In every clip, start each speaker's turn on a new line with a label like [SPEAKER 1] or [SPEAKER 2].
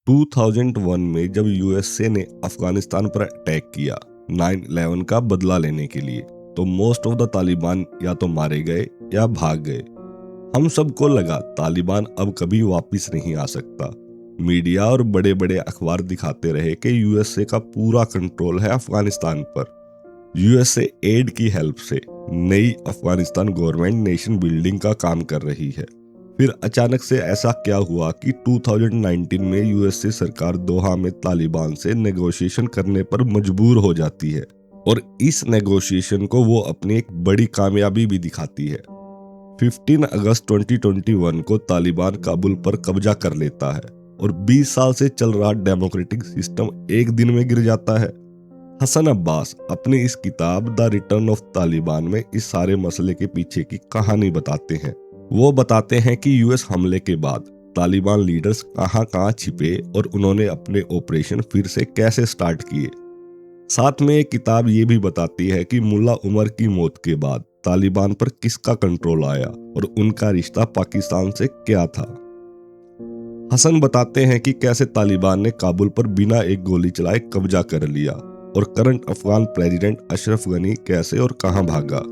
[SPEAKER 1] 2001 में जब यूएसए ने अफगानिस्तान पर अटैक किया 9/11 का बदला लेने के लिए, तो मोस्ट ऑफ द तालिबान या तो मारे गए या भाग गए। हम सबको लगा तालिबान अब कभी वापस नहीं आ सकता। मीडिया और बड़े बड़े अखबार दिखाते रहे कि यूएसए का पूरा कंट्रोल है अफगानिस्तान पर। यूएसए एड की हेल्प से नई अफगानिस्तान गवर्नमेंट नेशन बिल्डिंग का काम कर रही है। फिर अचानक से ऐसा क्या हुआ कि 2019 में यूएसए सरकार दोहा में तालिबान से नेगोशिएशन करने पर मजबूर हो जाती है, और इस नेगोशिएशन को वो अपनी एक बड़ी कामयाबी भी दिखाती है। 15 अगस्त 2021 को तालिबान काबुल पर कब्जा कर लेता है और 20 साल से चल रहा डेमोक्रेटिक सिस्टम एक दिन में गिर जाता है। हसन अब्बास अपनी इस किताब द रिटर्न ऑफ तालिबान में इस सारे मसले के पीछे की कहानी बताते हैं। वो बताते हैं कि यूएस हमले के बाद तालिबान लीडर्स कहां छिपे और उन्होंने अपने ऑपरेशन फिर से कैसे स्टार्ट किए। साथ में ये किताब ये भी बताती है कि मुल्ला उमर की मौत के बाद तालिबान पर किसका कंट्रोल आया और उनका रिश्ता पाकिस्तान से क्या था। हसन बताते हैं कि कैसे तालिबान ने काबुल पर बिना एक गोली चलाए कब्जा कर लिया और करंट अफगान प्रेसिडेंट अशरफ गनी कैसे और कहां भागा।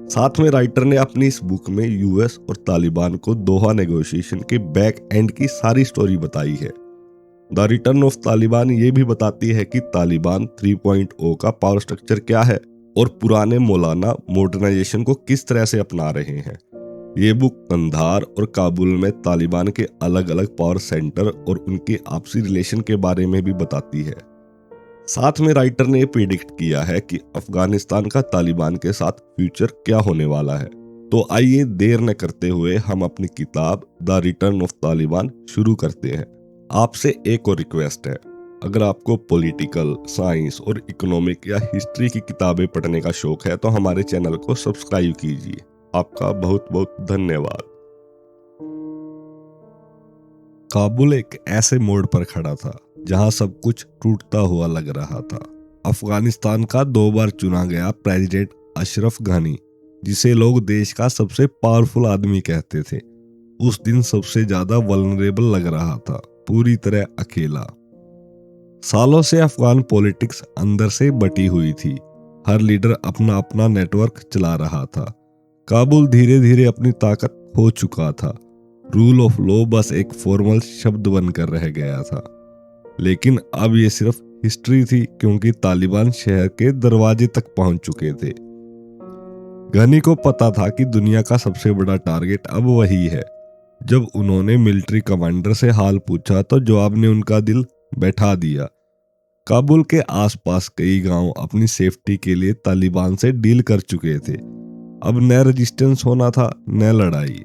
[SPEAKER 1] साथ में राइटर ने अपनी इस बुक में यूएस और तालिबान को दोहा नेगोशिएशन के बैक एंड की सारी स्टोरी बताई है। द रिटर्न ऑफ तालिबान ये भी बताती है कि तालिबान 3.0 का पावर स्ट्रक्चर क्या है और पुराने मौलाना मॉडर्नाइजेशन को किस तरह से अपना रहे हैं। ये बुक कंधार और काबुल में तालिबान के अलग अलग पावर सेंटर और उनके आपसी रिलेशन के बारे में भी बताती है। साथ में राइटर ने प्रिडिक्ट किया है कि अफगानिस्तान का तालिबान के साथ फ्यूचर क्या होने वाला है। तो आइए देर न करते हुए हम अपनी किताब द रिटर्न ऑफ तालिबान शुरू करते हैं। आपसे एक और रिक्वेस्ट है, अगर आपको पॉलिटिकल, साइंस और इकोनॉमिक या हिस्ट्री की किताबें पढ़ने का शौक है तो हमारे चैनल को सब्सक्राइब कीजिए। आपका बहुत बहुत धन्यवाद। काबुल एक ऐसे मोड़ पर खड़ा था जहां सब कुछ टूटता हुआ लग रहा था। अफगानिस्तान का 2 बार चुना गया प्रेसिडेंट अशरफ गनी, जिसे लोग देश का सबसे पावरफुल आदमी कहते थे, उस दिन सबसे ज्यादा वल्नरेबल लग रहा था, पूरी तरह अकेला। सालों से अफगान पॉलिटिक्स अंदर से बटी हुई थी। हर लीडर अपना अपना नेटवर्क चला रहा था। काबुल धीरे धीरे अपनी ताकत खो चुका था। रूल ऑफ लॉ बस एक फॉर्मल शब्द बनकर रह गया था। लेकिन अब ये सिर्फ हिस्ट्री थी, क्योंकि तालिबान शहर के दरवाजे तक पहुंच चुके थे। गनी को पता था कि दुनिया का सबसे बड़ा टारगेट अब वही है। जब उन्होंने मिलिट्री कमांडर से हाल पूछा तो जवाब ने उनका दिल बैठा दिया। काबुल के आसपास कई गांव अपनी सेफ्टी के लिए तालिबान से डील कर चुके थे। अब न रेजिस्टेंस होना था न लड़ाई।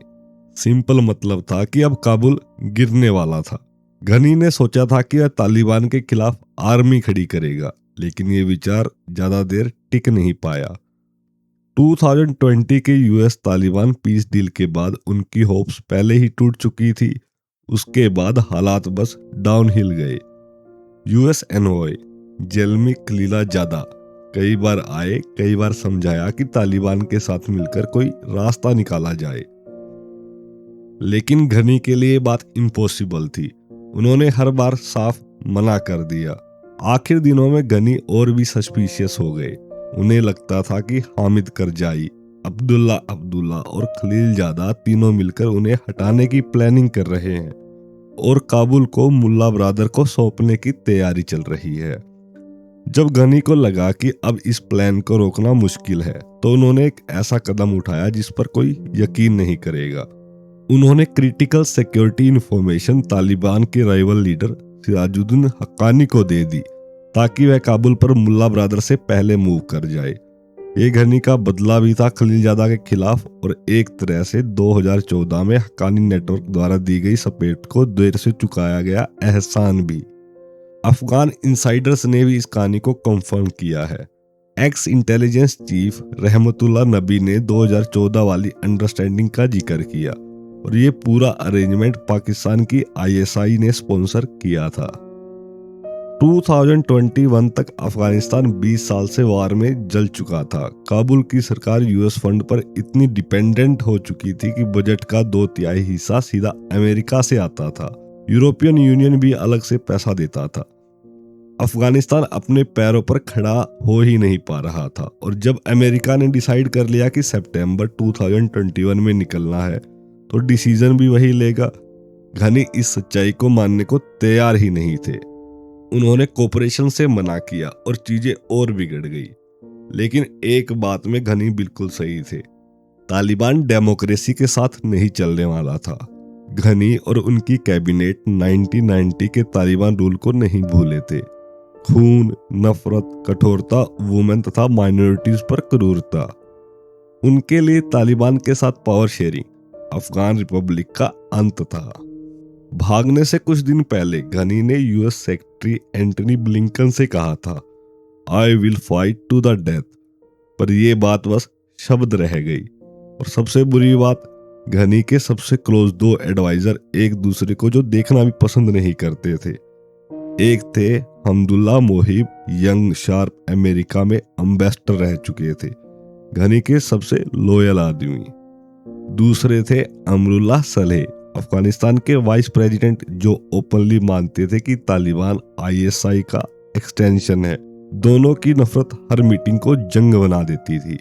[SPEAKER 1] सिंपल मतलब था कि अब काबुल गिरने वाला था। गनी ने सोचा था कि वह तालिबान के खिलाफ आर्मी खड़ी करेगा, लेकिन ये विचार ज्यादा देर टिक नहीं पाया। 2020 के यूएस तालिबान पीस डील के बाद उनकी होप्स पहले ही टूट चुकी थी। उसके बाद हालात बस डाउनहिल गए। यूएस एनवॉय जेलमी खलीलाजादा कई बार आए, कई बार समझाया कि तालिबान के साथ मिलकर कोई रास्ता निकाला जाए, लेकिन घनी के लिए बात इम्पॉसिबल थी। उन्होंने हर बार साफ मना कर दिया। आखिर दिनों में गनी और भी सस्पिशियस हो गए। उन्हें लगता था कि हामिद करजाई, अब्दुल्ला और खलीलजादा तीनों मिलकर उन्हें हटाने की प्लानिंग कर रहे हैं और काबुल को मुल्ला ब्रादर को सौंपने की तैयारी चल रही है। जब गनी को लगा कि अब इस प्लान को रोकना मुश्किल है, तो उन्होंने एक ऐसा कदम उठाया जिस पर कोई यकीन नहीं करेगा। उन्होंने क्रिटिकल सिक्योरिटी इंफॉर्मेशन तालिबान के राइवल लीडर सिराजुद्दीन हक्कानी को दे दी, ताकि वह काबुल पर मुल्ला ब्रादर से पहले मूव कर जाए। ये घनी का बदला भी था खलीलजादा के खिलाफ, और एक तरह से 2014 में हक्कानी नेटवर्क द्वारा दी गई सपेट को देर से चुकाया गया एहसान भी। अफगान इंसाइडर्स ने भी इस कहानी को कंफर्म किया है। एक्स इंटेलिजेंस चीफ रहमतुल्लाह नबी ने 2014 वाली अंडरस्टैंडिंग का जिक्र किया, और ये पूरा अरेंजमेंट पाकिस्तान की आईएसआई ने स्पॉन्सर किया था। 2021 तक अफगानिस्तान 20 साल से वार में जल चुका था। काबुल की सरकार यूएस फंड पर इतनी डिपेंडेंट हो चुकी थी कि बजट का 2/3 हिस्सा सीधा अमेरिका से आता था। यूरोपियन यूनियन भी अलग से पैसा देता था। अफगानिस्तान अपने पैरों पर खड़ा हो ही नहीं पा रहा था, और जब अमेरिका ने डिसाइड कर लिया कि सितंबर 2021 में निकलना है, तो डिसीजन भी वही लेगा। घनी इस सच्चाई को मानने को तैयार ही नहीं थे। उन्होंने कोऑपरेशन से मना किया और चीजें और बिगड़ गई। लेकिन एक बात में घनी बिल्कुल सही थे, तालिबान डेमोक्रेसी के साथ नहीं चलने वाला था। घनी और उनकी कैबिनेट 1990 के तालिबान रूल को नहीं भूले थे। खून, नफरत, कठोरता, वुमेन तथा माइनॉरिटीज पर क्रूरता। उनके लिए तालिबान के साथ पावर शेयरिंग अफगान रिपब्लिक का अंत था। भागने से कुछ दिन पहले घनी ने यूएस सेक्रेटरी एंटनी ब्लिंकन से कहा था, I will fight to the death, पर यह बात बस शब्द रह गई। और सबसे बुरी बात, घनी के सबसे क्लोज दो एडवाइजर एक दूसरे को जो देखना भी पसंद नहीं करते थे। एक थे Hamdullah Mohib, young sharp, America में एम्बेसडर रह चुके थे, घनी के सबसे लॉयल आदमी। दूसरे थे अमरुल्लाह सलेह, अफगानिस्तान के वाइस प्रेसिडेंट, जो ओपनली मानते थे कि तालिबान आईएसआई का एक्सटेंशन है। दोनों की नफरत हर मीटिंग को जंग बना देती थी।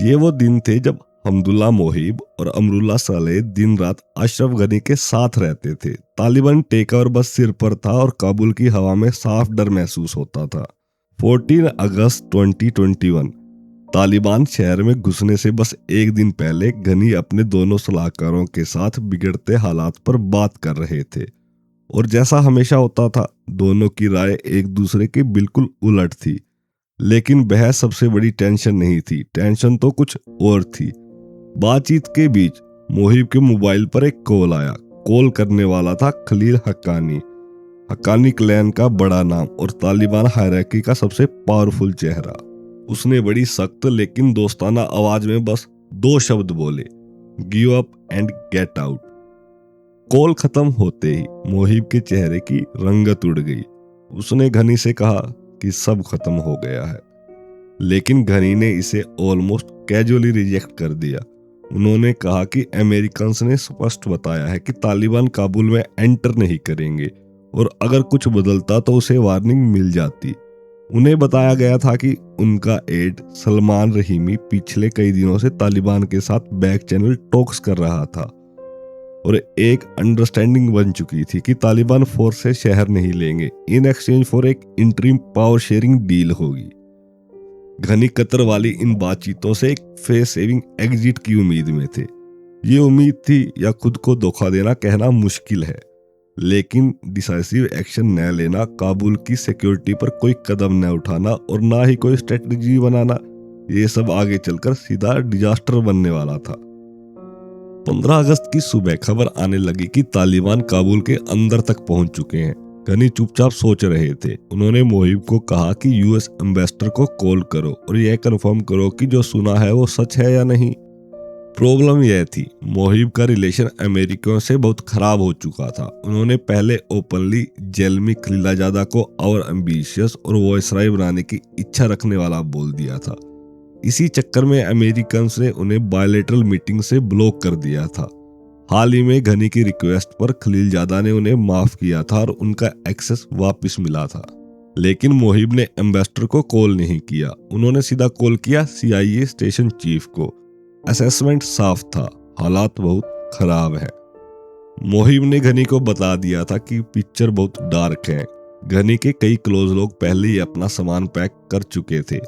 [SPEAKER 1] ये वो दिन थे जब हमदुल्ला मोहिब और अमरुल्लाह सलेह दिन रात अशरफ गनी के साथ रहते थे। तालिबान टेक ओवर बस सिर पर था और काबुल की हवा में साफ डर महसूस होता था। 14 अगस्त 2021 तालिबान शहर में घुसने से बस एक दिन पहले घनी अपने दोनों सलाहकारों के साथ बिगड़ते हालात पर बात कर रहे थे, और जैसा हमेशा होता था, दोनों की राय एक दूसरे के बिल्कुल उलट थी। लेकिन बहस सबसे बड़ी टेंशन नहीं थी, टेंशन तो कुछ और थी। बातचीत के बीच मोहिब के मोबाइल पर एक कॉल आया। कॉल करने वाला था खलील हक्कानी, हक्कानी क्लैन का बड़ा नाम और तालिबान हायरार्की का सबसे पावरफुल चेहरा। उसने बड़ी सख्त लेकिन दोस्ताना आवाज में बस दो शब्द बोले, give up and get out. Call खत्म होते ही मोहिब के चेहरे की रंगत उड़ गई। उसने घनी से कहा कि सब खत्म हो गया है, लेकिन घनी ने इसे ऑलमोस्ट कैजुअली रिजेक्ट कर दिया। उन्होंने कहा कि अमेरिकन्स ने स्पष्ट बताया है कि तालिबान काबुल में एंटर नहीं करेंगे, और अगर कुछ बदलता तो उसे वार्निंग मिल जाती। उन्हें बताया गया था कि उनका एड सलमान रहीमी पिछले कई दिनों से तालिबान के साथ बैक चैनल टॉक्स कर रहा था, और एक अंडरस्टैंडिंग बन चुकी थी कि तालिबान फोर्स से शहर नहीं लेंगे, इन एक्सचेंज फॉर एक इंटरिम पावर शेयरिंग डील होगी। घनी कतर वाली इन बातचीतों से एक फेस सेविंग एग्जिट की उम्मीद में थे। ये उम्मीद थी या खुद को धोखा देना कहना मुश्किल है, लेकिन डिसाइसिव एक्शन न लेना, काबुल की सिक्योरिटी पर कोई कदम न उठाना और ना ही कोई स्ट्रेटजी बनाना, ये सब आगे चलकर सीधा डिजास्टर बनने वाला था। 15 अगस्त की सुबह खबर आने लगी कि तालिबान काबुल के अंदर तक पहुंच चुके हैं। घनी चुपचाप सोच रहे थे। उन्होंने मोहिब को कहा कि यूएस एम्बेसडर को कॉल करो और यह कंफर्म करो कि जो सुना है वो सच है या नहीं। प्रॉब्लम यह थी, मोहिब का रिलेशन अमेरिकियों से बहुत खराब हो चुका था। उन्होंने पहले ओपनली जेलमी खलीलाजादा को और एम्बिशियस और वॉइसराय बनाने की इच्छा रखने वाला बोल दिया था। इसी चक्कर में अमेरिकन्स ने उन्हें बायलैटरल मीटिंग से ब्लॉक कर दिया था। हाल ही में घनी की रिक्वेस्ट पर खलीलजादा ने उन्हें माफ किया था और उनका एक्सेस वापस मिला था। लेकिन मोहिब ने एम्बेसडर को कॉल नहीं किया। उन्होंने सीधा कॉल किया CIA स्टेशन चीफ को। असेसमेंट साफ था, हालात बहुत खराब है। मोहिब ने घनी को बता दिया था कि पिक्चर बहुत डार्क है। घनी के कई क्लोज लोग पहले ही अपना सामान पैक कर चुके थे।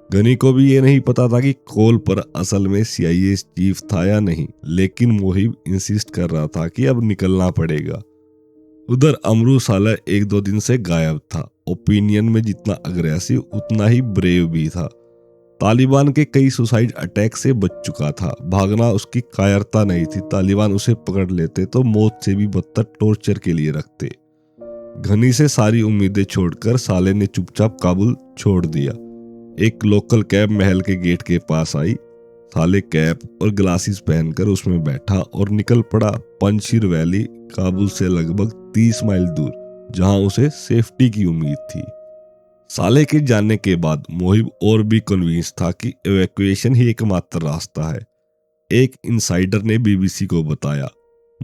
[SPEAKER 1] घनी को भी ये नहीं पता था कि कॉल पर असल में CIA चीफ था या नहीं, लेकिन मोहिब इंसिस्ट कर रहा था कि अब निकलना पड़ेगा। उधर अमरू साला 1-2 दिन से गायब था। ओपिनियन में जितना अग्रेसिव उतना ही ब्रेव भी था। तालिबान के कई सुसाइड अटैक से बच चुका था। भागना उसकी कायरता नहीं थी। तालिबान उसे पकड़ लेते तो मौत से भी बदतर टॉर्चर के लिए रखते। घनी से सारी उम्मीदें छोड़कर साले ने चुपचाप काबुल छोड़ दिया। एक लोकल कैब महल के गेट के पास आई। साले कैप और ग्लासेस पहनकर उसमें बैठा और निकल पड़ा पंजशीर वैली, काबुल से लगभग 30 माइल दूर, जहां उसे सेफ्टी की उम्मीद थी। साले के जाने के बाद मोहिब और भी कन्विंस था कि एवैक्यूएशन ही एकमात्र रास्ता है। एक इनसाइडर ने BBC को बताया,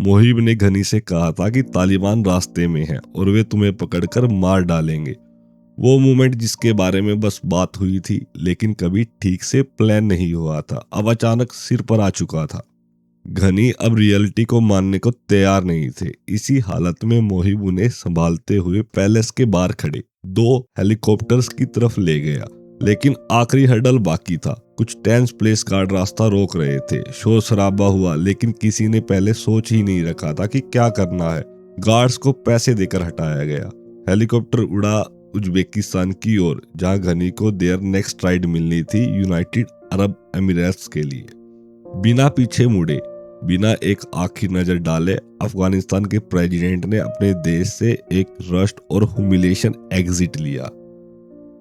[SPEAKER 1] मोहिब ने घनी से कहा था कि तालिबान रास्ते में है और वे तुम्हें पकड़कर मार डालेंगे। वो मोमेंट जिसके बारे में बस बात हुई थी लेकिन कभी ठीक से प्लान नहीं हुआ था, अब अचानक सिर पर आ चुका था। घनी अब रियलिटी को मानने को तैयार नहीं थे। इसी हालत में मोहिब उन्हें संभालते हुए पैलेस के बाहर खड़े 2 हेलीकॉप्टर्स की तरफ ले गया। लेकिन आखिरी हर्डल बाकी था। कुछ टेंस पुलिस गार्ड रास्ता रोक रहे थे। शोर शराबा हुआ लेकिन किसी ने पहले सोच ही नहीं रखा था कि क्या करना है। गार्ड्स को पैसे देकर हटाया गया। हेलीकॉप्टर उड़ा उज्बेकिस्तान की ओर, जहां घनी को देयर नेक्स्ट राइड मिलनी थी यूनाइटेड अरब एमिरेट्स के लिए। बिना पीछे मुड़े, बिना एक आखिरी नजर डाले, अफगानिस्तान के प्रेसिडेंट ने अपने देश से एक रस्ट और ह्यूमिलिएशन एग्जिट लिया।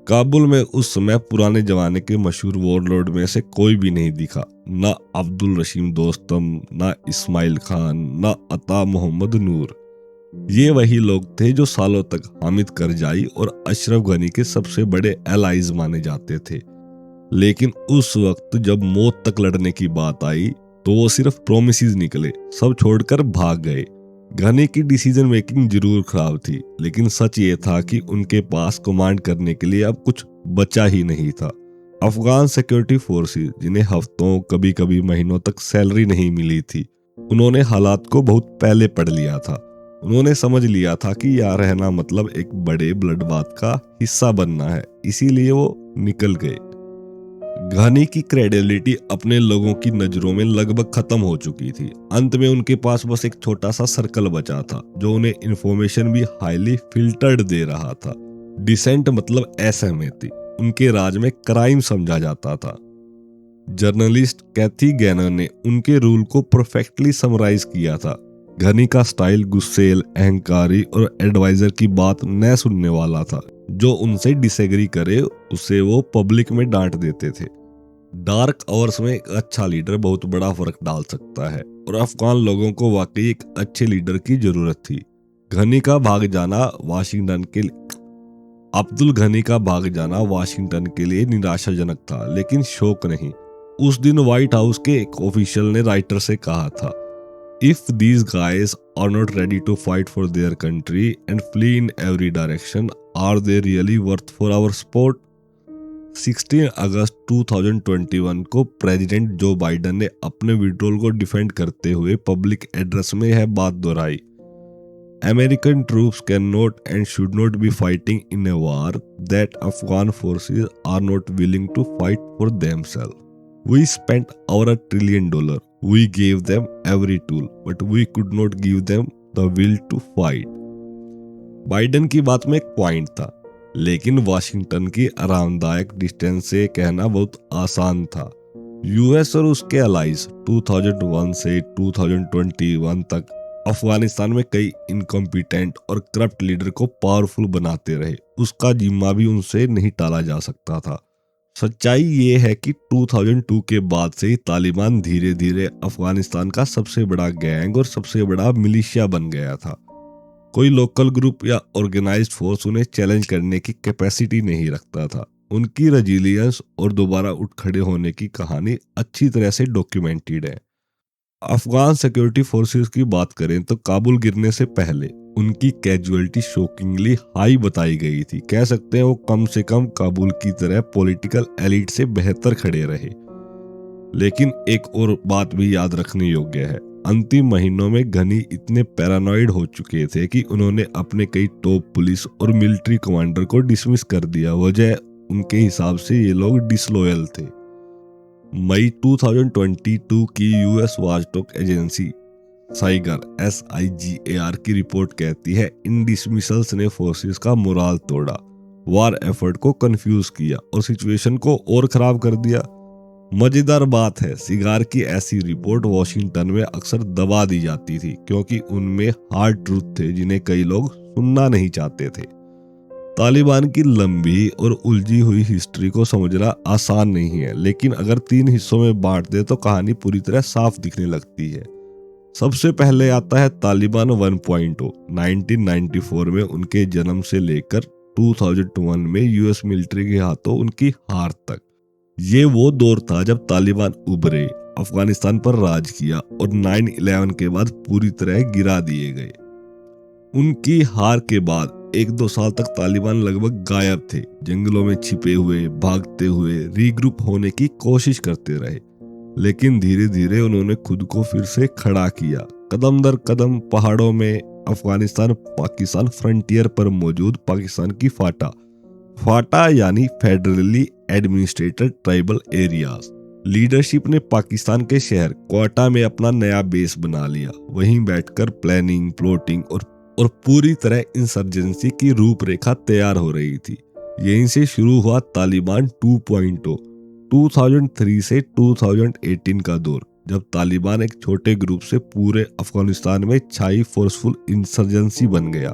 [SPEAKER 1] काबुल में उस समय पुराने जमाने के मशहूर वॉरलॉर्ड में से कोई भी नहीं दिखा। ना अब्दुल रशीम दोस्तम, ना इस्माइल खान, ना अता मोहम्मद नूर। ये वही लोग थे जो सालों तक हामिद करजाई और अशरफ गनी के सबसे बड़े एलाइज माने जाते थे। लेकिन उस वक्त जब मौत तक लड़ने की बात आई तो वो सिर्फ प्रोमिसेस निकले, सब छोड़कर भाग गए। घनी की डिसीजन मेकिंग जरूर खराब थी, लेकिन सच ये था कि उनके पास कमांड करने के लिए अब कुछ बचा ही नहीं था। अफगान सिक्योरिटी फोर्सेस, जिन्हें हफ्तों कभी कभी महीनों तक सैलरी नहीं मिली थी, उन्होंने हालात को बहुत पहले पढ़ लिया था। उन्होंने समझ लिया था कि यहाँ रहना मतलब एक बड़े ब्लडबाथ का हिस्सा बनना है, इसीलिए वो निकल गए। घनी की क्रेडिबिलिटी अपने लोगों की नजरों में लगभग खत्म हो चुकी थी। अंत में उनके पास बस एक छोटा सा सर्कल बचा था जो उन्हें इंफॉर्मेशन भी हाईली फिल्टर्ड दे रहा था। डिसेंट मतलब असहमति उनके राज में क्राइम समझा जाता था। जर्नलिस्ट कैथी गैनर ने उनके रूल को परफेक्टली समराइज किया था। घनी का स्टाइल गुस्सेल, अहंकारी और एडवाइजर की बात न सुनने वाला था। जो उनसे डिसएग्री करे उसे वो पब्लिक में डांट देते थे। डार्क आवर्स में एक अच्छा लीडर बहुत बड़ा फर्क डाल सकता है और अफगान लोगों को वाकई एक अच्छे लीडर की जरूरत थी। घनी का भाग जाना वाशिंगटन के अब्दुल घनी का भाग जाना वाशिंगटन के लिए निराशाजनक था, लेकिन शोक नहीं। उस दिन व्हाइट हाउस के एक ऑफिशियल ने राइटर से कहा था, If these guys are not ready to fight for their country and flee in every direction, are they really worth for our support? 16 अगस्त 2021 को प्रेसिडेंट जो बाइडेन ने अपने विड्रॉल को डिफेंड करते हुए पब्लिक एड्रेस में यह बात दोहराई। American troops cannot and should not be fighting in a war that Afghan forces are not willing to fight for themselves. We spent over $1 trillion. We gave them every tool, but we could not give them the will to fight. Biden की बात में एक point था, लेकिन Washington की आरामदायक distance से कहना बहुत आसान था। यूएस और उसके अलाइज 2001 से 2021 तक अफगानिस्तान में कई इनकॉम्पिटेंट और करप्ट लीडर को पावरफुल बनाते रहे। उसका जिम्मा भी उनसे नहीं टाला जा सकता था। सच्चाई ये है कि 2002 के बाद से ही तालिबान धीरे धीरे अफगानिस्तान का सबसे बड़ा गैंग और सबसे बड़ा मिलिशिया बन गया था। कोई लोकल ग्रुप या ऑर्गेनाइज्ड फोर्स उन्हें चैलेंज करने की कैपेसिटी नहीं रखता था। उनकी रेजिलियंस और दोबारा उठ खड़े होने की कहानी अच्छी तरह से डॉक्यूमेंटेड है। अफगान सिक्योरिटी फोर्सेस की बात करें तो काबुल गिरने से पहले उनकी कैजुअलिटी शॉकिंगली हाई बताई गई थी। कह सकते हैं वो कम से कम काबुल की तरह पॉलिटिकल एलिट से बेहतर खड़े रहे। लेकिन एक और बात भी याद रखने योग्य है, अंतिम महीनों में घनी इतने पैरानॉइड हो चुके थे कि उन्होंने अपने कई टॉप पुलिस और मिलिट्री कमांडर को डिसमिस कर दिया। वजह उनके हिसाब से ये लोग डिसलॉयल थे। मई 2022 की यूएस वॉचडॉग एजेंसी साइगर SIGAR की रिपोर्ट कहती है, इन डिसमिसल्स ने फोर्सेस का मोराल तोड़ा, वार एफर्ट को कंफ्यूज किया और सिचुएशन को और खराब कर दिया। मजेदार बात है, सिगार की ऐसी रिपोर्ट वॉशिंगटन में अक्सर दबा दी जाती थी क्योंकि उनमें हार्ड ट्रूथ थे जिन्हें कई लोग सुनना नहीं चाहते थे। तालिबान की लंबी और उलझी हुई हिस्ट्री को समझना आसान नहीं है, लेकिन अगर 3 हिस्सों में बांट दे तो कहानी पूरी तरह साफ दिखने लगती है। सबसे पहले आता है तालिबान 1.0। 1994 में उनके जन्म से लेकर 2001 में यूएस मिलिट्री के हाथों उनकी हार तक। ये वो दौर था जब तालिबान उभरे, अफगानिस्तान पर राज किया और 9/11 के बाद पूरी तरह गिरा दिए गए। उनकी हार के बाद 1-2 साल तक तालिबान लगभग गायब थे, जंगलों में छिपे हुए, भागते हुए, रीग्रुप होने की कोशिश करते रहे। लेकिन धीरे धीरे उन्होंने खुद को फिर से खड़ा किया। कदम दर कदम पहाड़ों में अफगानिस्तान पाकिस्तान फ्रंटियर पर मौजूद पाकिस्तान की फाटा यानी federally administrated tribal areas. Leadership ने पाकिस्तान के शहर क्वेटा में अपना नया बेस बना लिया। वहीं बैठकर प्लानिंग, प्लॉटिंग और पूरी तरह इंसर्जेंसी की रूपरेखा तैयार हो रही थी। यहीं से शुरू हुआ तालिबान 2.0 2003 से 2018 का दौर, जब तालिबान एक छोटे ग्रुप से पूरे अफगानिस्तान में छाई फोर्सफुल इंसर्जेंसी बन गया।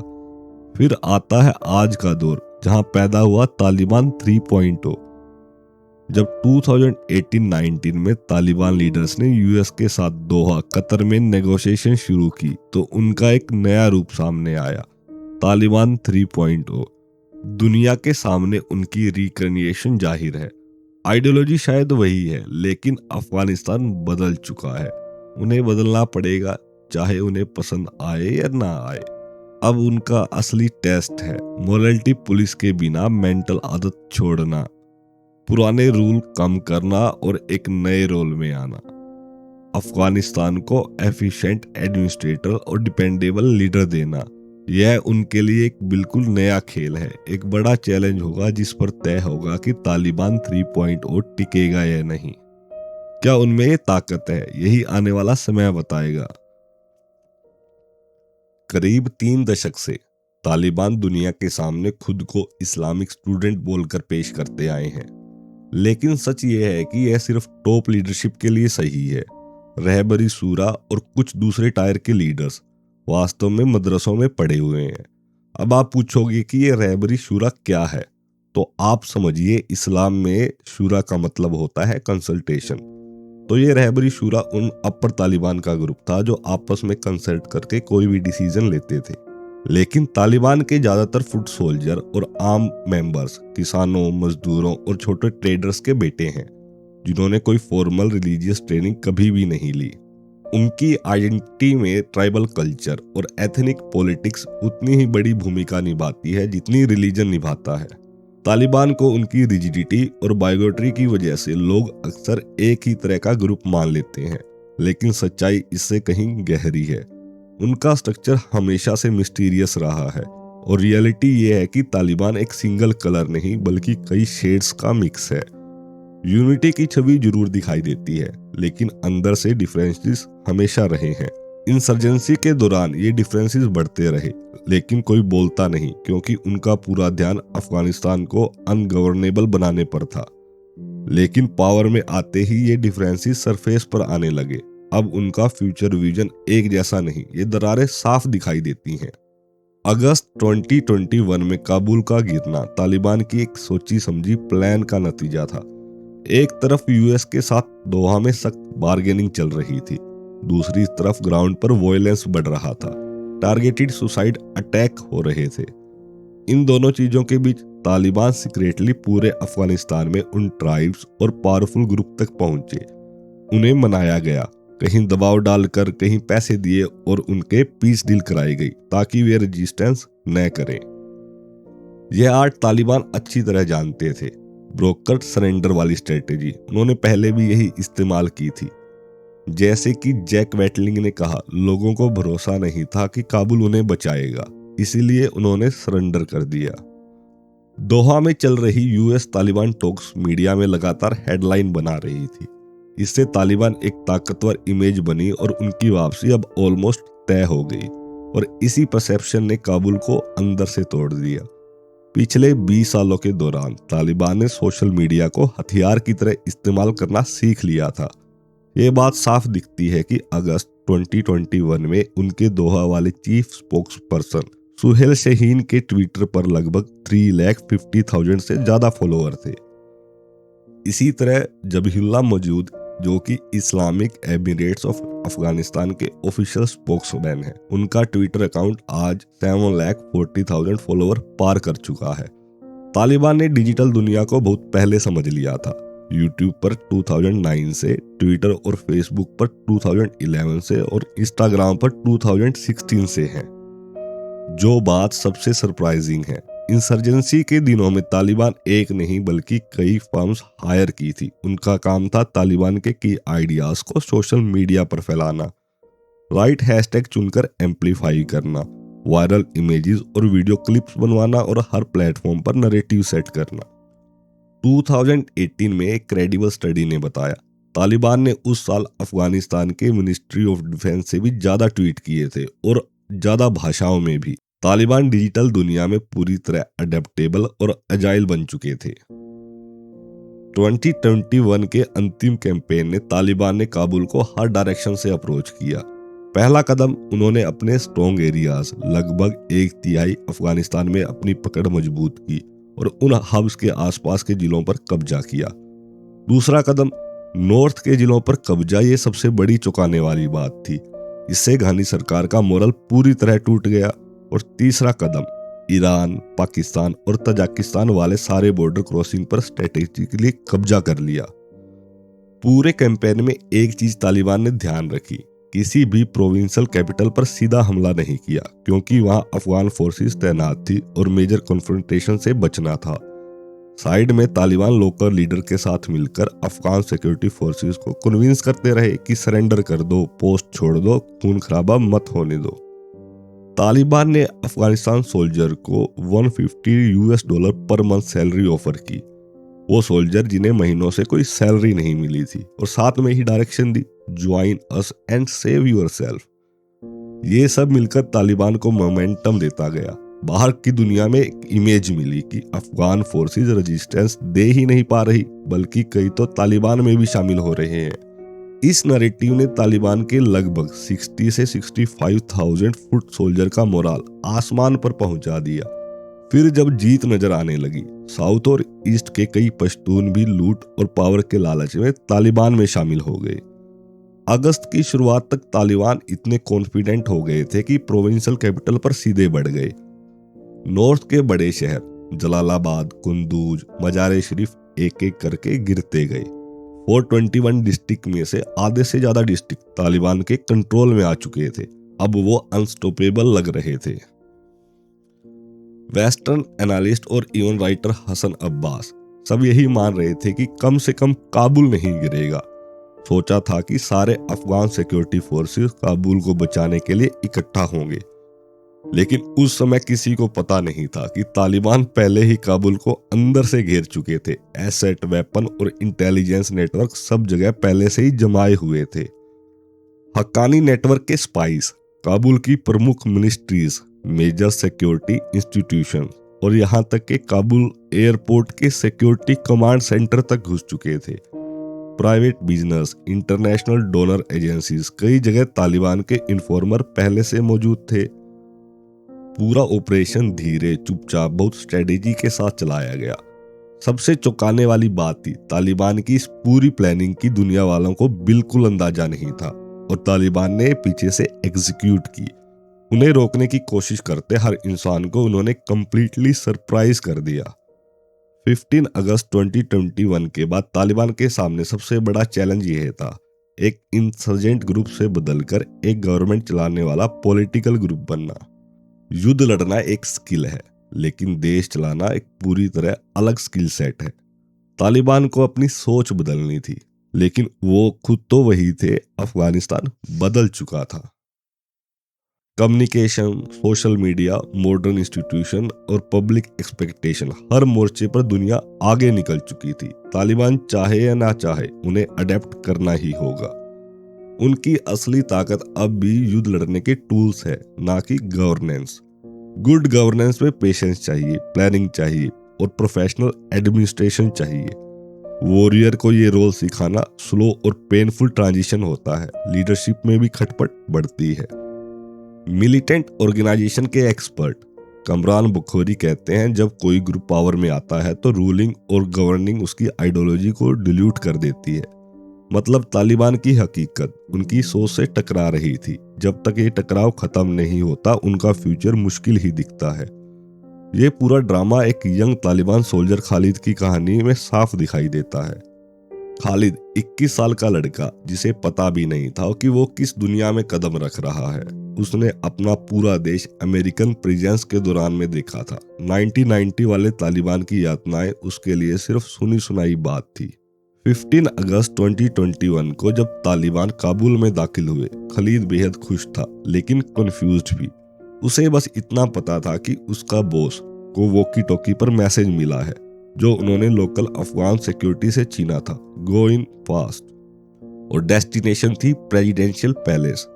[SPEAKER 1] फिर आता है आज का दौर, जहां पैदा हुआ तालिबान 3.0। जब 2018-19 में तालिबान लीडर्स ने यूएस के साथ दोहा, कतर में नेगोशिएशन शुरू की, तो उनका एक नया रूप सामने आया, तालिबान 3.0। दुनिया के सामने उनकी रिकन्सिलिएशन जाहिर है। आइडियोलॉजी शायद वही है, लेकिन अफगानिस्तान बदल चुका है। उन्हें बदलना पड़ेगा, चाहे उन्हें पसंद आए या ना आए। अब उनका असली टेस्ट है मोरालिटी पुलिस के बिना मेंटल आदत छोड़ना, पुराने रूल कम करना और एक नए रोल में आना। अफगानिस्तान को एफिशिएंट एडमिनिस्ट्रेटर और डिपेंडेबल लीडर देना, यह उनके लिए एक बिल्कुल नया खेल है। एक बड़ा चैलेंज होगा जिस पर तय होगा कि तालिबान 3.0 टिकेगा या नहीं। क्या उनमें ये ताकत है? यही आने वाला समय बताएगा। करीब 3 दशक से तालिबान दुनिया के सामने खुद को इस्लामिक स्टूडेंट बोलकर पेश करते आए हैं, लेकिन सच ये है कि यह सिर्फ टॉप लीडरशिप के लिए सही है। रहबरी शूरा और कुछ दूसरे टायर के लीडर्स वास्तव में मदरसों में पढ़े हुए हैं। अब आप पूछोगे कि ये रहबरी शूरा क्या है, तो आप समझिए इस्लाम में शूरा का मतलब होता है कंसल्टेशन। तो ये रहबरी शूरा उन अपर तालिबान का ग्रुप था जो आपस में कंसल्ट करके कोई भी डिसीजन लेते थे। लेकिन तालिबान के ज्यादातर फुट सोल्जर और आर्म मेंबर्स किसानों, मजदूरों और छोटे ट्रेडर्स के बेटे हैं, जिन्होंने कोई फॉर्मल रिलीजियस ट्रेनिंग कभी भी नहीं ली। उनकी आइडेंटिटी में ट्राइबल कल्चर और एथनिक पॉलिटिक्स उतनी ही बड़ी भूमिका निभाती है जितनी रिलीजन निभाता है। तालिबान को उनकी रिजिडिटी और बायोगोट्री की वजह से लोग अक्सर एक ही तरह का ग्रुप मान लेते हैं, लेकिन सच्चाई इससे कहीं गहरी है। उनका स्ट्रक्चर हमेशा से मिस्टीरियस रहा है और रियलिटी ये है कि तालिबान एक सिंगल कलर नहीं बल्कि कई शेड्स का मिक्स है। यूनिटी की छवि जरूर दिखाई देती है, लेकिन अंदर से डिफरेंसेस हमेशा रहे हैं। इंसर्जेंसी के दौरान ये डिफरेंसेस बढ़ते रहे, लेकिन कोई बोलता नहीं, क्योंकि उनका पूरा ध्यान अफगानिस्तान को अनगवर्नेबल बनाने पर था। लेकिन पावर में आते ही ये डिफरेंसेस सरफेस पर आने लगे। अब उनका फ्यूचर विजन एक जैसा नहीं, ये दरारें साफ दिखाई देती हैं। अगस्त 2021 में काबुल का गिरना तालिबान की एक सोची समझी प्लान का नतीजा था। एक तरफ यूएस के साथ दोहा में सख्त बार्गेनिंग चल रही थी, दूसरी तरफ ग्राउंड पर वॉयलेंस बढ़ रहा था, टारगेटेड सुसाइड अटैक हो रहे थे। इन दोनों चीजों के बीच तालिबान सीक्रेटली पूरे अफगानिस्तान में उन ट्राइब्स और पावरफुल ग्रुप तक पहुंचे। उन्हें मनाया गया, कहीं दबाव डालकर, कहीं पैसे दिए और उनके पीस डील कराई गई ताकि वे रेजिस्टेंस न करें। यह आर्ट तालिबान अच्छी तरह जानते थे, ब्रोकर सरेंडर वाली स्ट्रेटेजी। उन्होंने पहले भी यही इस्तेमाल की थी। जैसे कि जैक वेटलिंग ने कहा, लोगों को भरोसा नहीं था कि काबुल उन्हें बचाएगा, इसीलिए उन्होंने सरेंडर कर दिया। दोहा में चल रही यूएस तालिबान टॉक्स मीडिया में लगातार हेडलाइन बना रही थी। इससे तालिबान एक ताकतवर इमेज बनी और उनकी वापसी अब ऑलमोस्ट तय हो गई, और इसी परसेप्शन ने काबुल को अंदर से तोड़ दिया। पिछले 20 सालों के दौरान तालिबान ने सोशल मीडिया को हथियार की तरह इस्तेमाल करना सीख लिया था। ये बात साफ दिखती है कि अगस्त 2021 में उनके दोहा वाले chief spokesperson Suhail Shaheen के ट्विटर पर लगभग 350,000 से ज्यादा फॉलोअर थे। इसी तरह जबीहुल्लाह मौजूद, जो कि इस्लामिक एमिरेट्स ऑफ अफगानिस्तान के ऑफिशियल स्पोक्समैन हैं, उनका ट्विटर अकाउंट आज 740,000 फॉलोअर पार कर चुका है। तालिबान ने डिजिटल दुनिया को बहुत पहले समझ लिया था। यूट्यूब पर 2009 से, ट्विटर और फेसबुक पर 2011 से और इंस्टाग्राम पर 2016 से हैं। जो बात सबसे सरप्राइजिंग है, इंसर्जेंसी के दिनों में तालिबान एक नहीं बल्कि कई फर्म्स हायर की थी। उनका काम था तालिबान के की आइडियाज को सोशल मीडिया पर फैलाना, राइट हैशटैग चुनकर एम्पलीफाई करना, वायरल इमेजेस और वीडियो क्लिप्स बनवाना और हर प्लेटफॉर्म पर नैरेटिव सेट करना। 2018 में एक क्रेडिबल स्टडी ने बताया तालिबान ने उस साल अफगानिस्तान के मिनिस्ट्री ऑफ डिफेंस से भी ज्यादा ट्वीट किए थे और ज्यादा भाषाओं में भी। तालिबान डिजिटल दुनिया में पूरी तरह अडेप्टेबल और अजाइल बन चुके थे। 2021 के अंतिम कैंपेन ने तालिबान ने काबुल को हर डायरेक्शन से अप्रोच किया। पहला कदम, उन्होंने अपने स्ट्रॉन्ग एरियाज लगभग 1/3 अफगानिस्तान में अपनी पकड़ मजबूत की और उन हब्स के आसपास के जिलों पर कब्जा किया। दूसरा कदम, नॉर्थ के जिलों पर कब्जा। ये सबसे बड़ी चौंकाने वाली बात थी। इससे घानी सरकार का मोरल पूरी तरह टूट गया। और तीसरा कदम, ईरान, पाकिस्तान और तजाकिस्तान वाले सारे बॉर्डर क्रॉसिंग पर स्ट्रेटेजिकली कब्जा कर लिया। पूरे कैंपेन में एक चीज तालिबान ने ध्यान रखी, किसी भी प्रोविंशियल कैपिटल पर सीधा हमला नहीं किया क्योंकि वहां अफगान फोर्सेस तैनात थी और मेजर कॉन्फ्रंटेशन से बचना था। साइड में तालिबान लोकल लीडर के साथ मिलकर अफगान सिक्योरिटी फोर्सेस को कन्विंस करते रहे कि सरेंडर कर दो, पोस्ट छोड़ दो, खून खराबा मत होने दो। तालिबान ने अफगानिस्तान सोल्जर को $150 पर मंथ सैलरी ऑफर की। वो सोल्जर जिन्हें महीनों से कोई सैलरी नहीं मिली थी, और साथ में ही डायरेक्शन दी, join us and save yourself. ये सब मिलकर तालिबान को मोमेंटम देता गया। बाहर की दुनिया में एक इमेज मिली कि अफगान फोर्सेस रेजिस्टेंस दे ही नहीं पा रही बल्कि कई तो तालिबान में भी शामिल हो रहे हैं। इस नैरेटिव ने तालिबान के लगभग 60 से 65,000 फुट सोल्जर का मोराल आसमान पर पहुंचा दिया। फिर जब जीत नजर आने लगी, साउथ और ईस्ट के कई पश्तून भी लूट और पावर के लालच में तालिबान में शामिल हो गए। अगस्त की शुरुआत तक तालिबान इतने कॉन्फिडेंट हो गए थे कि प्रोविंशियल कैपिटल पर सीधे बढ़ गए। नॉर्थ के बड़े शहर जलालाबाद, कुंदूज, मजार शरीफ एक एक करके गिरते गए। 421 डिस्ट्रिक्ट में से आधे से ज्यादा डिस्ट्रिक्ट तालिबान के कंट्रोल में आ चुके थे। अब वो अनस्टॉपेबल लग रहे थे। वेस्टर्न एनालिस्ट और इवन राइटर हसन अब्बास सब यही मान रहे थे कि कम से कम काबुल नहीं गिरेगा। सोचा था कि सारे अफगान सिक्योरिटी फोर्सेस काबुल को बचाने के लिए इकट्ठा होंगे, लेकिन उस समय किसी को पता नहीं था कि तालिबान पहले ही काबुल को अंदर से घेर चुके थे। एसेट, वेपन और इंटेलिजेंस नेटवर्क सब जगह पहले से ही जमाए हुए थे। हक्कानी नेटवर्क के स्पाइस काबुल की प्रमुख मिनिस्ट्रीज, मेजर सिक्योरिटी इंस्टीट्यूशन और यहां तक के काबुल एयरपोर्ट के सिक्योरिटी कमांड सेंटर तक घुस चुके थे। Private business, international donor agencies, कई जगह तालिबान के इन्फॉर्मर पहले से मौजूद थे। पूरा ऑपरेशन धीरे, चुपचाप, बहुत स्ट्रेटेजी के साथ चलाया गया। सबसे चौंकाने वाली बात थी, तालिबान की इस पूरी प्लानिंग की दुनिया वालों को बिल्कुल अंदाजा नहीं था और तालिबान ने पीछे से एग्जीक्यूट की। उन्हें रोकने की कोशिश करते हर इंसान को उन्होंने कंप्लीटली सरप्राइज कर दिया। 15 अगस्त 2021 के बाद तालिबान के सामने सबसे बड़ा चैलेंज यह था, एक इंसर्जेंट ग्रुप से बदलकर एक गवर्नमेंट चलाने वाला पॉलिटिकल ग्रुप बनना। युद्ध लड़ना एक स्किल है, लेकिन देश चलाना एक पूरी तरह अलग स्किल सेट है। तालिबान को अपनी सोच बदलनी थी, लेकिन वो खुद तो वही थे। अफगानिस्तान बदल चुका था। Communication, social media, modern institution और पब्लिक एक्सपेक्टेशन, हर मोर्चे पर दुनिया आगे निकल चुकी थी। तालिबान चाहे या ना चाहे, उन्हें अडेप्ट करना ही होगा। उनकी असली ताकत अब भी युद्ध लड़ने के टूल्स है, ना कि गवर्नेंस। गुड गवर्नेंस में पेशेंस चाहिए, प्लानिंग चाहिए और प्रोफेशनल एडमिनिस्ट्रेशन चाहिए। वॉरियर को ये रोल सिखाना स्लो और पेनफुल ट्रांजिशन होता है। लीडरशिप में भी खटपट बढ़ती है। मिलिटेंट ऑर्गेनाइजेशन के एक्सपर्ट कमरान बुखोरी कहते हैं, जब कोई ग्रुप पावर में आता है तो रूलिंग और गवर्निंग उसकी आइडियोलॉजी को डिल्यूट कर देती है। मतलब तालिबान की हकीकत उनकी सोच से टकरा रही थी। जब तक ये टकराव खत्म नहीं होता, उनका फ्यूचर मुश्किल ही दिखता है। ये पूरा ड्रामा एक यंग तालिबान सोल्जर खालिद की कहानी में साफ दिखाई देता है। खालिद 21 साल का लड़का जिसे पता भी नहीं था कि वो किस दुनिया में कदम रख रहा है। उसने अपना पूरा देश अमेरिकन प्रेजेंस के दौरान में देखा था। 1990 वाले तालिबान की यातनाएं उसके लिए सिर्फ सुनी सुनाई बात थी। 15 अगस्त 2021 को जब तालिबान काबुल में दाखिल हुए, खालिद बेहद खुश था लेकिन कंफ्यूज्ड भी। उसे बस इतना पता था कि उसका बॉस को वॉकी टॉकी पर मैसेज मिला है जो उन्होंने लोकल अफगान सिक्योरिटी से छीना था, गो इन फास्ट, और डेस्टिनेशन थी प्रेसिडेंशियल पैलेस।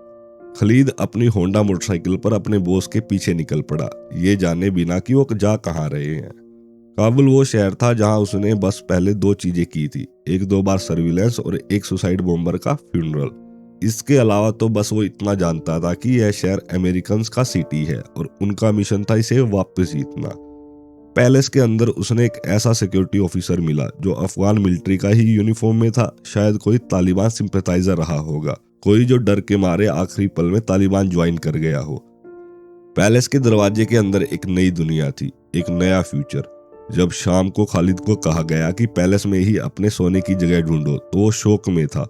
[SPEAKER 1] खालिद अपनी होंडा मोटरसाइकिल पर अपने बॉस के पीछे निकल पड़ा, ये जाने बिना कि वो जा कहाँ रहे हैं। काबुल वो शहर था जहां उसने बस पहले 2 चीजें की थी, 1-2 बार सर्विलेंस और एक सुसाइड बॉम्बर का फ्यूनरल। इसके अलावा तो बस वो इतना जानता था कि यह शहर अमेरिकन्स का सिटी है और उनका मिशन था इसे वापस जीतना। पैलेस के अंदर उसने एक ऐसा सिक्योरिटी ऑफिसर मिला जो अफगान मिलिट्री का ही यूनिफॉर्म में था, शायद कोई तालिबान सिंपैथाइजर रहा होगा, कोई जो डर के मारे आखिरी पल में तालिबान ज्वाइन कर गया हो। पैलेस के दरवाजे के अंदर एक नई दुनिया थी, एक नया फ्यूचर। जब शाम को खालिद को कहा गया कि पैलेस में ही अपने सोने की जगह ढूंढो तो वो शौक में था।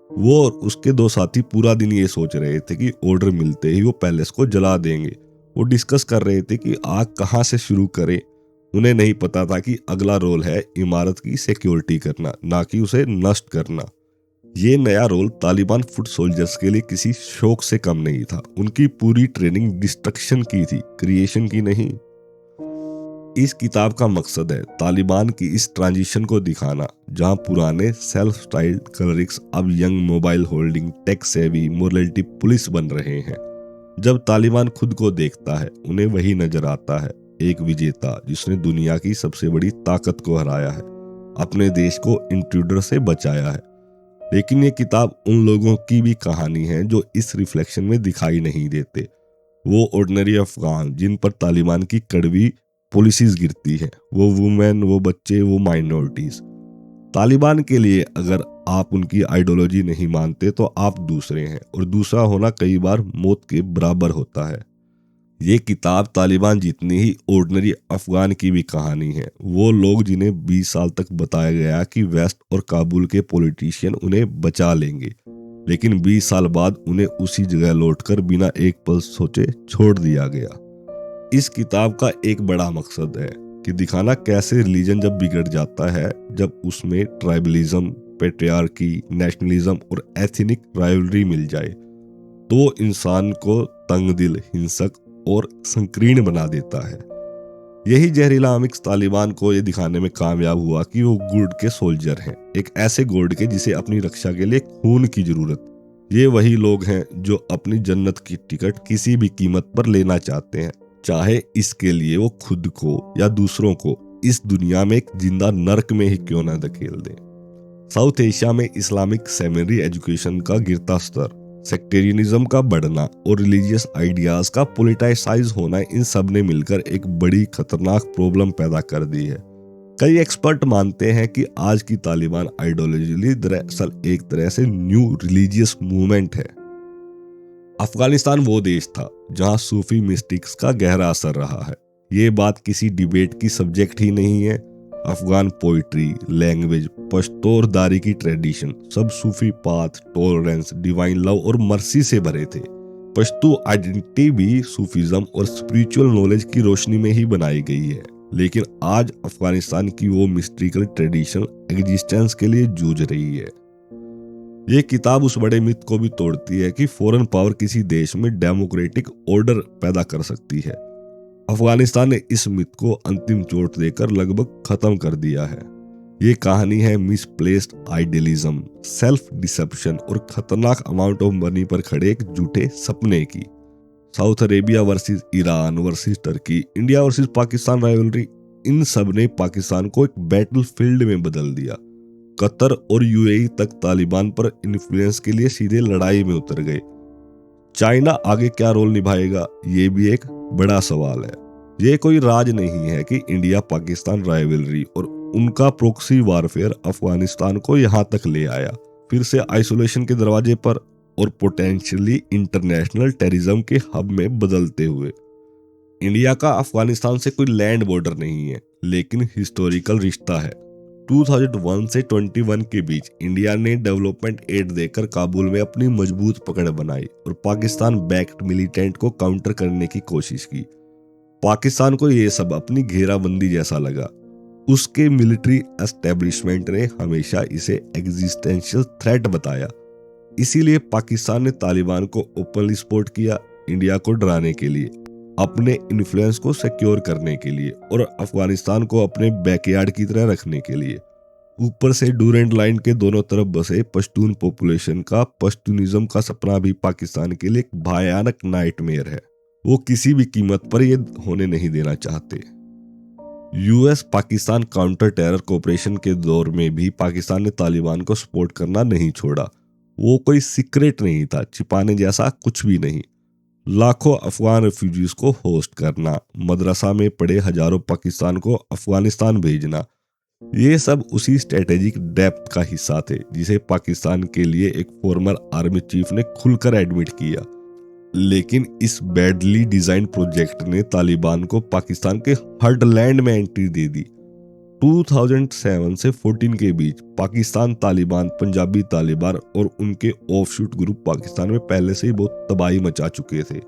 [SPEAKER 1] वो और उसके 2 साथी पूरा दिन ये सोच रहे थे कि ऑर्डर मिलते ही वो पैलेस को जला देंगे। वो डिस्कस कर रहे थे कि आग कहाँ से शुरू करें। उन्हें नहीं पता था कि अगला रोल है इमारत की सिक्योरिटी करना, ना कि उसे नष्ट करना। ये नया रोल तालिबान फुट सोल्जर्स के लिए किसी शौक से कम नहीं था। उनकी पूरी ट्रेनिंग डिस्ट्रक्शन की थी, क्रिएशन की नहीं। इस किताब का मकसद है तालिबान की इस ट्रांजिशन को दिखाना, जहां पुराने सेल्फ स्टाइल्ड क्लरिक्स अब young mobile holding tech savvy morality police बन रहे हैं। जब तालिबान खुद को देखता है, उन्हें वही नजर आता है, एक विजेता जिसने दुनिया की सबसे बड़ी ताकत को हराया है, अपने देश को इंट्रूडर से बचाया है। लेकिन ये किताब उन लोगों की भी कहानी है जो इस रिफ्लेक्शन में दिखाई नहीं देते। वो ऑर्डिनरी अफगान जिन पर तालिबान की कड़वी पॉलिसीज गिरती है, वो वुमेन, वो बच्चे, वो माइनॉरिटीज। तालिबान के लिए अगर आप उनकी आइडियोलॉजी नहीं मानते तो आप दूसरे हैं, और दूसरा होना कई बार मौत के बराबर होता है। ये किताब तालिबान जितनी ही ऑर्डिनरी अफगान की भी कहानी है। वो लोग जिन्हें 20 साल तक बताया गया कि वेस्ट और काबुल के पॉलिटिशियन उन्हें बचा लेंगे, लेकिन 20 साल बाद उन्हें उसी जगह लौटकर बिना एक पल सोचे छोड़ दिया गया। इस किताब का एक बड़ा मकसद है कि दिखाना कैसे रिलीजन जब बिगड़ जाता है, जब उसमें ट्राइबलिज्म, पेट्रियार्की, नेशनलिज्म और एथनिक राइवलरी मिल जाए, तो इंसान को तंगदिल, हिंसक और संकीर्ण बना देता है। यही जहरीला मिक्स तालिबान को ये दिखाने में कामयाब हुआ कि वो गुड के सोल्जर हैं, एक ऐसे गुड के जिसे अपनी रक्षा के लिए खून की जरूरत। ये वही लोग हैं जो अपनी जन्नत की टिकट किसी भी कीमत पर लेना चाहते हैं, चाहे इसके लिए वो खुद को या दूसरों को इस दुनिया में एक जिंदा नर्क में ही क्यों न धकेल दें। साउथ एशिया में इस्लामिक सेकेंडरी एजुकेशन का गिरता स्तर, सेक्टेरियनिज्म का बढ़ना और रिलीजियस आइडियाज का पॉलिटिसाइज होना, इन सब ने मिलकर एक बड़ी खतरनाक प्रॉब्लम पैदा कर दी है। कई एक्सपर्ट मानते हैं कि आज की तालिबान आइडियोलॉजी दरअसल एक तरह से न्यू रिलीजियस मूवमेंट है। अफगानिस्तान वो देश था जहां सूफी मिस्टिक्स का गहरा असर रहा है। ये बात किसी डिबेट की सब्जेक्ट ही नहीं है। अफगान पोइट्री, लैंग्वेज, पश्तोरदारी की ट्रेडिशन, सब सूफी पाथ, टॉलरेंस, डिवाइन लव और मर्सी से भरे थे। पश्तो आइडेंटिटी भी सूफीज्म और स्पिरिचुअल नॉलेज की रोशनी में ही बनाई गई है। लेकिन आज अफगानिस्तान की वो मिस्टिकल ट्रेडिशन एग्जिस्टेंस के लिए जूझ रही है। ये किताब उस बड़े मिथ को भी तोड़ती है कि फॉरेन पावर किसी देश में डेमोक्रेटिक ऑर्डर पैदा कर सकती है। अफगानिस्तान ने इस मिथ को अंतिम चोट देकर लगभग खत्म कर दिया है। ये कहानी है मिसप्लेस्ड आइडियलिज्म, सेल्फ डिसेप्शन और खतरनाक अमाउंट ऑफ मनी पर खड़े एक झूठे सपने की। South Arabia versus Iran versus Turkey, India versus Pakistan rivalry, इन सब ने पाकिस्तान को एक बैटल फील्ड में बदल दिया। कतर और यूएई तक तालिबान पर इन्फ्लुएंस के लिए सीधे लड़ाई में उतर गए। चाइना आगे क्या रोल निभाएगा, ये भी एक बड़ा सवाल है। ये कोई राज नहीं है कि इंडिया पाकिस्तान राइवलरी और उनका प्रोक्सी वारफेयर अफगानिस्तान को यहाँ तक ले आया, फिर से आइसोलेशन के दरवाजे पर और पोटेंशियली इंटरनेशनल टेररिज्म के हब में बदलते हुए। इंडिया का अफगानिस्तान से कोई लैंड बॉर्डर नहीं है, लेकिन हिस्टोरिकल रिश्ता है। 2001 से 21 के बीच इंडिया ने डेवलपमेंट एड देकर काबुल में अपनी मजबूत पकड़ बनाई और पाकिस्तान बैक्ड मिलिटेंट को काउंटर करने की कोशिश की। पाकिस्तान को यह सब अपनी घेराबंदी जैसा लगा। उसके मिलिट्री एस्टेब्लिशमेंट ने हमेशा इसे एग्जिस्टेंशियल थ्रेट बताया। इसीलिए पाकिस्तान ने तालिबान को ओपनली सपोर्ट किया, इंडिया को डराने के लिए, अपने इन्फ्लुएंस को सिक्योर करने के लिए और अफगानिस्तान को अपने बैकयार्ड की तरह रखने के लिए। ऊपर से डूरेंट लाइन के दोनों तरफ बसे पश्तून पॉपुलेशन का पश्तूनिज्म का सपना भी पाकिस्तान के लिए एक भयानक नाइटमेयर है। वो किसी भी कीमत पर ये होने नहीं देना चाहते। US Pakistan counter terror cooperation के दौर में भी पाकिस्तान ने तालिबान को सपोर्ट करना नहीं छोड़ा। वो कोई सीक्रेट नहीं था, छिपाने जैसा कुछ भी नहीं। लाखों अफगान रेफ्यूजीज को होस्ट करना, मदरसा में पढ़े हजारों पाकिस्तान को अफगानिस्तान भेजना, ये सब उसी स्ट्रेटेजिक डेप्थ का हिस्सा थे जिसे पाकिस्तान के लिए एक फॉर्मर आर्मी चीफ ने खुलकर एडमिट किया। लेकिन इस बैडली डिजाइन प्रोजेक्ट ने तालिबान को पाकिस्तान के हार्टलैंड में एंट्री दे दी। 2007 से 14 के बीच पाकिस्तान तालिबान, पंजाबी तालिबान और उनके ऑफशूट ग्रुप पाकिस्तान में पहले से ही बहुत तबाही मचा चुके थे।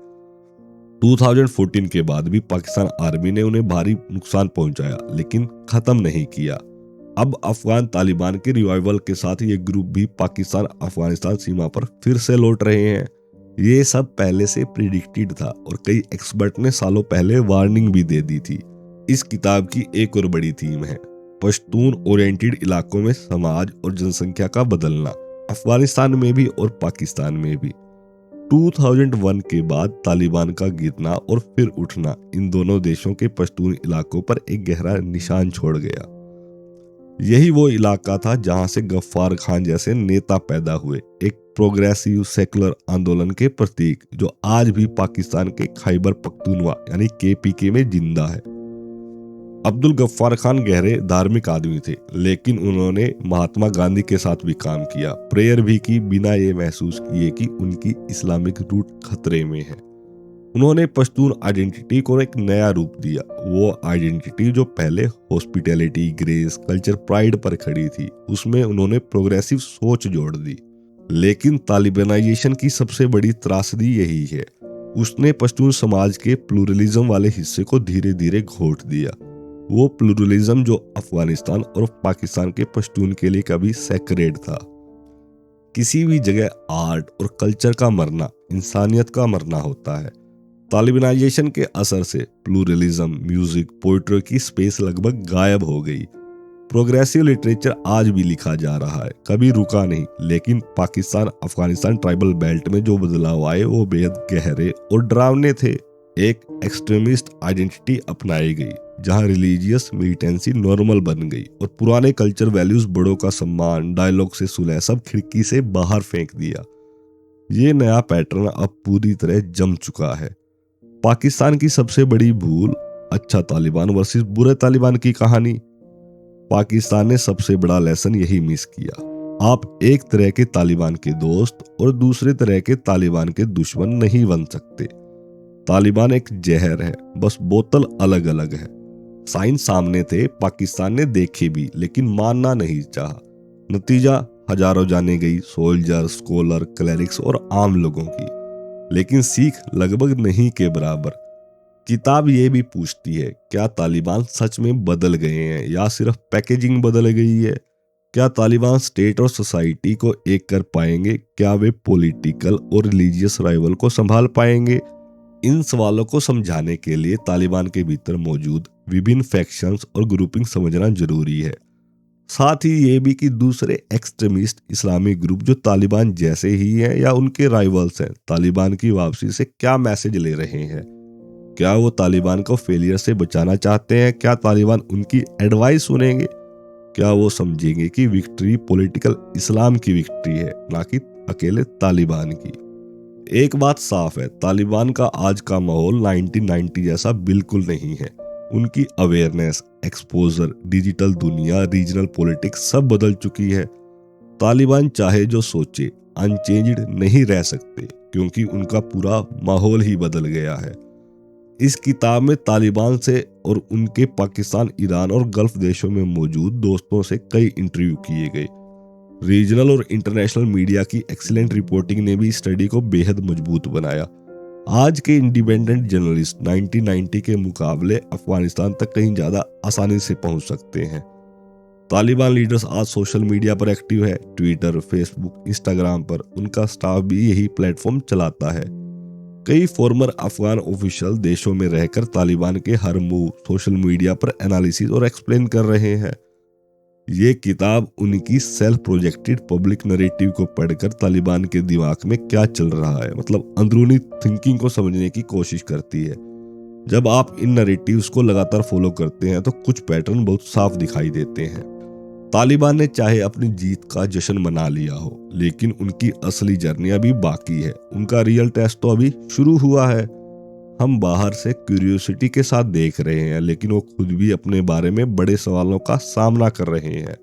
[SPEAKER 1] 2014 के बाद भी पाकिस्तान आर्मी ने उन्हें भारी नुकसान पहुंचाया लेकिन खत्म नहीं किया। अब अफगान तालिबान के रिवाइवल के साथ ये ग्रुप भी पाकिस्तान अफगानिस्तान सीमा पर फिर से लौट रहे हैं। ये सब पहले से प्रिडिक्टेड था और कई एक्सपर्ट ने सालों पहले वार्निंग भी दे दी थी। इस किताब की एक और बड़ी थीम है पश्तून ओरिएंटेड इलाकों में समाज और जनसंख्या का बदलना, अफगानिस्तान में भी और पाकिस्तान में भी। 2001 के बाद तालिबान का गिरना और फिर उठना इन दोनों देशों के पश्तून इलाकों पर एक गहरा निशान छोड़ गया। यही वो इलाका था जहां से गफ्फार खान जैसे नेता पैदा हुए, एक प्रोग्रेसिव सेकुलर आंदोलन के प्रतीक जो आज भी पाकिस्तान के खैबर पख्तूनवा यानी केपीके में जिंदा है। अब्दुल गफ्फार खान गहरे धार्मिक आदमी थे, लेकिन उन्होंने महात्मा गांधी के साथ भी काम किया, प्रेयर भी की बिना ये महसूस किए कि उनकी इस्लामिक रूट खतरे में है। उन्होंने पश्तून आइडेंटिटी को एक नया रूप दिया, वो आइडेंटिटी जो पहले हॉस्पिटैलिटी, ग्रेस, कल्चर, प्राइड पर खड़ी थी, उसमें उन्होंने प्रोग्रेसिव सोच जोड़ दी। लेकिन तालिबानाइजेशन की सबसे बड़ी त्रासदी यही है, उसने पश्तून समाज के प्लूरलिज्म वाले हिस्से को धीरे धीरे घोट दिया। वो प्लूरलिज्म जो अफगानिस्तान और पाकिस्तान के पश्तून के लिए कभी सेक्रेड था। किसी भी जगह आर्ट और कल्चर का मरना इंसानियत का मरना होता है। तालिबानाइजेशन के असर से प्लूरलिज्म, म्यूजिक, पोइट्री की स्पेस लगभग गायब हो गई। प्रोग्रेसिव लिटरेचर आज भी लिखा जा रहा है, कभी रुका नहीं, लेकिन पाकिस्तान अफगानिस्तान ट्राइबल बेल्ट में जो बदलाव आए वो बेहद गहरे और डरावने थे। एक एक्सट्रीमिस्ट आइडेंटिटी अपनाई गई जहां रिलीजियस मिलिटेंसी नॉर्मल बन गई और पुराने कल्चर वैल्यूज, बड़ों का सम्मान, डायलॉग से सुलह सब खिड़की से बाहर फेंक दिया। ये नया पैटर्न अब पूरी तरह जम चुका है। पाकिस्तान की सबसे बड़ी भूल, अच्छा तालिबान वर्सेस बुरे तालिबान की कहानी। पाकिस्तान ने सबसे बड़ा लेसन यही मिस किया। आप एक तरह के तालिबान के दोस्त और दूसरे तरह के तालिबान के दुश्मन नहीं बन सकते। तालिबान एक जहर है, बस बोतल अलग अलग है। साइन सामने थे, पाकिस्तान ने देखे भी लेकिन मानना नहीं चाहा। नतीजा हजारों जाने गई, सोल्जर, स्कॉलर, क्लेरिक्स और आम लोगों की, लेकिन सीख लगभग नहीं के बराबर। किताब ये भी पूछती है, क्या तालिबान सच में बदल गए हैं या सिर्फ पैकेजिंग बदल गई है? क्या तालिबान स्टेट और सोसाइटी को एक कर पाएंगे? क्या वे पॉलिटिकल और रिलीजियस राइवल को संभाल पाएंगे? इन सवालों को समझाने के लिए तालिबान के भीतर मौजूद विभिन्न फैक्शंस और ग्रुपिंग समझना जरूरी है। साथ ही ये भी कि दूसरे एक्सट्रीमिस्ट इस्लामिक ग्रुप जो तालिबान जैसे ही हैं या उनके राइवल्स हैं, तालिबान की वापसी से क्या मैसेज ले रहे हैं? क्या वो तालिबान को फेलियर से बचाना चाहते हैं? क्या तालिबान उनकी एडवाइस सुनेंगे? क्या वो समझेंगे कि विक्ट्री पॉलिटिकल इस्लाम की विक्ट्री है, ना कि अकेले तालिबान की? एक बात साफ है, तालिबान का आज का माहौल 1990 जैसा बिल्कुल नहीं है। उनकी अवेयरनेस, एक्सपोजर, डिजिटल दुनिया, रीजनल पॉलिटिक्स सब बदल चुकी है। तालिबान चाहे जो सोचे, अनचेंज्ड नहीं रह सकते क्योंकि उनका पूरा माहौल ही बदल गया है। इस किताब में तालिबान से और उनके पाकिस्तान, ईरान और गल्फ देशों में मौजूद दोस्तों से कई इंटरव्यू किए गए। रीजनल और इंटरनेशनल मीडिया की एक्सीलेंट रिपोर्टिंग ने भी स्टडी को बेहद मजबूत बनाया। आज के इंडिपेंडेंट जर्नलिस्ट 1990 के मुकाबले अफगानिस्तान तक कहीं ज़्यादा आसानी से पहुंच सकते हैं। तालिबान लीडर्स आज सोशल मीडिया पर एक्टिव है। ट्विटर, फेसबुक, इंस्टाग्राम पर उनका स्टाफ भी यही प्लेटफॉर्म चलाता है। कई फॉर्मर अफगान ऑफिशियल देशों में रहकर तालिबान के हर मूव सोशल मीडिया पर एनालिसिस और एक्सप्लेन कर रहे हैं। ये किताब उनकी सेल्फ प्रोजेक्टेड पब्लिक नरेटिव को पढ़कर तालिबान के दिमाग में क्या चल रहा है, मतलब अंदरूनी थिंकिंग को समझने की कोशिश करती है। जब आप इन नरेटिव्स को लगातार फॉलो करते हैं तो कुछ पैटर्न बहुत साफ दिखाई देते हैं। तालिबान ने चाहे अपनी जीत का जश्न मना लिया हो, लेकिन उनकी असली जर्नी अभी बाकी है। उनका रियल टेस्ट तो अभी शुरू हुआ है। हम बाहर से क्यूरियोसिटी के साथ देख रहे हैं, लेकिन वो खुद भी अपने बारे में बड़े सवालों का सामना कर रहे हैं।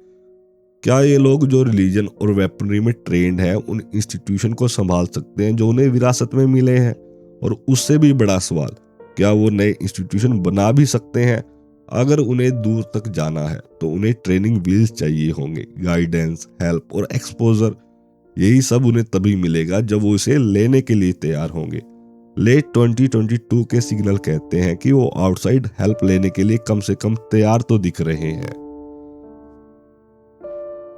[SPEAKER 1] क्या ये लोग जो रिलीजन और वेपनरी में ट्रेंड हैं उन इंस्टीट्यूशन को संभाल सकते हैं जो उन्हें विरासत में मिले हैं? और उससे भी बड़ा सवाल, क्या वो नए इंस्टीट्यूशन बना भी सकते हैं? अगर उन्हें दूर तक जाना है तो उन्हें ट्रेनिंग व्हील्स चाहिए होंगे, गाइडेंस, हेल्प और एक्सपोजर। यही सब उन्हें तभी मिलेगा जब वो इसे लेने के लिए तैयार होंगे। लेट 2022 के सिग्नल कहते हैं कि वो आउटसाइड हेल्प लेने के लिए कम से कम तैयार तो दिख रहे हैं।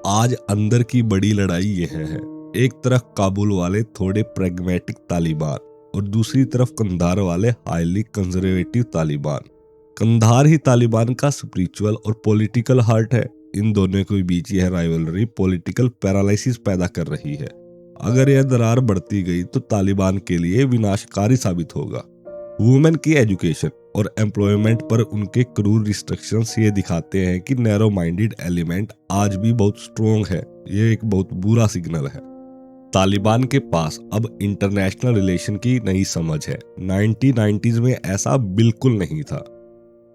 [SPEAKER 1] आज अंदर की बड़ी लड़ाई यह है, एक तरफ काबुल वाले थोड़े प्रैग्मेटिक तालिबान और दूसरी तरफ कंधार वाले हाईली कंजर्वेटिव तालिबान। कंधार ही तालिबान का स्पिरिचुअल और पॉलिटिकल हार्ट है। इन दोनों के बीच यह राइवलरी पॉलिटिकल पैरालिसिस पैदा कर रही है। अगर यह दरार बढ़ती गई तो तालिबान के लिए विनाशकारी साबित होगा। वुमेन की एजुकेशन और एम्प्लॉयमेंट पर उनके क्रूर रिस्ट्रिक्शंस ये दिखाते हैं कि नैरो माइंडेड एलिमेंट आज भी बहुत स्ट्रोंग है। ये एक बहुत बुरा सिग्नल है। तालिबान के पास अब इंटरनेशनल रिलेशन की नई समझ है। 1990s में ऐसा बिल्कुल नहीं था।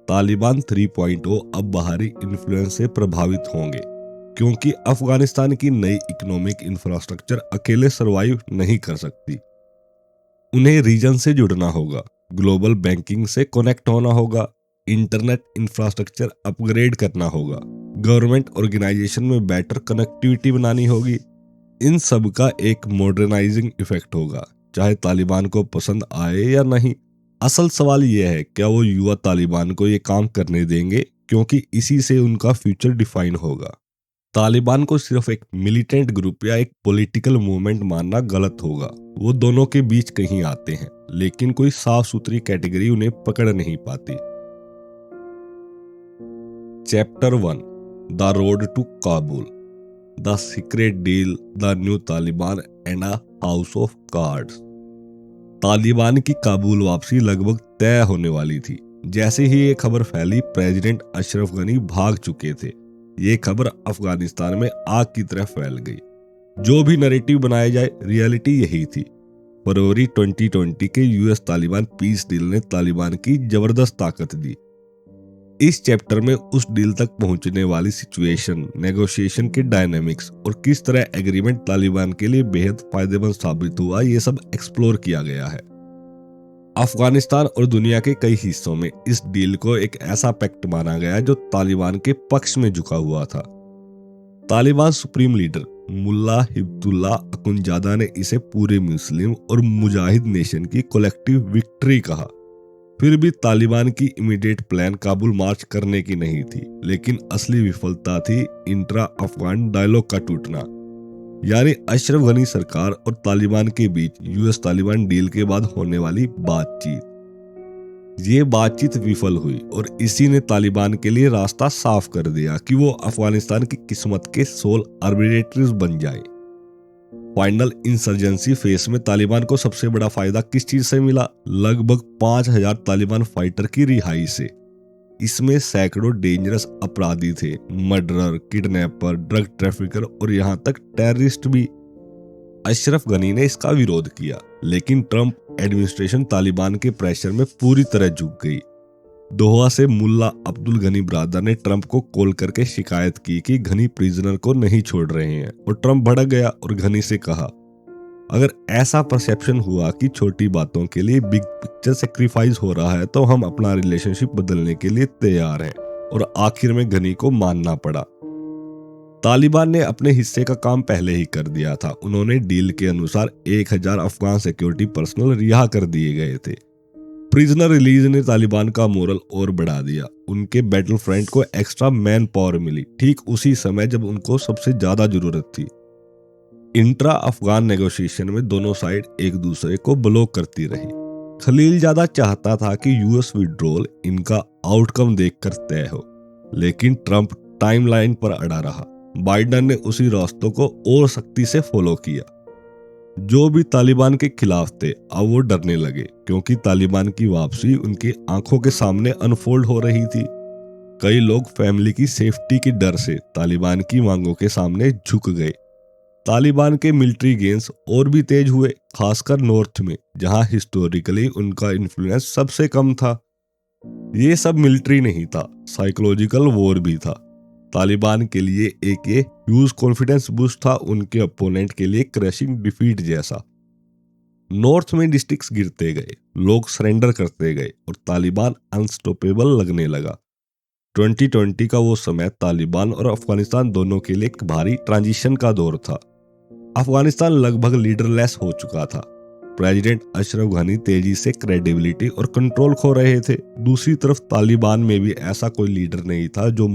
[SPEAKER 1] तालिबान 3.0 अब बाहरी इन्फ्लुएंस से प्रभावित होंगे, क्योंकि अफगानिस्तान की नई इकोनॉमिक इंफ्रास्ट्रक्चर अकेले सरवाइव नहीं कर सकती। उन्हें रीजन से जुड़ना होगा, ग्लोबल बैंकिंग से कनेक्ट होना होगा, इंटरनेट इंफ्रास्ट्रक्चर अपग्रेड करना होगा, गवर्नमेंट ऑर्गेनाइजेशन में बेटर कनेक्टिविटी बनानी होगी। इन सब का एक मॉडर्नाइजिंग इफेक्ट होगा, चाहे तालिबान को पसंद आए या नहीं। असल सवाल यह है, क्या वो युवा तालिबान को ये काम करने देंगे, क्योंकि इसी से उनका फ्यूचर डिफाइन होगा। तालिबान को सिर्फ एक मिलिटेंट ग्रुप या एक पॉलिटिकल मूवमेंट मानना गलत होगा। वो दोनों के बीच कहीं आते हैं, लेकिन कोई साफ सुथरी कैटेगरी उन्हें पकड़ नहीं पाती। Chapter 1, the road to Kabul, the secret deal, the new Taliban and a house of cards. Taliban की काबुल वापसी लगभग तय होने वाली थी। जैसे ही ये खबर फैली, प्रेसिडेंट अशरफ गनी भाग चुके थे। ये खबर अफगानिस्तान में आग की तरह फैल गई। जो भी नैरेटिव बनाया जाए, रियलिटी यही थी। फरवरी 2020 के यूएस तालिबान पीस डील ने तालिबान की जबरदस्त ताकत दी। इस चैप्टर में उस डील तक पहुंचने वाली सिचुएशन, नेगोशिएशन के डायनामिक्स और किस तरह एग्रीमेंट तालिबान के लिए बेहद फायदेमंद साबित हुआ, ये सब एक्सप्लोर किया गया है। अफगानिस्तान और दुनिया के कई हिस्सों में इस डील को एक ऐसा पैक्ट माना गया जो तालिबान के पक्ष में झुका हुआ था। तालिबान सुप्रीम लीडर मुल्ला हिब्दुल्लाह अखुंदजादा ने इसे पूरे मुस्लिम और मुजाहिद नेशन की कलेक्टिव विक्ट्री कहा। फिर भी तालिबान की इमीडिएट प्लान काबुल मार्च करने की नहीं थी, लेकिन असली विफलता थी इंट्रा अफगान डायलॉग का टूटना, यानी अशरफ गनी सरकार और तालिबान के बीच यूएस तालिबान डील के बाद होने वाली बातचीत। ये बातचीत विफल हुई और इसी ने तालिबान के लिए रास्ता साफ कर दिया कि वो अफगानिस्तान की किस्मत के सोल आर्बिट्रेटर्स बन जाए। फाइनल इंसर्जेंसी फेस में तालिबान को सबसे बड़ा फायदा किस चीज से मिला? लगभग 5000 तालिबान फाइटर की रिहाई से। इसमें सैकड़ों डेंजरस अपराधी थे, मर्डरर, किडनैपर, ड्रग ट्रैफिकर और यहां तक टेररिस्ट भी। अशरफ गनी ने इसका विरोध किया, लेकिन ट्रंप एडमिनिस्ट्रेशन तालिबान के प्रेशर में पूरी तरह झुक गई। दोहा से मुल्ला अब्दुल गनी ब्रादर ने ट्रंप को कॉल करके शिकायत की कि गनी प्रिजनर को नहीं छोड़ रहे हैं, और ट्रंप भड़क गया और गनी से कहा, अगर ऐसा परसेप्शन हुआ कि छोटी बातों के लिए बिग पिक्चर सेक्रीफाइस हो रहा है तो हम अपना रिलेशनशिप बदलने के लिए तैयार हैं, और आखिर में घनी को मानना पड़ा। तालिबान ने अपने हिस्से का काम पहले ही कर दिया था। उन्होंने डील के अनुसार 1000 अफगान सिक्योरिटी पर्सनल रिहा कर दिए गए थे। प्रिजनर रिलीज ने तालिबान का मोरल और बढ़ा दिया। उनके बैटल फ्रंट को एक्स्ट्रा मैन पावर मिली, ठीक उसी समय जब उनको सबसे ज्यादा जरूरत थी। इंट्रा अफगान नेगोशिएशन में दोनों साइड एक दूसरे को ब्लॉक करती रही। खलील ज्यादा चाहता था कि यूएस विड्रॉल इनका आउटकम देखकर तय हो, लेकिन ट्रंप टाइमलाइन पर अड़ा रहा। बाइडेन ने उसी रास्तों को और सख्ती से फॉलो किया। जो भी तालिबान के खिलाफ थे अब वो डरने लगे, क्योंकि तालिबान की वापसी उनकी आंखों के सामने अनफोल्ड हो रही थी। कई लोग फैमिली की सेफ्टी के डर से तालिबान की मांगों के सामने झुक गए। तालिबान के मिलिट्री गेन्स और भी तेज हुए, खासकर नॉर्थ में, जहां हिस्टोरिकली उनका इन्फ्लुएंस सबसे कम था। ये सब मिलिट्री नहीं था, साइकोलॉजिकल वॉर भी था। तालिबान के लिए एक ये ह्यूज कॉन्फिडेंस बूस्ट था, उनके अपोनेंट के लिए क्रशिंग डिफीट जैसा। नॉर्थ में डिस्ट्रिक्ट्स गिरते गए, लोग सरेंडर करते गए और तालिबान अनस्टॉपेबल लगने लगा। 2020 का वो समय तालिबान और अफगानिस्तान दोनों के लिए एक भारी ट्रांजिशन का दौर था। अफगानिस्तान लगभग लीडरलेस हो चुका था। प्रेसिडेंट अशरफ घनी तेजी से क्रेडिबिलिटी और कंट्रोल खो रहे थे। दूसरी तरफ तालिबान में भी ऐसा कोई लीडर नहीं था जो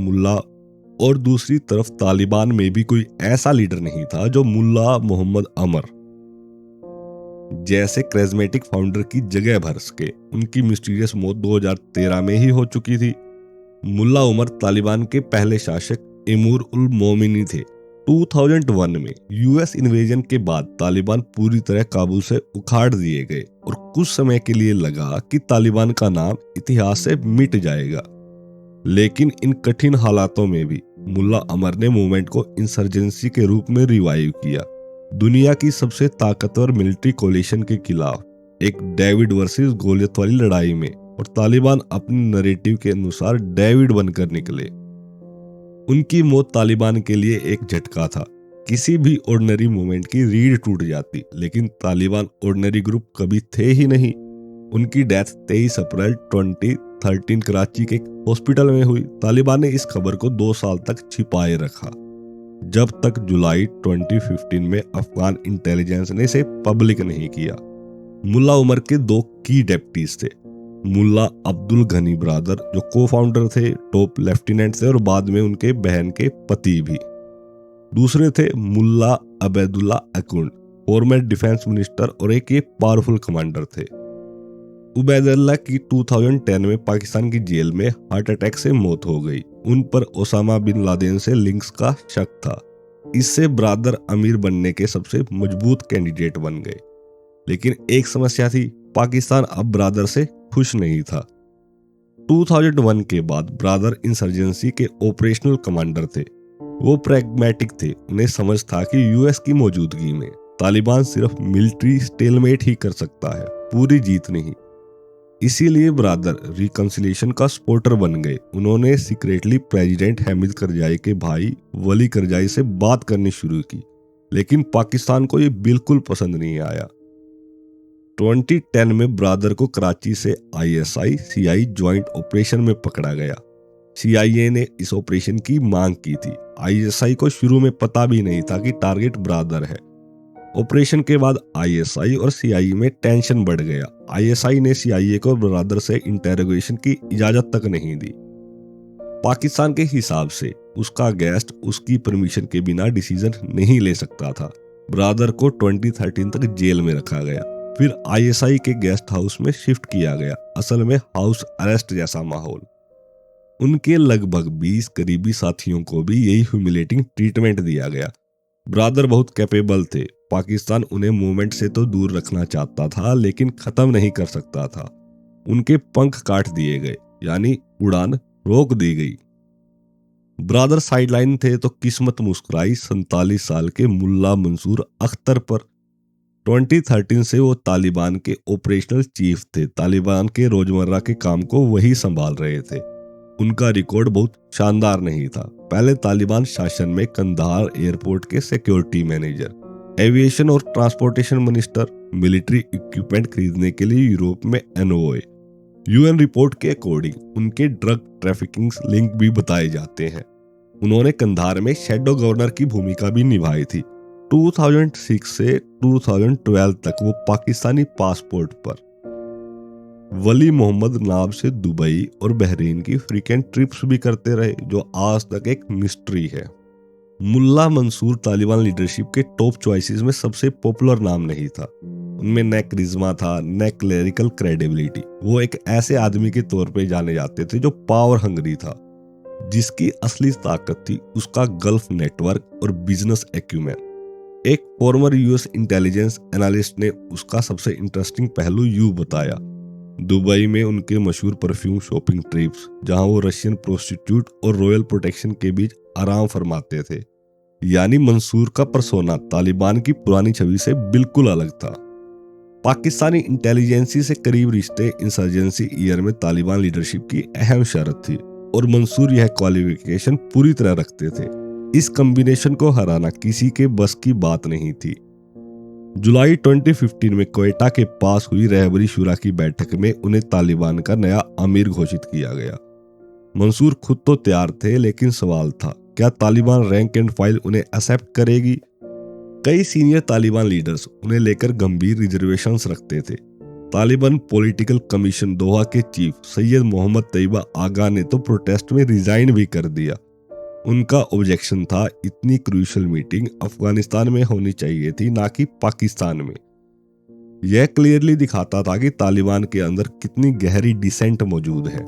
[SPEAKER 1] मुल्ला मोहम्मद अमर जैसे करिश्मेटिक फाउंडर की जगह भर सके। उनकी मिस्टीरियस मौत 2013 में ही हो चुकी थी। मुल्ला उमर तालिबान के पहले शासक इमूर उल मोमिनी थे। 2001 में यूएस इन्वेजन के बाद तालिबान पूरी तरह काबुल से उखाड़ दिए गए और कुछ समय के लिए लगा कि तालिबान का नाम इतिहास से मिट जाएगा। लेकिन इन कठिन हालातों में भी मुल्ला अमर ने मूवमेंट को इंसर्जेंसी के रूप में रिवाइव किया। दुनिया की सबसे ताकतवर मिलिट्री कोलिशन के खिलाफ एक डेविड वर्सेस गोलियत वाली लड़ाई में, और तालिबान अपने नैरेटिव के अनुसार डेविड बनकर निकले। उनकी मौत तालिबान के लिए एक झटका था। किसी भी ऑर्डिनरी मूवमेंट की रीढ़ टूट जाती, लेकिन तालिबान ऑर्डिनरी ग्रुप कभी थे ही नहीं। उनकी डेथ 23 अप्रैल 2013 कराची के एक हॉस्पिटल में हुई। तालिबान ने इस खबर को 2 साल तक छिपाए रखा, जब तक जुलाई 2015 में अफगान इंटेलिजेंस ने इसे पब्लिक नहीं किया। मुल्ला उमर के 2 की डेप्टीज थे। मुल्ला अब्दुल घनी ब्रदर, जो को फाउंडर थे, टॉप लेफ्टिनेंट थे और बाद में उनके बहन के पति भी। दूसरे थे मुल्ला अबैदुल्ला अकुंड, फॉर्मर डिफेंस मिनिस्टर और एक ये पावरफुल कमांडर थे। उबैदुल्ला की 2010 में पाकिस्तान की जेल में हार्ट अटैक से मौत हो गई। उन पर ओसामा बिन लादेन से लिंक्स का शक था। इससे ब्रदर अमीर बनने के सबसे मजबूत कैंडिडेट बन गए। लेकिन एक समस्या थी, पाकिस्तान अब ब्रदर से खुश नहीं था। 2001 के बाद ब्रदर इंसर्जेंसी के ऑपरेशनल कमांडर थे। वो प्रैग्मेटिक थे। उन्हें समझ था कि यूएस की मौजूदगी में तालिबान सिर्फ मिलिट्री स्टेलमेट ही कर सकता है, पूरी जीत नहीं। इसीलिए ब्रदर रिकंसिलिएशन का सपोर्टर बन गए। उन्होंने सीक्रेटली प्रेसिडेंट हामिद करजाई के भाई वली करजाई से बात करनी शुरू की, लेकिन पाकिस्तान को ये बिल्कुल पसंद नहीं आया। 2010 में ब्रदर को कराची से ISI-CI ज्वाइंट ऑपरेशन में पकड़ा गया। CIA ने इस ऑपरेशन की मांग की थी। ISI को शुरू में पता भी नहीं था कि टारगेट ब्रदर है। ऑपरेशन के बाद ISI और CIA में टेंशन बढ़ गया। ISI ने CIA को ब्रदर से इंटेरोगेशन की इजाजत तक नहीं दी। पाकिस्तान के हिसाब से उसका गेस्ट उसकी परमिशन के बिना डिसीजन नहीं ले सकता था। ब्रदर को 2013 तक जेल में रखा गया, फिर ISI के गेस्ट हाउस में शिफ्ट किया गया, असल में हाउस अरेस्ट जैसा माहौल। उनके लगभग 20 करीबी साथियों को भी यही ह्यूमिलेटिंग ट्रीटमेंट दिया गया। ब्रदर बहुत कैपेबल थे। पाकिस्तान उन्हें मूवमेंट से तो दूर रखना चाहता था, लेकिन खत्म नहीं कर सकता था। उनके पंख काट दिए गए, यानी उड़ान रोक दी गई। ब्रदर साइडलाइन थे तो किस्मत मुस्कुराई 47 साल के मुल्ला मंसूर अख्तर पर। 2013 से वो तालिबान के ऑपरेशनल चीफ थे। तालिबान के रोजमर्रा के काम को वही संभाल रहे थे। उनका रिकॉर्ड बहुत शानदार नहीं था। पहले तालिबान शासन में कंधार एयरपोर्ट के सिक्योरिटी मैनेजर, एविएशन और ट्रांसपोर्टेशन मिनिस्टर, मिलिट्री इक्विपमेंट खरीदने के लिए यूरोप में एनओए। यूएन रिपोर्ट के अकॉर्डिंग उनके ड्रग ट्रैफिकिंग लिंक भी बताए जाते हैं। उन्होंने कंधार में शैडो गवर्नर की भूमिका भी निभाई थी। 2006 से 2012 तक वो पाकिस्तानी पासपोर्ट पर वली मोहम्मद नाम से दुबई और बहरीन की फ्रीक्वेंट ट्रिप्स भी करते रहे, जो आज तक एक मिस्ट्री है। मुल्ला मंसूर तालिबान लीडरशिप के टॉप चॉइसेस में सबसे पॉपुलर नाम नहीं था। उनमें न करिश्मा था, न क्लेरिकल क्रेडिबिलिटी। वो एक ऐसे आदमी के तौर पे जाने जाते थे जो पावर हंग्री था। जिसकी असली ताकत थी उसका गल्फ नेटवर्क और बिजनेस एक्यूमेन। एक फॉर्मर यूएस इंटेलिजेंस एनालिस्ट ने उसका सबसे इंटरेस्टिंग पहलू यूं बताया। दुबई में उनके मशहूर परफ्यूम शॉपिंग ट्रिप्स, जहां वो रशियन प्रोस्टिट्यूट और रॉयल प्रोटेक्शन के बीच आराम फरमाते थे। यानी मंसूर का पर्सोना तालिबान की पुरानी छवि से बिल्कुल अलग था। पाकिस्तानी इंटेलिजेंसी से करीब रिश्ते इंसर्जेंसी ईयर में तालिबान लीडरशिप की अहम शर्त थी और मंसूर यह क्वालिफिकेशन पूरी तरह रखते थे। इस कॉम्बिनेशन को हराना किसी के बस की बात नहीं थी। जुलाई 2015 में क्वेटा के पास हुई रहबरी शुरा की बैठक में उन्हें तालिबान का नया अमीर घोषित किया गया। मंसूर खुद तो तैयार थे, लेकिन सवाल था क्या तालिबान रैंक एंड फाइल उन्हें एक्सेप्ट करेगी। कई सीनियर तालिबान लीडर्स उन्हें लेकर गंभीर रिजर्वेशंस रखते थे। तालिबान पॉलिटिकल कमीशन दोहा के चीफ सैयद मोहम्मद तैयबा आगा ने तो प्रोटेस्ट में रिजाइन भी कर दिया। उनका ऑब्जेक्शन था इतनी क्रूशियल मीटिंग अफगानिस्तान में होनी चाहिए थी, ना कि पाकिस्तान में। यह क्लियरली दिखाता था कि तालिबान के अंदर कितनी गहरी डिसेंट मौजूद है।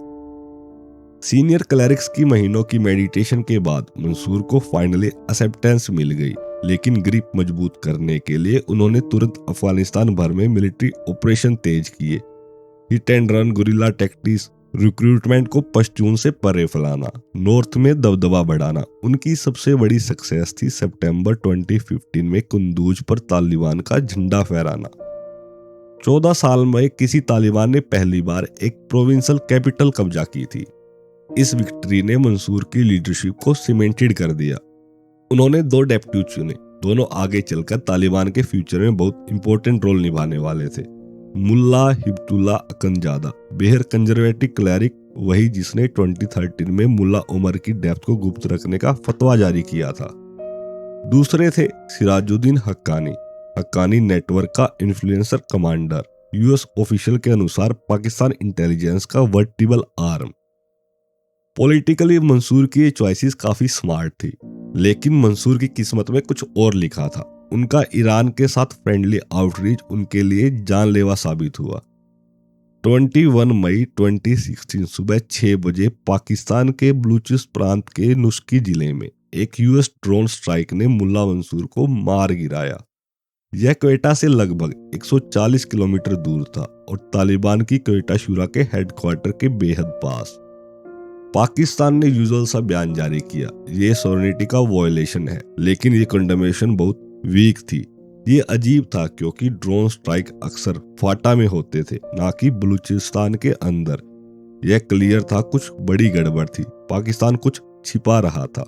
[SPEAKER 1] सीनियर क्लरिक्स की महीनों की मेडिटेशन के बाद मंसूर को फाइनली एक्सेप्टेंस मिल गई, लेकिन ग्रिप मजबूत करने के लिए उन्होंने तुरंत अफगानिस्तान भर में मिलिट्री ऑपरेशन तेज किए। Hit and run, guerrilla tactics, recruitment को पश्तून से परे फैलाना, नॉर्थ में दबदबा बढ़ाना उनकी सबसे बड़ी सक्सेस थी। सितंबर 2015 में कुंदूज पर तालिबान का झंडा फहराना। 14 साल में किसी तालिबान ने पहली बार एक प्रोविंशियल कैपिटल कब्जा की थी। इस विक्ट्री ने मंसूर की लीडरशिप को सीमेंटेड कर दिया। उन्होंने 2 डेप्यूटी चुने, दोनों आगे चलकर तालिबान के फ्यूचर में बहुत इंपॉर्टेंट रोल निभाने वाले थे। मुल्ला हिब्तुल्लाह अखंजादा, बेहद कंजर्वेटिव क्लरिक, वही जिसने 2013 में मुल्ला उमर की डेथ को गुप्त रखने का फतवा जारी किया था। दूसरे थे सिराजुद्दीन हक्कानी नेटवर्क का इन्फ्लुएंसर कमांडर, यूएस ऑफिशियल के अनुसार पाकिस्तान इंटेलिजेंस का वर्टिबल आर्म। पॉलिटिकली मंसूर की ये चॉइसेस काफी स्मार्ट थी, लेकिन मंसूर की किस्मत में कुछ और लिखा था। उनका ईरान के साथ फ्रेंडली आउटरीच उनके लिए जानलेवा साबित हुआ। 21 मई 2016 सुबह 6 बजे पाकिस्तान के बलूचिस्तान प्रांत के नुस्की जिले में एक यूएस ड्रोन स्ट्राइक ने मुल्ला मंसूर को मार गिराया। यह क्वेटा से लगभग 140 किलोमीटर दूर था और तालिबान की क्वेटा शुरा के हेडक्वार्टर के बेहद पास। पाकिस्तान ने यूजुअल सा बयान जारी किया, ये सॉवरेनिटी का वायलेशन है, लेकिन ये कंडेमेशन बहुत वीक थी। ये अजीब था क्योंकि ड्रोन स्ट्राइक अक्सर फाटा में होते थे, ना कि बलूचिस्तान के अंदर। यह क्लियर था कुछ बड़ी गड़बड़ थी, पाकिस्तान कुछ छिपा रहा था।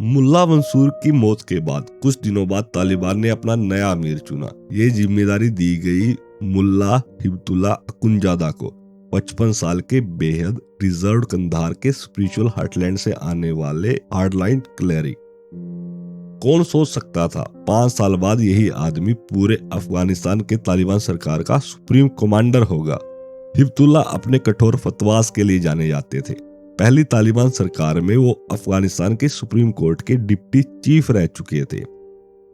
[SPEAKER 1] मुल्ला मंसूर की मौत के बाद कुछ दिनों बाद तालिबान ने अपना नया अमीर चुना। ये जिम्मेदारी दी गई मुल्ला हिब्तुल्लाह अखुंजादा को, 55 साल के बेहद रिजर्व कंधार के स्पिरिचुअल हार्टलैंड से आने वाले हार्डलाइन क्लेरिक। कौन सोच सकता था 5 साल बाद यही आदमी पूरे अफगानिस्तान के तालिबान सरकार का सुप्रीम कमांडर होगा। हिब्तुल्लाह अपने कठोर फतवास के लिए जाने जाते थे। पहली तालिबान सरकार में वो अफगानिस्तान के सुप्रीम कोर्ट के डिप्टी चीफ रह चुके थे।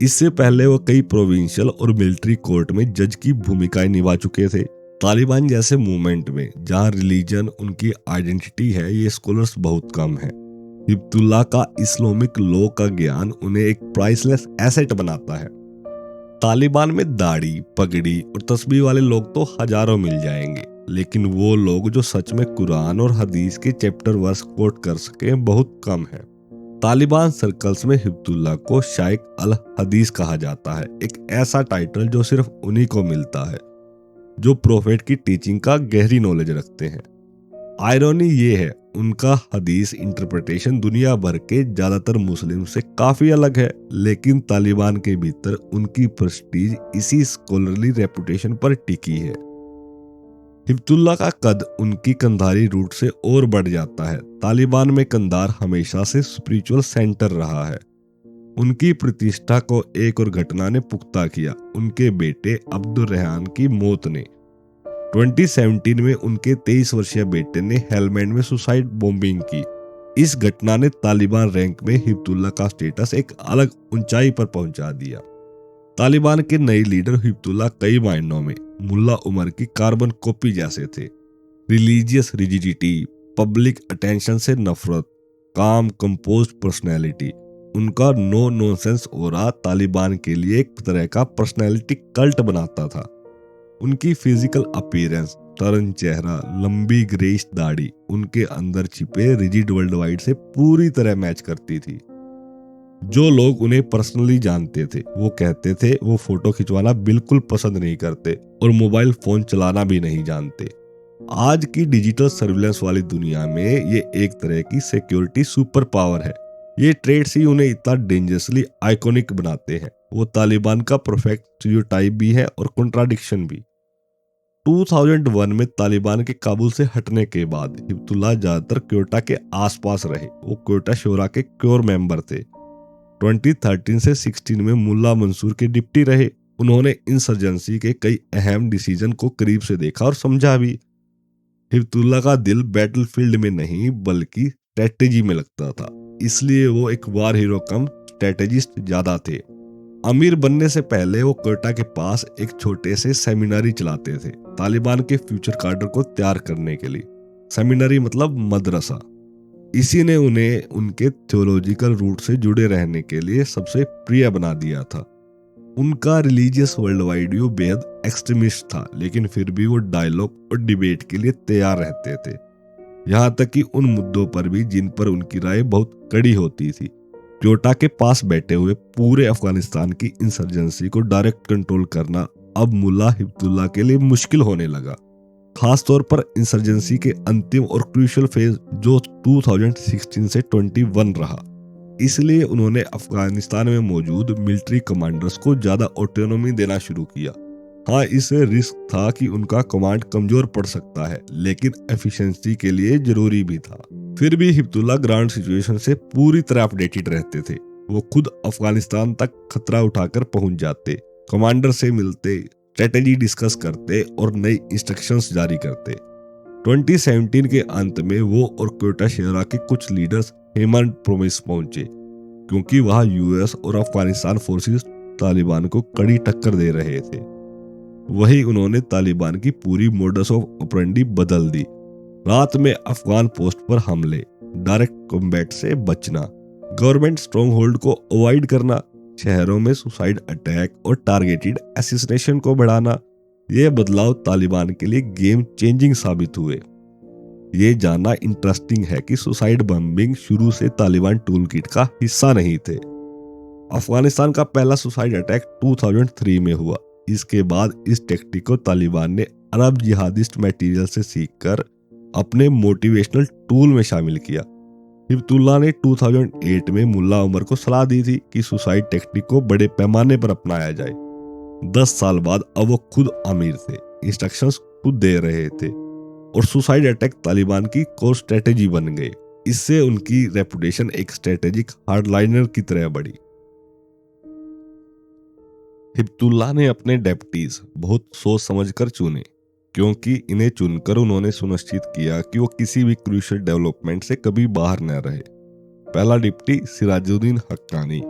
[SPEAKER 1] इससे पहले वो कई प्रोविंशियल और मिलिट्री कोर्ट में जज की भूमिकाएं निभा चुके थे। तालिबान जैसे मूवमेंट में जहां रिलीजन उनकी आइडेंटिटी है, ये स्कॉलर्स बहुत कम हैं। हिब्तुल्लाह का इस्लामिक लॉ का ज्ञान उन्हें एक प्राइसलेस एसेट बनाता है। तालिबान में दाढ़ी, पगड़ी और तस्बीह वाले लोग तो हजारों मिल जाएंगे, लेकिन वो लोग जो सच में कुरान और हदीस के चैप्टर वर्स कोट कर सके बहुत कम है। तालिबान सर्कल्स में हिब्तुल्लाह को शाइख अल हदीस कहा जाता है, एक ऐसा टाइटल जो सिर्फ उन्हीं को मिलता है जो प्रोफेट की टीचिंग का गहरी नॉलेज रखते हैं। आयरनी ये है उनका हदीस इंटरप्रिटेशन दुनिया भर के ज्यादातर मुस्लिम से काफी अलग है, लेकिन तालिबान के भीतर उनकी प्रेस्टीज इसी स्कॉलरली रेपुटेशन पर टिकी है। हिब्बतुल्लाह का कद उनकी कंधारी रूट से और बढ़ जाता है। तालिबान में कंधार हमेशा से स्पिरिचुअल सेंटर रहा है। उनकी प्रतिष्ठा को एक और घटना ने पुख्ता किया, उनके बेटे अब्दुल रेहान की मौत ने। 2017 में उनके 23 वर्षीय बेटे ने हेलमैंड में सुसाइड बॉम्बिंग की। इस घटना ने तालिबान रैंक में हिब्बतुल्लाह का स्टेटस एक अलग ऊंचाई पर पहुंचा दिया। तालिबान के नए लीडर हिब्बतुल्लाह कई मायनों में मुल्ला उमर की कार्बन कॉपी जैसे थे। रिलीजियस रिजिडिटी, पब्लिक अटेंशन से नफरत, काम कंपोज्ड पर्सनैलिटी। उनका नो नॉनसेंस ऑरा तालिबान के लिए एक तरह का पर्सनैलिटी कल्ट बनाता था। उनकी फिजिकल अपीयरेंस, टर्न चेहरा, लंबी ग्रेइश दाढ़ी उनके अंदर छिपे रिजिड वर्ल्ड वाइड से पूरी तरह मैच करती थी। जो लोग उन्हें पर्सनली जानते थे वो कहते थे वो फोटो खिंचवाना बिल्कुल पसंद नहीं करते और मोबाइल फोन चलाना भी नहीं जानते। आज की डिजिटल सर्विलेंस वाली दुनिया में ये एक तरह की सिक्योरिटी सुपर पावर है। ये ट्रेड्स ही उन्हें इतना डेंजरसली आइकॉनिक बनाते हैं। वो तालिबान का परफेक्ट स्टीरियोटाइप भी है और कॉन्ट्राडिक्शन भी। 2001 में तालिबान के काबुल से हटने के बाद हिब्बतुल्लाह ज्यादातर क्वेटा के आसपास रहे। वो क्वेटा शोरा के कोर मेंबर थे। 2013 से 16 में मुल्ला मंसूर के डिप्टी रहे। उन्होंने इंसर्जेंसी के कई अहम डिसीजन को करीब से देखा और समझा भी। हिब्बतुल्लाह का दिल बैटलफील्ड में नहीं बल्कि स्ट्रेटेजी में लगता था, इसलिए वो एक वार हीरो कम स्ट्रेटेजिस्ट ज्यादा थे। अमीर बनने से पहले वो कोयटा के पास एक छोटे से सेमिनारी चलाते थे तालिबान के फ्यूचर कार्डर को तैयार करने के लिए। सेमिनारी मतलब मदरसा। इसी ने उन्हें उनके थियोलॉजिकल रूट से जुड़े रहने के लिए सबसे प्रिय बना दिया था। उनका रिलीजियस वर्ल्ड वाइड व्यू बेहद एक्सट्रीमिस्ट था, लेकिन फिर भी वो डायलॉग और डिबेट के लिए तैयार रहते थे, यहाँ तक कि उन मुद्दों पर भी जिन पर उनकी राय बहुत कड़ी होती थी। क्वेटा के पास बैठे हुए पूरे अफगानिस्तान की इंसर्जेंसी को डायरेक्ट कंट्रोल करना अब मुल्ला हिब्बतुल्लाह के लिए मुश्किल होने लगा, खास तौर पर इंसर्जेंसी के अंतिम और क्रूशियल फेज जो 2016 से 21 रहा। इसलिए उन्होंने अफगानिस्तान में मौजूद मिलिट्री कमांडर्स को ज्यादा ऑटोनॉमी देना शुरू किया। हाँ, इससे रिस्क था कि उनका कमांड कमजोर पड़ सकता है, लेकिन एफिशिएंसी के लिए जरूरी भी था। फिर भी हिब्बतुल्लाह ग्राउंड सिचुएशन से पूरी तरह अपडेटेड रहते थे। वो खुद अफगानिस्तान तक खतरा उठाकर पहुंच जाते, कमांडर से मिलते, स्ट्रेटेजी डिस्कस करते और नई इंस्ट्रक्शंस जारी करते। 2017 के अंत में वो और क्वेटा शेरा के कुछ लीडर्स हेमंड प्रोविंस पहुंचे, क्योंकि वहां यूएस और अफगानिस्तान फोर्सेस तालिबान को कड़ी टक्कर दे रहे थे। वही उन्होंने तालिबान की पूरी मोडस ऑफ ऑपरेंडी बदल दी। रात में अफगान पोस्ट पर हमले, डायरेक्ट कॉम्बैट से बचना, गवर्नमेंट स्ट्रॉन्ग होल्ड को अवॉइड करना, शहरों में सुसाइड अटैक और टारगेटेड असैसिनेशन को बढ़ाना। ये बदलाव तालिबान के लिए गेम चेंजिंग साबित हुए। ये जानना इंटरेस्टिंग है कि सुसाइड बम्बिंग शुरू से तालिबान टूल किट का हिस्सा नहीं थे। अफगानिस्तान का पहला सुसाइड अटैक 2003 में हुआ। इसके बाद इस टेक्टिक को तालिबान ने अरब जिहादिस्ट मटेरियल से सीखकर अपने मोटिवेशनल टूल में शामिल किया। हिब्बतुल्लाह ने 2008 में मुल्ला उमर को सलाह दी थी कि सुसाइड टेक्निक को बड़े पैमाने पर अपनाया जाए। 10 साल बाद अब वो खुद अमीर थे, इंस्ट्रक्शंस खुद दे रहे थे और सुसाइड अटैक तालिबान की कोर स्ट्रेटेजी बन गए। इससे उनकी रेपुटेशन एक स्ट्रेटेजिक हार्डलाइनर की तरह बढ़ी। हिब्बतुल्लाह ने अपने डेप्टीज बहुत सोच समझकर चुने, क्योंकि इन्हें चुनकर उन्होंने सुनिश्चित किया कि वो किसी भी क्रूशियल डेवलपमेंट से कभी बाहर न रहे। पहला डिप्टी सिराजुद्दीन हक्कानी,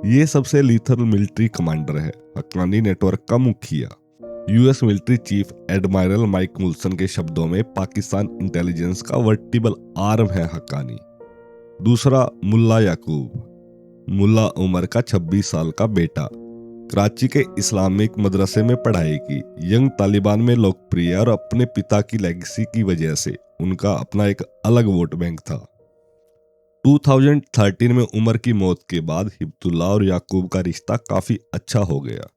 [SPEAKER 1] ये सबसे लीथल मिलिट्री कमांडर है। हक्कानी नेटवर्क का मुखिया। US military chief admiral Mike Mullen के शब्दों में पाकिस्तान इंटेलिजेंस का वर्टिबल आर्म है हक्कानी। दूसरा मुल्ला याकूब, मुल्ला उमर का 26 साल का बेटा, कराची के इस्लामिक मदरसे में पढ़ाई की, यंग तालिबान में लोकप्रिय और अपने पिता की लेगेसी की वजह से उनका अपना एक अलग वोट बैंक था। 2013 में उमर की मौत के बाद हिब्बतुल्लाह और याकूब का रिश्ता काफी अच्छा हो गया।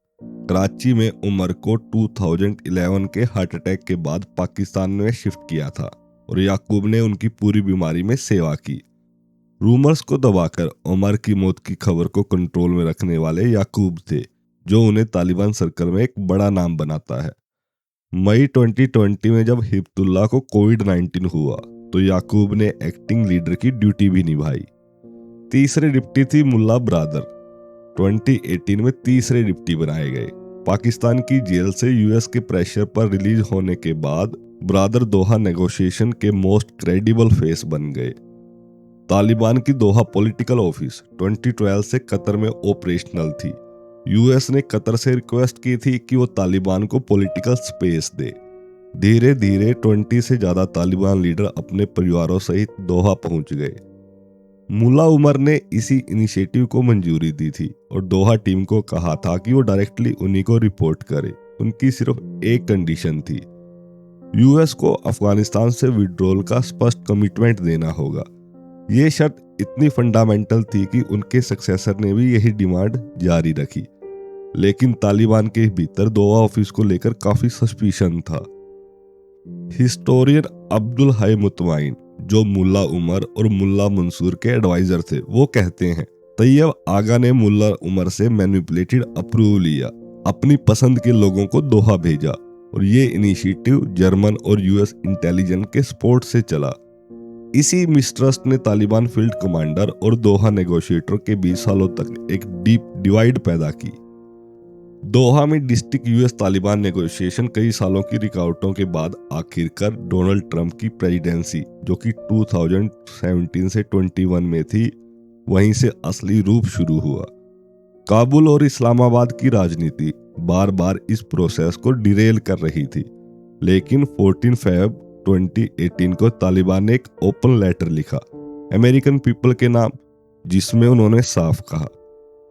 [SPEAKER 1] कराची में उमर को 2011 के हार्ट अटैक के बाद पाकिस्तान में शिफ्ट किया था और याकूब ने उनकी पूरी बीमारी में सेवा की। रूमर्स को दबाकर उमर की मौत की खबर को कंट्रोल में रखने वाले याकूब थे, जो उन्हें तालिबान सर्कल में एक बड़ा नाम बनाता है। मई 2020 में जब हिब्तुल्लाह को कोविड-19 हुआ तो याकूब ने एक्टिंग लीडर की ड्यूटी भी निभाई। तीसरे डिप्टी थी मुल्ला ब्रादर। 2018 में तीसरे डिप्टी बनाए गए। पाकिस्तान की जेल से यूएस के प्रेशर पर रिलीज होने के बाद ब्रादर दोहा नेगोशिएशन के मोस्ट क्रेडिबल फेस बन गए। तालिबान की दोहा पॉलिटिकल ऑफिस 2012 से कतर में ऑपरेशनल थी। यूएस ने कतर से रिक्वेस्ट की थी कि वो तालिबान को पॉलिटिकल स्पेस दे। धीरे धीरे 20 से ज्यादा तालिबान लीडर अपने परिवारों सहित दोहा पहुंच गए। मुल्ला उमर ने इसी इनिशिएटिव को मंजूरी दी थी और दोहा टीम को कहा था कि वो डायरेक्टली उन्हीं को रिपोर्ट करे। उनकी सिर्फ एक कंडीशन थी, यूएस को अफगानिस्तान से विड्रॉल का स्पष्ट कमिटमेंट देना होगा। ये शर्त इतनी फंडामेंटल थी कि उनके सक्सेसर ने भी यही डिमांड जारी रखी। लेकिन तालिबान के भीतर दोहा ऑफिस को लेकर काफी सस्पिशन था। हिस्टोरियन अब्दुल हाई मुतमाइन, जो मुल्ला उमर और मुल्ला मंसूर के एडवाइजर थे, वो कहते हैं तैयब आगा ने मुल्ला उमर से मैनिपुलेटेड अप्रूव लिया, अपनी पसंद के लोगों को दोहा भेजा और ये इनिशिएटिव जर्मन और यूएस इंटेलिजेंस के सपोर्ट से चला। इसी मिसट्रस्ट ने तालिबान फील्ड कमांडर और दोहा नेगोशिएटर के 20 सालों तक एक डीप डिवाइड पैदा की। दोहा में डिस्ट्रिक्ट यूएस तालिबान नेगोशिएशन कई सालों की रुकावटों के बाद आखिरकार डोनाल्ड ट्रंप की प्रेसिडेंसी, जो कि 2017 से 21 में थी, वहीं से असली रूप शुरू हुआ। काबुल और इस्लामाबाद की राजनीति बार बार इस प्रोसेस को डिरेल कर रही थी, लेकिन 14 फरवरी 2018 को तालिबान ने एक ओपन लेटर लिखा अमेरिकन पीपल के नाम, जिसमें उन्होंने साफ कहा,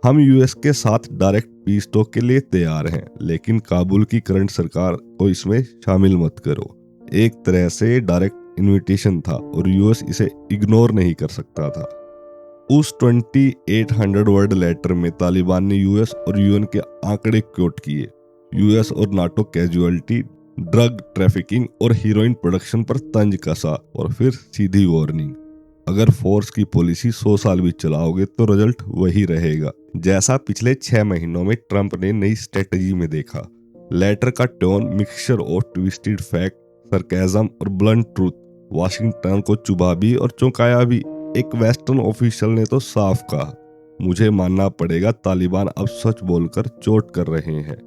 [SPEAKER 1] हम यूएस के साथ डायरेक्ट पीस टॉक के लिए तैयार हैं, लेकिन काबुल की करंट सरकार को इसमें शामिल मत करो। एक तरह से डायरेक्ट इनविटेशन था और यूएस इसे इग्नोर नहीं कर सकता था। उस 2800 वर्ड लेटर में तालिबान ने यूएस और यूएन के आंकड़े कोट किए। यूएस और नाटो कैजुअलिटी, ड्रग ट्रैफिकिंग और हीरोइन प्रोडक्शन पर तंज कसा और फिर सीधी वार्निंग, अगर फोर्स की पॉलिसी 100 साल भी चलाओगे तो रिजल्ट वही रहेगा जैसा पिछले 6 महीनों में ट्रंप ने नई स्ट्रेटजी में देखा। लेटर का tone mixture of twisted fact, sarcasm और ब्लंट ट्रूथ वाशिंगटन को चुभा भी और चौंकाया भी। एक वेस्टर्न ऑफिशियल ने तो साफ कहा, मुझे मानना पड़ेगा तालिबान अब सच बोलकर चोट कर रहे हैं।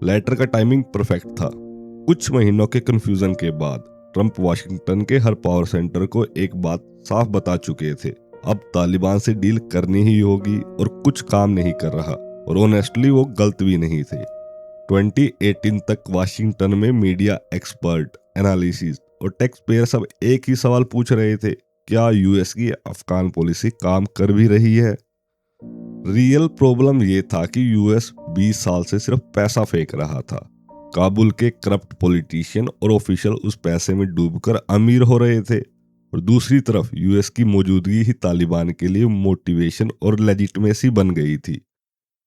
[SPEAKER 1] लेटर का टाइमिंग परफेक्ट था। कुछ महीनों के कंफ्यूजन के बाद ट्रंप वाशिंगटन के हर पावर सेंटर को एक बात साफ बता चुके थे, अब तालिबान से डील करनी ही होगी और कुछ काम नहीं कर रहा, और ऑनेस्टली वो गलत भी नहीं थे। 2018 तक वाशिंगटन में मीडिया, एक्सपर्ट, एनालिसिस और टैक्स पेयर सब एक ही सवाल पूछ रहे थे, क्या यूएस की अफगान पॉलिसी काम कर भी रही है? रियल प्रॉब्लम ये था कि यूएस 20 साल से सिर्फ पैसा फेंक रहा था। काबुल के करप्ट पॉलिटिशियन और ऑफिशियल उस पैसे में डूबकर अमीर हो रहे थे, और दूसरी तरफ यूएस की मौजूदगी ही तालिबान के लिए मोटिवेशन और लेजिटिमेसी बन गई थी।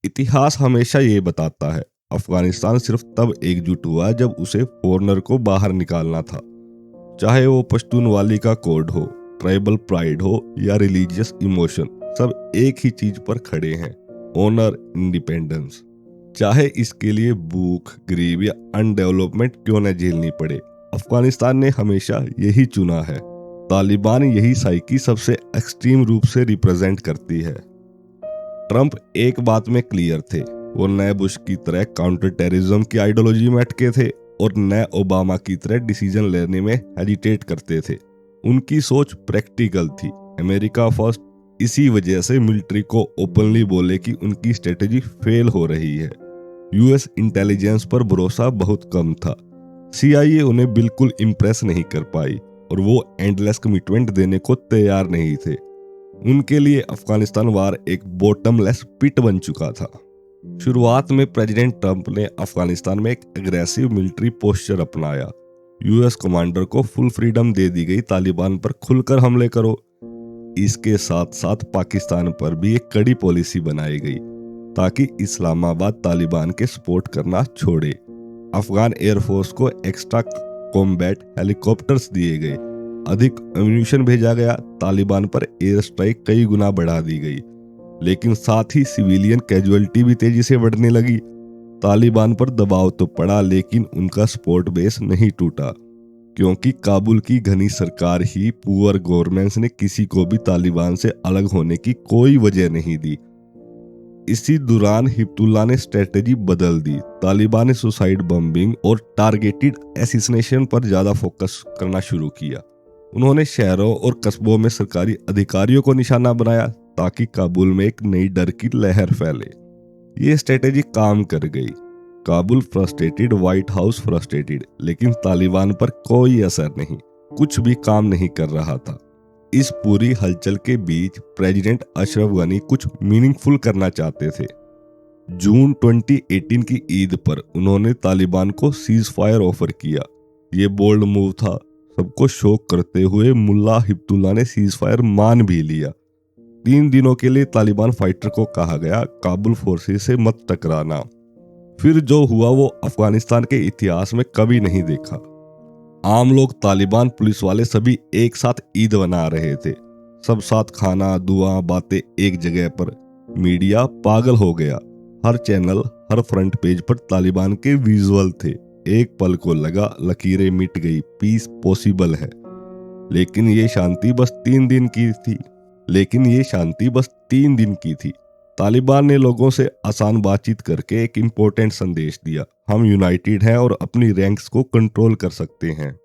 [SPEAKER 1] इतिहास हमेशा ये बताता है, अफगानिस्तान सिर्फ तब एकजुट हुआ जब उसे फॉरनर को बाहर निकालना था, चाहे वो पश्तूनवाली का कोड हो, ट्राइबल प्राइड हो या रिलीजियस इमोशन, सब एक ही चीज पर खड़े हैं, ऑनर इंडिपेंडेंस। चाहे इसके लिए भूख, गरीब या अनडेवलपमेंट क्यों न झेलनी पड़े, अफगानिस्तान ने हमेशा यही चुना है। तालिबान यही साइकी सबसे एक्सट्रीम रूप से रिप्रेजेंट करती है। ट्रंप एक बात में क्लियर थे, वो नए बुश की तरह काउंटर टेररिज्म की आइडियोलॉजी में अटके थे और नए ओबामा की तरह डिसीजन लेने में हेजिटेट करते थे। उनकी सोच प्रैक्टिकल थी, अमेरिका फर्स्ट। इसी वजह से मिलिट्री को ओपनली बोले कि उनकी स्ट्रेटेजी फेल हो रही है। यूएस इंटेलिजेंस पर भरोसा बहुत कम था। सीआईए उन्हें बिल्कुल इम्प्रेस नहीं कर पाई और वो एंडलेस कमिटमेंट देने को तैयार नहीं थे। उनके लिए अफगानिस्तान वार एक बॉटमलेस पिट बन चुका था। शुरुआत में प्रेसिडेंट ट्रंप ने अफगानिस्तान में एक एग्रेसिव मिलिट्री पोस्चर अपनाया। यूएस कमांडर को फुल फ्रीडम दे दी गई, तालिबान पर खुलकर हमले करो। इसके साथ साथ पाकिस्तान पर भी एक कड़ी पॉलिसी बनाई गई ताकि इस्लामाबाद तालिबान के सपोर्ट करना छोड़े। अफगान एयरफोर्स को एक्स्ट्रा कॉम्बैट हेलीकॉप्टर्स दिए गए अधिक एम्यूनिशन भेजा गया, तालिबान पर एयर स्ट्राइक कई गुना बढ़ा दी गई, लेकिन साथ ही सिविलियन कैजुअलिटी भी तेजी से बढ़ने लगी। तालिबान पर दबाव तो पड़ा, लेकिन उनका सपोर्ट बेस नहीं टूटा, क्योंकि काबुल की घनी सरकार ही पुअर गवर्नेंस ने किसी को भी तालिबान से अलग होने की कोई वजह नहीं दी। इसी दौरान हिब्बुल्लाह ने स्ट्रेटेजी बदल दी। तालिबान ने सुसाइड बम्बिंग और टारगेटेड एसिसिनेशन पर ज्यादा फोकस करना शुरू किया। उन्होंने शहरों और कस्बों में सरकारी अधिकारियों को निशाना बनाया ताकि काबुल में एक नई डर की लहर फैले। ये स्ट्रेटेजी काम कर गई। Kabul frustrated, white house frustrated, लेकिन तालिबान पर कोई असर नहीं, कुछ भी काम नहीं कर रहा था। इस पूरी हलचल के बीच प्रेसिडेंट अशरफ गनी कुछ मीनिंगफुल करना चाहते थे। जून 2018 की ईद पर उन्होंने तालिबान को सीज फायर ऑफर किया। ये बोल्ड मूव था। सबको शॉक करते हुए मुल्ला हिब्बुल्लाह ने सीज फायर मान भी लिया। 3 दिनों के लिए तालिबान फाइटर को कहा गया, काबुल फोर्सेस से मत टकराना। फिर जो हुआ वो अफगानिस्तान के इतिहास में कभी नहीं देखा। आम लोग, तालिबान, पुलिस वाले सभी एक साथ ईद मना रहे थे। सब साथ खाना, दुआ, बातें एक जगह पर। मीडिया पागल हो गया। हर चैनल, हर फ्रंट पेज पर तालिबान के विजुअल थे। एक पल को लगा लकीरें मिट गई, पीस पॉसिबल है। लेकिन ये शांति बस 3 दिन की थी। तालिबान ने लोगों से आसान बातचीत करके एक इम्पोर्टेंट संदेश दिया, हम यूनाइटेड हैं और अपनी रैंक्स को कंट्रोल कर सकते हैं।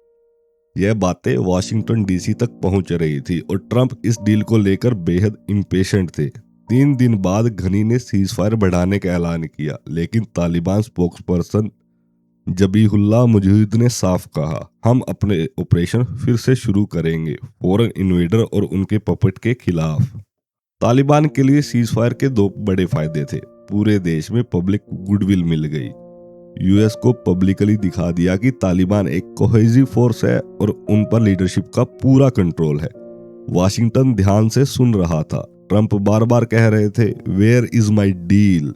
[SPEAKER 1] यह बातें वाशिंगटन डीसी तक पहुंच रही थी और ट्रंप इस डील को लेकर बेहद इम्पेशेंट थे। 3 दिन बाद घनी ने सीज फायर बढ़ाने का ऐलान किया, लेकिन तालिबान स्पोक्सपर्सन जबीहुल्लाह मुजाहिद ने साफ कहा, हम अपने ऑपरेशन फिर से शुरू करेंगे, फॉरेन इन्वेडर और उनके पपेट के खिलाफ। तालिबान के लिए सीज फायर के 2 बड़े फायदे थे। पूरे देश में पब्लिक गुडविल मिल गई। यूएस को पब्लिकली दिखा दिया कि तालिबान एक कोहेसिव फोर्स है और उन पर लीडरशिप का पूरा कंट्रोल है। वाशिंगटन ध्यान से सुन रहा था। ट्रंप बार बार कह रहे थे, वेयर इज माई डील,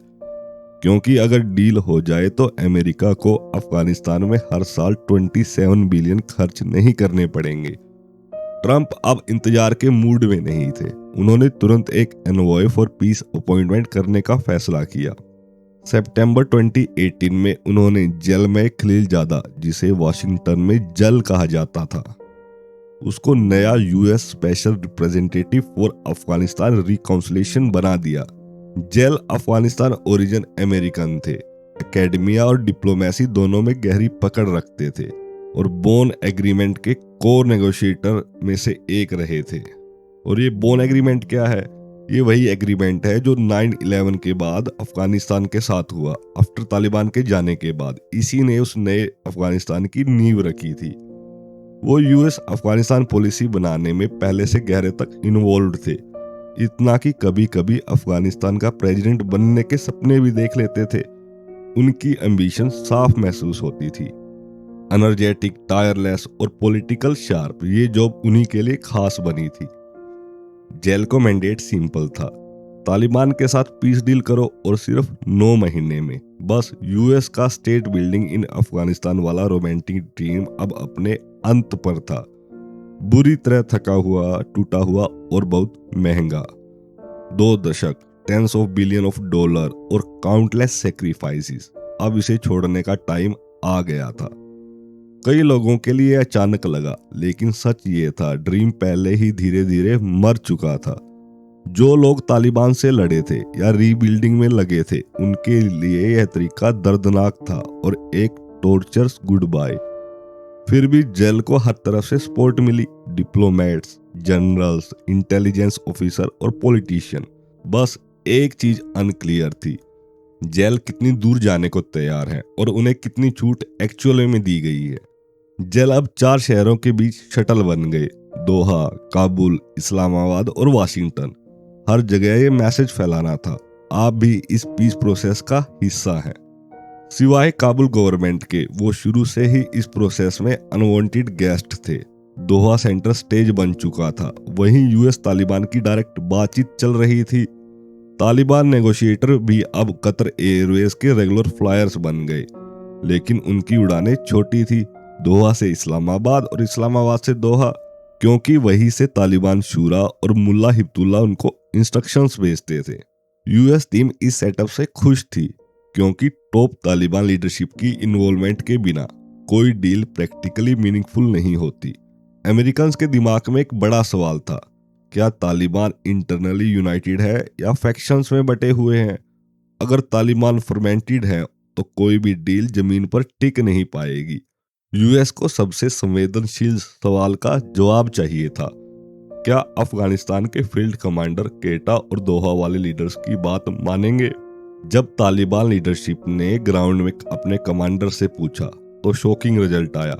[SPEAKER 1] क्योंकि अगर डील हो जाए तो अमेरिका को अफगानिस्तान में हर साल 27 बिलियन खर्च नहीं करने पड़ेंगे। ट्रंप अब इंतजार के मूड में नहीं थे। उन्होंने तुरंत एक एनवॉय फॉर पीस अपॉइंटमेंट करने का फैसला किया। सितंबर 2018 में उन्होंने जलमय खलीलजादा, जिसे वाशिंगटन में जल कहा जाता था, उसको नया US special representative for Afghanistan reconciliation बना दिया। जेल अफगानिस्तान ओरिजिन अमेरिकन थे, एकेडमिया और डिप्लोमेसी दोनों में गहरी पकड़ रखते थे और बोन एग्रीमेंट के कोर नेगोशिएटर में से एक रहे थे। और ये बोन एग्रीमेंट क्या है? ये वही एग्रीमेंट है जो 9/11 के बाद अफगानिस्तान के साथ हुआ, आफ्टर तालिबान के जाने के बाद। इसी ने उस नए अफगानिस्तान की नींव रखी थी। वो यूएस अफगानिस्तान पॉलिसी बनाने में पहले से गहरे तक इन्वॉल्व थे, इतना कि कभी कभी अफगानिस्तान का प्रेसिडेंट बनने के सपने भी देख लेते थे। उनकी एम्बिशन साफ महसूस होती थी, एनर्जेटिक, टायरलेस और पॉलिटिकल शार्प। ये जॉब उन्हीं के लिए खास बनी थी। जेल को मैंडेट सिंपल था, तालिबान के साथ पीस डील करो और सिर्फ 9 महीने में। बस यूएस का स्टेट बिल्डिंग इन अफगानिस्तान वाला रोमांटिक ड्रीम अब अपने अंत पर था। बुरी तरह थका हुआ, टूटा हुआ और बहुत महंगा। 2 दशक, tens of billion of dollar और काउंटलेस सेक्रीफाइसेस। अब इसे छोड़ने का टाइम आ गया था। कई लोगों के लिए अचानक लगा, लेकिन सच ये था, ड्रीम पहले ही धीरे धीरे मर चुका था। जो लोग तालिबान से लड़े थे या रीबिल्डिंग में लगे थे, उनके लिए यह तरीका दर्दनाक था और एक टॉर्चर्स गुड बाय। फिर भी जेल को हर तरफ से सपोर्ट मिली, डिप्लोमेट्स, जनरल्स, इंटेलिजेंस ऑफिसर और पॉलिटिशियन। बस एक चीज अनक्लियर थी, जेल कितनी दूर जाने को तैयार है और उन्हें कितनी छूट एक्चुअल में दी गई है। जेल अब 4 शहरों के बीच शटल बन गए, दोहा, काबुल, इस्लामाबाद और वाशिंगटन। हर जगह ये मैसेज फैलाना था, आप भी इस पीस प्रोसेस का हिस्सा हैं। सिवाय काबुल गवर्नमेंट के, वो शुरू से ही इस प्रोसेस में अनवांटेड गेस्ट थे। दोहा सेंटर स्टेज बन चुका था, वहीं यूएस तालिबान की डायरेक्ट बातचीत चल रही थी। तालिबान नेगोशिएटर भी अब कतर एयरवेज के रेगुलर फ्लायर्स बन गए, लेकिन उनकी उड़ानें छोटी थी, दोहा से इस्लामाबाद और इस्लामाबाद से दोहा। क्योंकि वहीं से तालिबान शूरा और मुल्ला हिब्तुल्लाह उनको इंस्ट्रक्शंस भेजते थे। यूएस टीम इस सेटअप से खुश थी क्योंकि टॉप तालिबान लीडरशिप की इन्वॉल्वमेंट के बिना कोई डील प्रैक्टिकली मीनिंगफुल नहीं होती। अमेरिकन्स के दिमाग में एक बड़ा सवाल था, क्या तालिबान इंटरनली यूनाइटेड है या फैक्शंस में बटे हुए हैं? अगर तालिबान फर्मेंटेड है तो कोई भी डील जमीन पर टिक नहीं पाएगी। यूएस को सबसे संवेदनशील सवाल का जवाब चाहिए था, क्या अफगानिस्तान के फील्ड कमांडर केटा और दोहा वाले लीडर्स की बात मानेंगे? जब तालिबान लीडरशिप ने ग्राउंड में अपने कमांडर से पूछा तो शॉकिंग रिजल्ट आया।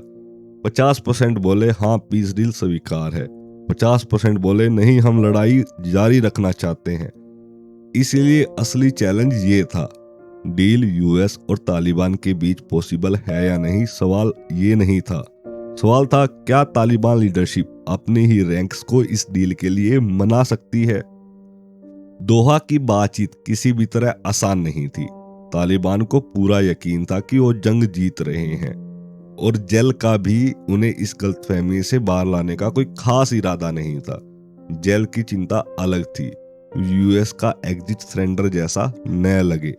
[SPEAKER 1] 50% बोले हाँ पीस डील स्वीकार है, 50% बोले नहीं हम लड़ाई जारी रखना चाहते हैं। इसीलिए असली चैलेंज ये था, डील यूएस और तालिबान के बीच पॉसिबल है या नहीं। सवाल ये नहीं था, सवाल था क्या तालिबान लीडरशिप अपने ही रैंक्स को इस डील के लिए मना सकती है। दोहा की बातचीत किसी भी तरह आसान नहीं थी। तालिबान को पूरा यकीन था कि वो जंग जीत रहे हैं और जेल का भी उन्हें इस गलतफहमी से बाहर लाने का कोई खास इरादा नहीं था। जेल की चिंता अलग थी, यूएस का एग्जिट सरेंडर जैसा न लगे।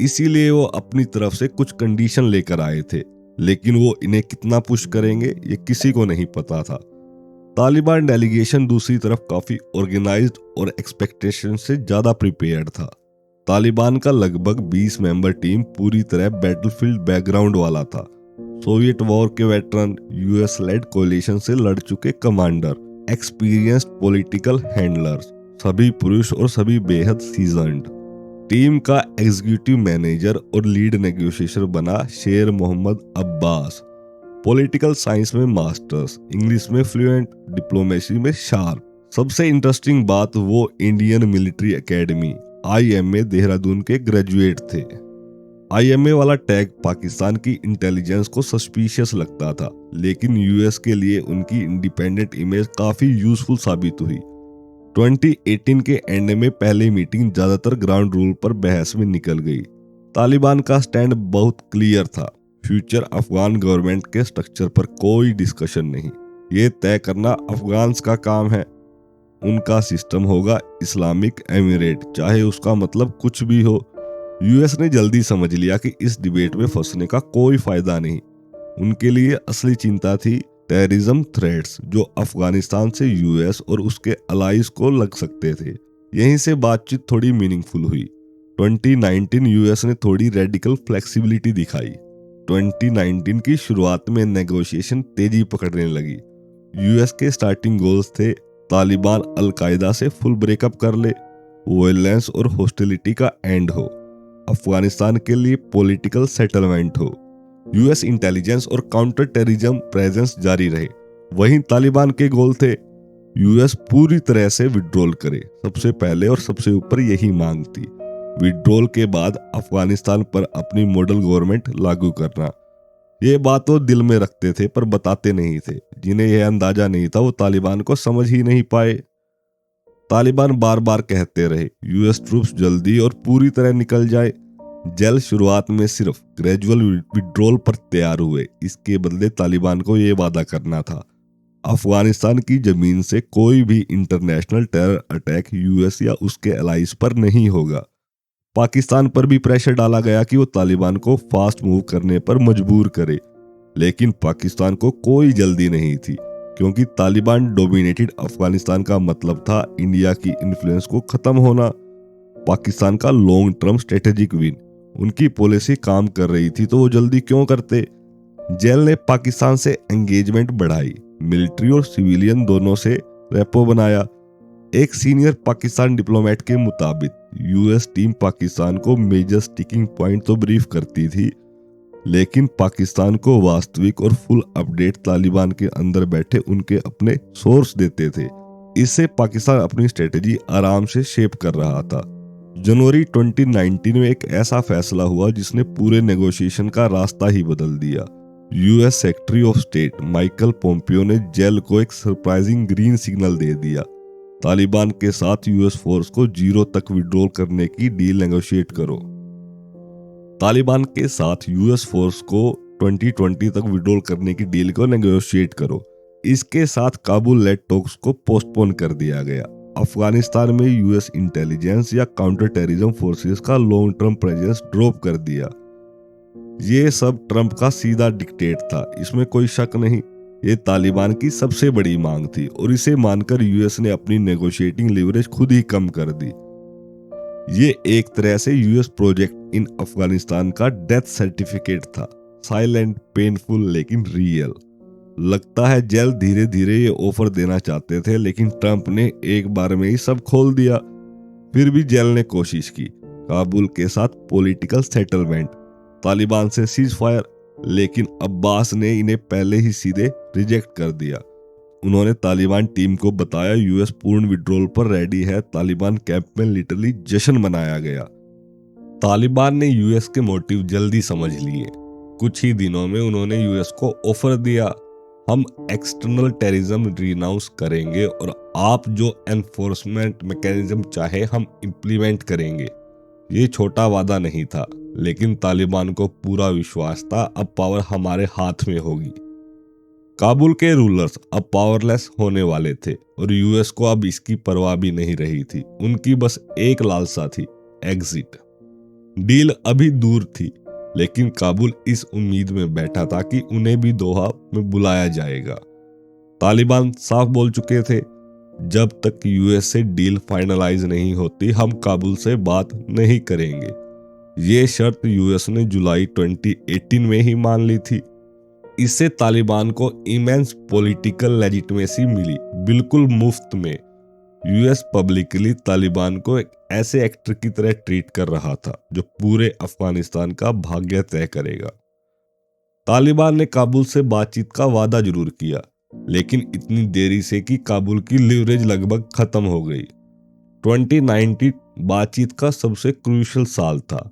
[SPEAKER 1] इसीलिए वो अपनी तरफ से कुछ कंडीशन लेकर आए थे, लेकिन वो इन्हें कितना पुश करेंगे ये किसी को नहीं पता था। तालिबान डेलीगेशन दूसरी तरफ काफी ऑर्गेनाइज्ड और एक्सपेक्टेशन से ज्यादा प्रिपेयर्ड था। तालिबान का लगभग 20 मेंबर टीम पूरी तरह बैटलफील्ड बैकग्राउंड वाला था। सोवियत वॉर के वेटरन, यूएस लेड कोलिशन से लड़ चुके कमांडर, एक्सपीरियंस्ड पॉलिटिकल हैंडलर्स, सभी पुरुष और सभी बेहद सीजन्ड। टीम का एग्जीक्यूटिव मैनेजर और लीड नेगोशिएटर बना शेर मोहम्मद अब्बास। पॉलिटिकल साइंस में मास्टर्स, इंग्लिश में फ्लुएंट, डिप्लोमेसी में शार्प। सबसे इंटरेस्टिंग बात, वो Indian military academy IMA Dehradun के ग्रेजुएट थे। IMA वाला टैग पाकिस्तान की इंटेलिजेंस को सस्पिशियस लगता था, लेकिन यूएस के लिए उनकी इंडिपेंडेंट इमेज काफी यूजफुल साबित हुई। 2018 के एंड में पहली मीटिंग ज्यादातर ग्राउंड रूल पर बहस में निकल गई। तालिबान का स्टैंड बहुत क्लियर था, फ्यूचर अफगान गवर्नमेंट के स्ट्रक्चर पर कोई डिस्कशन नहीं। ये तय करना अफगान्स का काम है। उनका सिस्टम होगा इस्लामिक एमिरेट, चाहे उसका मतलब कुछ भी हो। यूएस ने जल्दी समझ लिया कि इस डिबेट में फंसने का कोई फायदा नहीं। उनके लिए असली चिंता थी टेररिज्म थ्रेट्स, जो अफगानिस्तान से यूएस और उसके अलाइज को लग सकते थे। यहीं से बातचीत थोड़ी मीनिंगफुल हुई। 2019 यूएस ने थोड़ी रेडिकल फ्लेक्सिबिलिटी दिखाई। 2019 की शुरुआत में नेगोशिएशन तेजी पकड़ने लगी। यूएस के स्टार्टिंग गोल्स थे, तालिबान अल-कायदा से फुल ब्रेकअप कर ले, वायलेंस और हॉस्टिलिटी का एंड हो, अफगानिस्तान के लिए पॉलिटिकल सेटलमेंट हो, यूएस इंटेलिजेंस और काउंटर टेररिज्म प्रेजेंस जारी रहे। वहीं तालिबान के गोल थे यूएस पूरी तरह से विड्रॉल करे। सबसे पहले और सबसे ऊपर यही मांग थी। विड्रॉल के बाद अफगानिस्तान पर अपनी मॉडल गवर्नमेंट लागू करना। ये बात वो दिल में रखते थे पर बताते नहीं थे। जिन्हें यह अंदाजा नहीं था वो तालिबान को समझ ही नहीं पाए। तालिबान बार बार कहते रहे यूएस ट्रूप्स जल्दी और पूरी तरह निकल जाए। जेल शुरुआत में सिर्फ ग्रेजुअल विड्रॉल पर तैयार हुए। इसके बदले तालिबान को यह वादा करना था, अफगानिस्तान की जमीन से कोई भी इंटरनेशनल टेरर अटैक यूएस या उसके अलाइज पर नहीं होगा। पाकिस्तान पर भी प्रेशर डाला गया कि वो तालिबान को फास्ट मूव करने पर मजबूर करे, लेकिन पाकिस्तान को कोई जल्दी नहीं थी, क्योंकि तालिबान डोमिनेटेड अफगानिस्तान का मतलब था इंडिया की इन्फ्लुएंस को खत्म होना, पाकिस्तान का लॉन्ग टर्म स्ट्रेटेजिक विन। उनकी पॉलिसी काम कर रही थी तो वो जल्दी क्यों करते। जेल ने पाकिस्तान से एंगेजमेंट बढ़ाई, मिलिट्री और सिविलियन दोनों से रेपो बनाया। एक सीनियर पाकिस्तान डिप्लोमेट के मुताबिक यूएस टीम पाकिस्तान को मेजर स्टिकिंग पॉइंट तो ब्रीफ करती थी, लेकिन पाकिस्तान को वास्तविक और फुल अपडेट तालिबान के अंदर बैठे उनके अपने सोर्स देते थे। इससे पाकिस्तान अपनी स्ट्रेटेजी आराम से शेप कर रहा था। जनवरी 2019 में एक ऐसा फैसला हुआ जिसने पूरे नेगोशिएशन का रास्ता ही बदल दिया। US secretary of state Michael Pompeo ने जेल को एक सरप्राइजिंग ग्रीन सिग्नल दे दिया। तालिबान के साथ यूएस फोर्स को 0 तक विड्रॉल करने की डील नेगोशिएट करो। तालिबान के साथ यूएस फोर्स को 2020 तक विड्रॉल करने की डील को नेगोशिएट करो। इसके साथ काबुल लेड टॉक्स को पोस्टपोन कर दिया गया। अफगानिस्तान में यूएस इंटेलिजेंस या काउंटर टेररिज्म फोर्सेस का लॉन्ग टर्म प्रेजेंस ड्रॉप कर दिया। ये सब ट्रंप का सीधा डिक्टेट था, इसमें कोई शक नहीं। ये तालिबान की सबसे बड़ी मांग थी और इसे मानकर यूएस ने अपनी नेगोशिएटिंग लिवरेज खुद ही कम कर दी। ये एक तरह से यूएस प्रोजेक्ट इन अफगानिस्तान का डेथ सर्टिफिकेट था, साइलेंट, पेनफुल लेकिन रियल। लगता है जेल धीरे धीरे ये ऑफर देना चाहते थे, लेकिन ट्रंप ने एक बार में ही सब खोल दिया। फिर भी जेल ने कोशिश की, काबुल के साथ पॉलिटिकल सेटलमेंट, तालिबान से सीज फायर, लेकिन अब्बास ने इन्हें पहले ही सीधे रिजेक्ट कर दिया। उन्होंने तालिबान टीम को बताया यूएस पूर्ण विड्रॉल पर रेडी है। तालिबान कैंप में लिटरली जश्न मनाया गया। तालिबान ने यूएस के मोटिव जल्दी समझ लिए। कुछ ही दिनों में उन्होंने यूएस को ऑफर दिया, हम एक्सटर्नल टेररिज्म रिनाउंस करेंगे और आप जो एनफोर्समेंट मैकेनिज्म चाहे हम इंप्लीमेंट करेंगे। ये छोटा वादा नहीं था, लेकिन तालिबान को पूरा विश्वास था अब पावर हमारे हाथ में होगी। काबुल के रूलर्स अब पावरलेस होने वाले थे और यूएस को अब इसकी परवाह भी नहीं रही थी। उनकी बस एक लालसा थी, एग्जिट। डील अभी दूर थी, लेकिन काबुल इस उम्मीद में बैठा था कि उन्हें भी दोहा में बुलाया जाएगा। तालिबान साफ बोल चुके थे, जब तक यूएस से डील फाइनलाइज नहीं होती हम काबुल से बात नहीं करेंगे। ये शर्त यूएस ने जुलाई 2018 में ही मान ली थी। इससे तालिबान को इमेंस पॉलिटिकल लेजिटिमेसी मिली, बिल्कुल मुफ्त में। यूएस पब्लिकली तालिबान को एक ऐसे एक्टर की तरह ट्रीट कर रहा था जो पूरे अफगानिस्तान का भाग्य तय करेगा। तालिबान ने काबुल से बातचीत का वादा जरूर किया, लेकिन इतनी देरी से कि काबुल की लिवरेज लगभग खत्म हो गई। 2019 बातचीत का सबसे क्रूशियल साल था।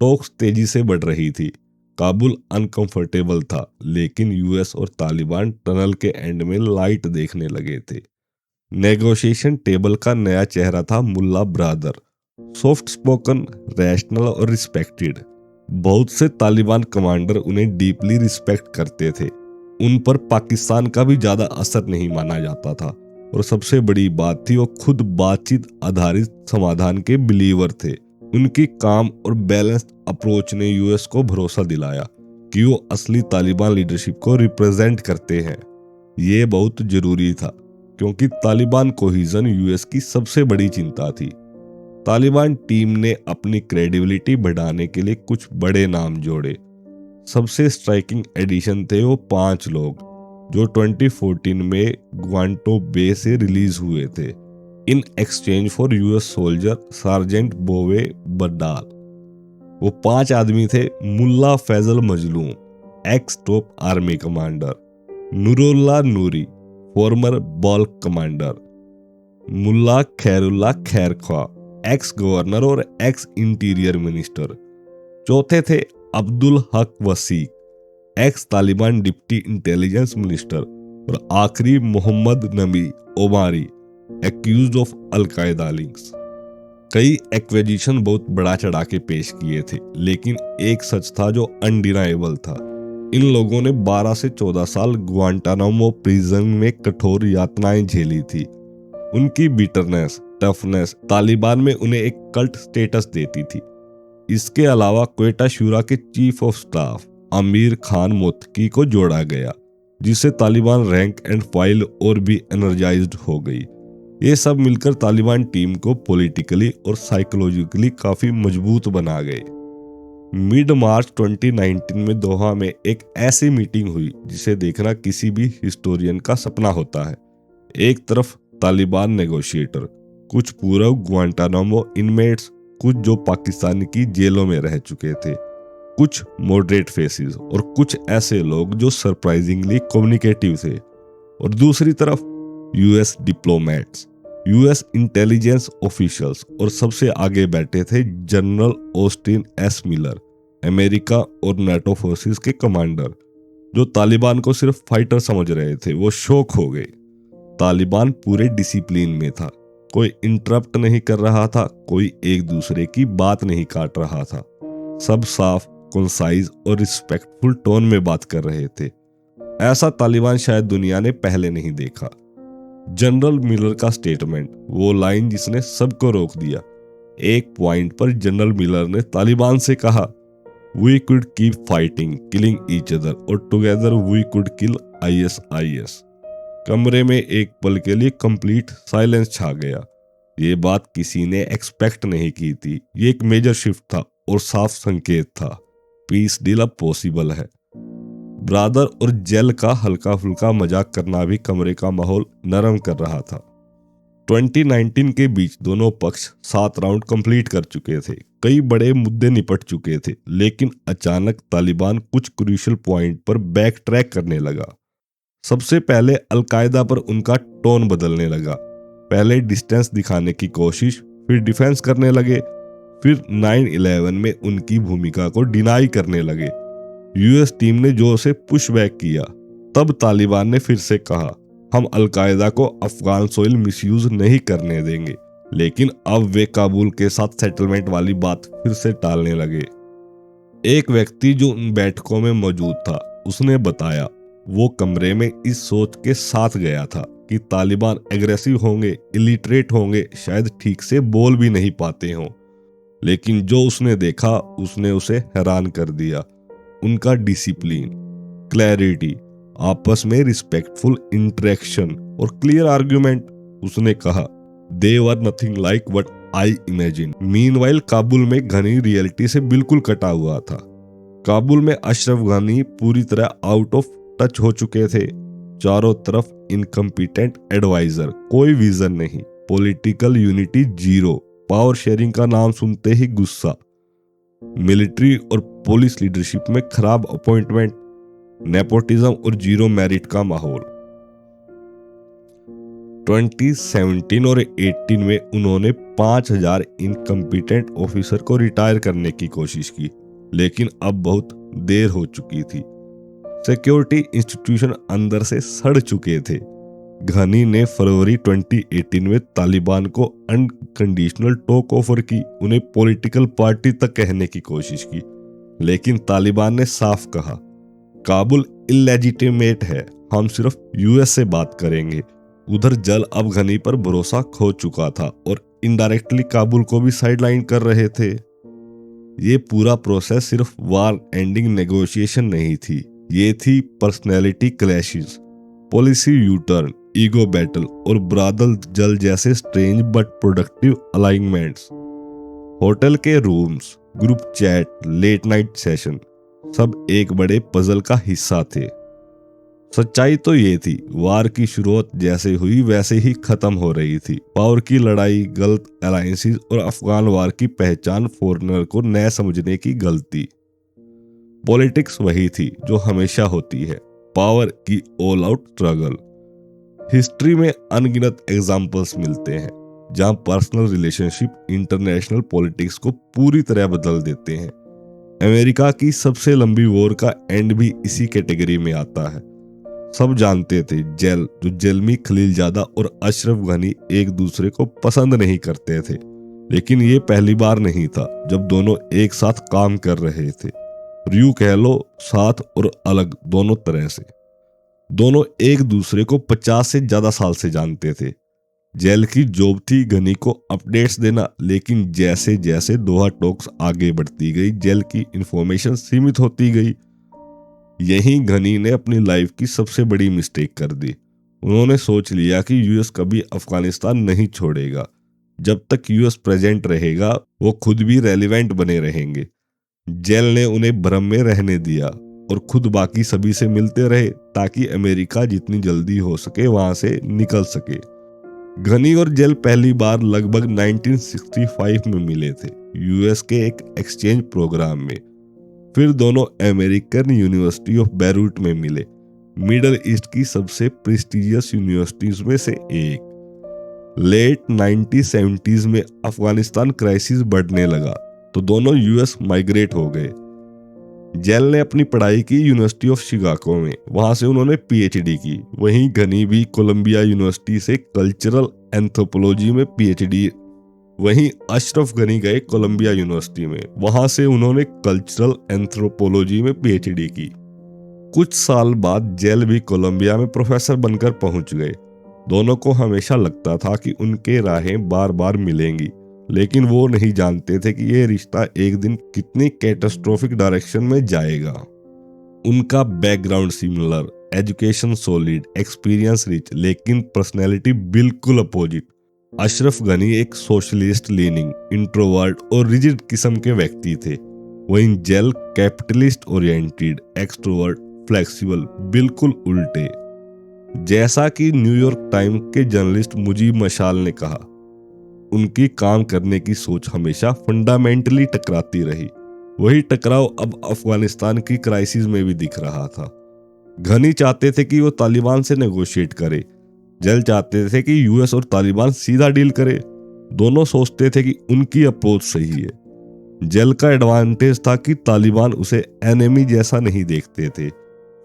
[SPEAKER 1] टॉक्स तेजी से बढ़ रही थी। काबुल अनकंफर्टेबल था, लेकिन यूएस और तालिबान टनल के एंड में लाइट देखने लगे थे। नेगोशिएशन टेबल का नया चेहरा था मुल्ला ब्रादर, सॉफ्ट स्पोकन, रैशनल और रिस्पेक्टेड। बहुत से तालिबान कमांडर उन्हें डीपली रिस्पेक्ट करते थे। उन पर पाकिस्तान का भी ज्यादा असर नहीं माना जाता था, और सबसे बड़ी बात थी वो खुद बातचीत आधारित समाधान के बिलीवर थे। उनकी काम और बैलेंस्ड अप्रोच ने यूएस को भरोसा दिलाया कि वो असली तालिबान लीडरशिप को रिप्रेजेंट करते हैं। ये बहुत जरूरी था, क्योंकि तालिबान कोहिजन यूएस की सबसे बड़ी चिंता थी। तालिबान टीम ने अपनी क्रेडिबिलिटी बढ़ाने के लिए कुछ बड़े नाम जोड़े। सबसे स्ट्राइकिंग एडिशन थे वो 5 लोग जो 2014 में ग्वांटो बे से रिलीज हुए थे इन exchange for US soldier sergeant Bowe Bergdahl. वो 5 आदमी थे: Mullah Fazl Mazloom, ex top army commander; Noorullah Noori, former Balkh commander; Mullah Khairullah Khairkhwa, ex governor और एक्स इंटीरियर मिनिस्टर; चौथे थे Abdul Haq Wasiq, ex Taliban deputy intelligence minister; और आखिरी Mohammad Nabi Omari, accused of Al-Qaeda links. कई एक्विजिशन बहुत बड़ा चढ़ा के पेश किए थे, लेकिन एक सच था जो अनडिनाएबल था। इन लोगों ने 12 से 14 साल ग्वांटानामो प्रिजन में कठोर यातनाएं झेली थी। उनकी बिटरनेस, टफनेस तालिबान में उन्हें एक कल्ट स्टेटस देती थी। इसके अलावा क्वेटा शूरा के chief of staff Amir Khan Muttaqi को जोड़ा गया, जिससे तालिबान रैंक एंड फाइल और भी एनर्जाइज्ड हो गई। ये सब मिलकर तालिबान टीम को पॉलिटिकली और साइकोलॉजिकली काफी मजबूत बना गए। मिड मार्च 2019 में दोहा में एक ऐसी मीटिंग हुई जिसे देखना किसी भी हिस्टोरियन का सपना होता है। एक तरफ तालिबान नेगोशिएटर, कुछ पूर्व ग्वांटानामो इनमेट्स, कुछ जो पाकिस्तान की जेलों में रह चुके थे, कुछ मॉडरेट फेसेस और कुछ ऐसे लोग जो सरप्राइजिंगली कम्युनिकेटिव थे, और दूसरी तरफ US diplomats, US intelligence officials, और सबसे आगे बैठे थे general Austin S Miller, America और नाटो फोर्सेस के कमांडर, जो तालिबान को सिर्फ फाइटर समझ रहे थे। वो शॉक हो गए। तालिबान पूरे डिसिप्लिन में था, कोई इंटरप्ट नहीं कर रहा था, कोई एक दूसरे की बात नहीं काट रहा था। सब साफ, कंसाइज और रिस्पेक्टफुल टोन में बात कर रहे थे। ऐसा तालिबान शायद दुनिया ने पहले नहीं देखा। जनरल मिलर का स्टेटमेंट, वो लाइन जिसने सबको रोक दिया। एक पॉइंट पर जनरल मिलर ने तालिबान से कहा, we could keep fighting, killing each other और together we could kill ISIS। कमरे में एक पल के लिए कंप्लीट साइलेंस छा गया। ये बात किसी ने एक्सपेक्ट नहीं की थी। ये एक मेजर शिफ्ट था और साफ संकेत था, पीस डील अब पॉसिबल है। ब्रादर और जेल का हल्का फुल्का मजाक करना भी कमरे का माहौल नरम कर रहा था। 2019 के बीच दोनों पक्ष 7 राउंड कंप्लीट कर चुके थे, कई बड़े मुद्दे निपट चुके थे, लेकिन अचानक तालिबान कुछ क्रूशियल पॉइंट पर बैक ट्रैक करने लगा। सबसे पहले अलकायदा पर उनका टोन बदलने लगा। पहले डिस्टेंस दिखाने की कोशिश, फिर डिफेंस करने लगे, फिर 9/11 में उनकी भूमिका को डिनाई करने लगे। US टीम ने जो से पुश बैक किया। तब तालिबान ने फिर से कहा, हम अलकायदा को अफगान सोइल मिसयूज नहीं करने देंगे, लेकिन अब वे काबुल के साथ सेटलमेंट वाली बात फिर से टालने लगे। एक व्यक्ति जो उन बैठकों में मौजूद था, उसने बताया, वो कमरे में इस सोच के साथ गया था कि तालिबान एग्रेसिव होंगे, इलिटरेट होंगे, शायद ठीक से बोल भी नहीं पाते हों, लेकिन जो उसने देखा उसने उसे हैरान कर दिया। उनका डिसिप्लिन, क्लैरिटी, आपस में रिस्पेक्टफुल इंटरेक्शन और क्लियर आर्ग्यूमेंट। उसने कहा, they were nothing like what I imagine. Meanwhile Kabul में घनी रियलिटी से बिल्कुल कटा हुआ था। काबुल में अशरफ गानी पूरी तरह आउट ऑफ टच हो चुके थे। चारों तरफ इनकम्पिटेंट एडवाइजर, कोई विजन नहीं, political unity zero, power sharing का नाम सुनते ही गुस्सा, मिलिट्री और पुलिस लीडरशिप में खराब अपॉइंटमेंट, नेपोटिज्म और जीरो मेरिट का माहौल। 2017 और 18 में उन्होंने 5000 इनकम्पिटेंट ऑफिसर को रिटायर करने की कोशिश की, लेकिन अब बहुत देर हो चुकी थी। सिक्योरिटी इंस्टीट्यूशन अंदर से सड़ चुके थे। घनी ने फरवरी 2018 में तालिबान को अनकंडीशनल टॉक ऑफर की, उन्हें पॉलिटिकल पार्टी तक कहने की कोशिश की, लेकिन तालिबान ने साफ कहा, काबुल इलेजिटिमेट है, हम सिर्फ US से बात करेंगे। उधर जल अब घनी पर भरोसा खो चुका था और इनडायरेक्टली काबुल को भी साइडलाइन कर रहे थे। ये पूरा प्रोसेस सिर्फ वार एंडिंग नेगोशिएशन नहीं थी, ये थी personality clashes, policy U turn, ego battle और ब्रादल जल जैसे strange but productive alignments. Hotel के rooms, group chat, late night session, सब एक बड़े पजल का हिस्सा थे। सच्चाई तो ये थी, वार की शुरुआत जैसे हुई वैसे ही खत्म हो रही थी। पावर की लड़ाई, गलत अलायंसेस और अफगान वार की पहचान, फॉरेनर को न समझने की गलती। पॉलिटिक्स वही थी जो हमेशा होती है, पावर की ऑल आउट स्ट्रगल। हिस्ट्री में अनगिनत एग्जाम्पल्स मिलते हैं जहां पर्सनल रिलेशनशिप इंटरनेशनल पॉलिटिक्स को पूरी तरह बदल देते हैं। अमेरिका की सबसे लंबी वॉर का एंड भी इसी कैटेगरी में आता है। सब जानते थे जो जेलमी खलीलजादा और अशरफ गनी एक दूसरे को पसंद नहीं करते थे, लेकिन ये पहली बार नहीं था जब दोनों एक साथ काम कर रहे थे। यूं कह लो, साथ और अलग दोनों तरह से। दोनों एक दूसरे को 50 से ज्यादा साल से जानते थे। जेल की जॉब थी गनी को अपडेट्स देना, लेकिन जैसे जैसे दोहा टॉक्स आगे बढ़ती गई, जेल की इंफॉर्मेशन सीमित होती गई। यही घनी ने अपनी लाइफ की सबसे बड़ी मिस्टेक कर दी। उन्होंने सोच लिया कि US कभी अफगानिस्तान नहीं छोड़ेगा। जब तक US प्रेजेंट रहेगा वो खुद भी रेलिवेंट बने रहेंगे। जेल ने उन्हें भ्रम में रहने दिया और खुद बाकी सभी से मिलते रहे ताकि अमेरिका जितनी जल्दी हो सके वहां से निकल सके। घनी और जेल पहली बार लगभग 1965 में मिले थे, US के एक एक्सचेंज प्रोग्राम में। फिर दोनों अमेरिकन यूनिवर्सिटी ऑफ बेरूट में मिले, मिडल ईस्ट की सबसे प्रेस्टिजियस यूनिवर्सिटीज में से एक। लेट 1970s में अफगानिस्तान क्राइसिस बढ़ने लगा तो दोनों US माइग्रेट हो गए। जेल ने अपनी पढ़ाई की यूनिवर्सिटी ऑफ शिकागो में, वहां से उन्होंने PhD की। वहीं घनी भी कोलंबिया यूनिवर्सिटी से कल्चरल एंथ्रोपोलॉजी में PhD। वहीं अशरफ गनी गए कोलंबिया यूनिवर्सिटी में, वहां से उन्होंने कल्चरल एंथ्रोपोलॉजी में PhD की। कुछ साल बाद जेल भी कोलंबिया में प्रोफेसर बनकर पहुंच गए। दोनों को हमेशा लगता था कि उनके राहें बार बार मिलेंगी, लेकिन वो नहीं जानते थे कि ये रिश्ता एक दिन कितनी कैटास्ट्रोफिक डायरेक्शन में जाएगा। उनका background similar, education solid, experience rich, लेकिन पर्सनैलिटी बिल्कुल अपोजिट। अशरफ गनी एक सोशलिस्ट लीनिंग, इंट्रोवर्ट और रिजिड किस्म के व्यक्ति थे। वहीं जेल कैपिटलिस्ट ओरिएंटेड, एक्सट्रोवर्ट, फ्लेक्सिबल, बिल्कुल उल्टे। जैसा कि न्यूयॉर्क टाइम्स के जर्नलिस्ट मुजीब मशाल ने कहा, उनकी काम करने की सोच हमेशा फंडामेंटली टकराती रही। वही टकराव अब अफगानिस्तान की क्राइसिस में भी दिख रहा था। घनी चाहते थे कि वो तालिबान से नेगोशिएट करे, जेल चाहते थे कि यूएस और तालिबान सीधा डील करे। दोनों सोचते थे कि उनकी अप्रोच सही है। जेल का एडवांटेज था कि तालिबान उसे एनिमी जैसा नहीं देखते थे।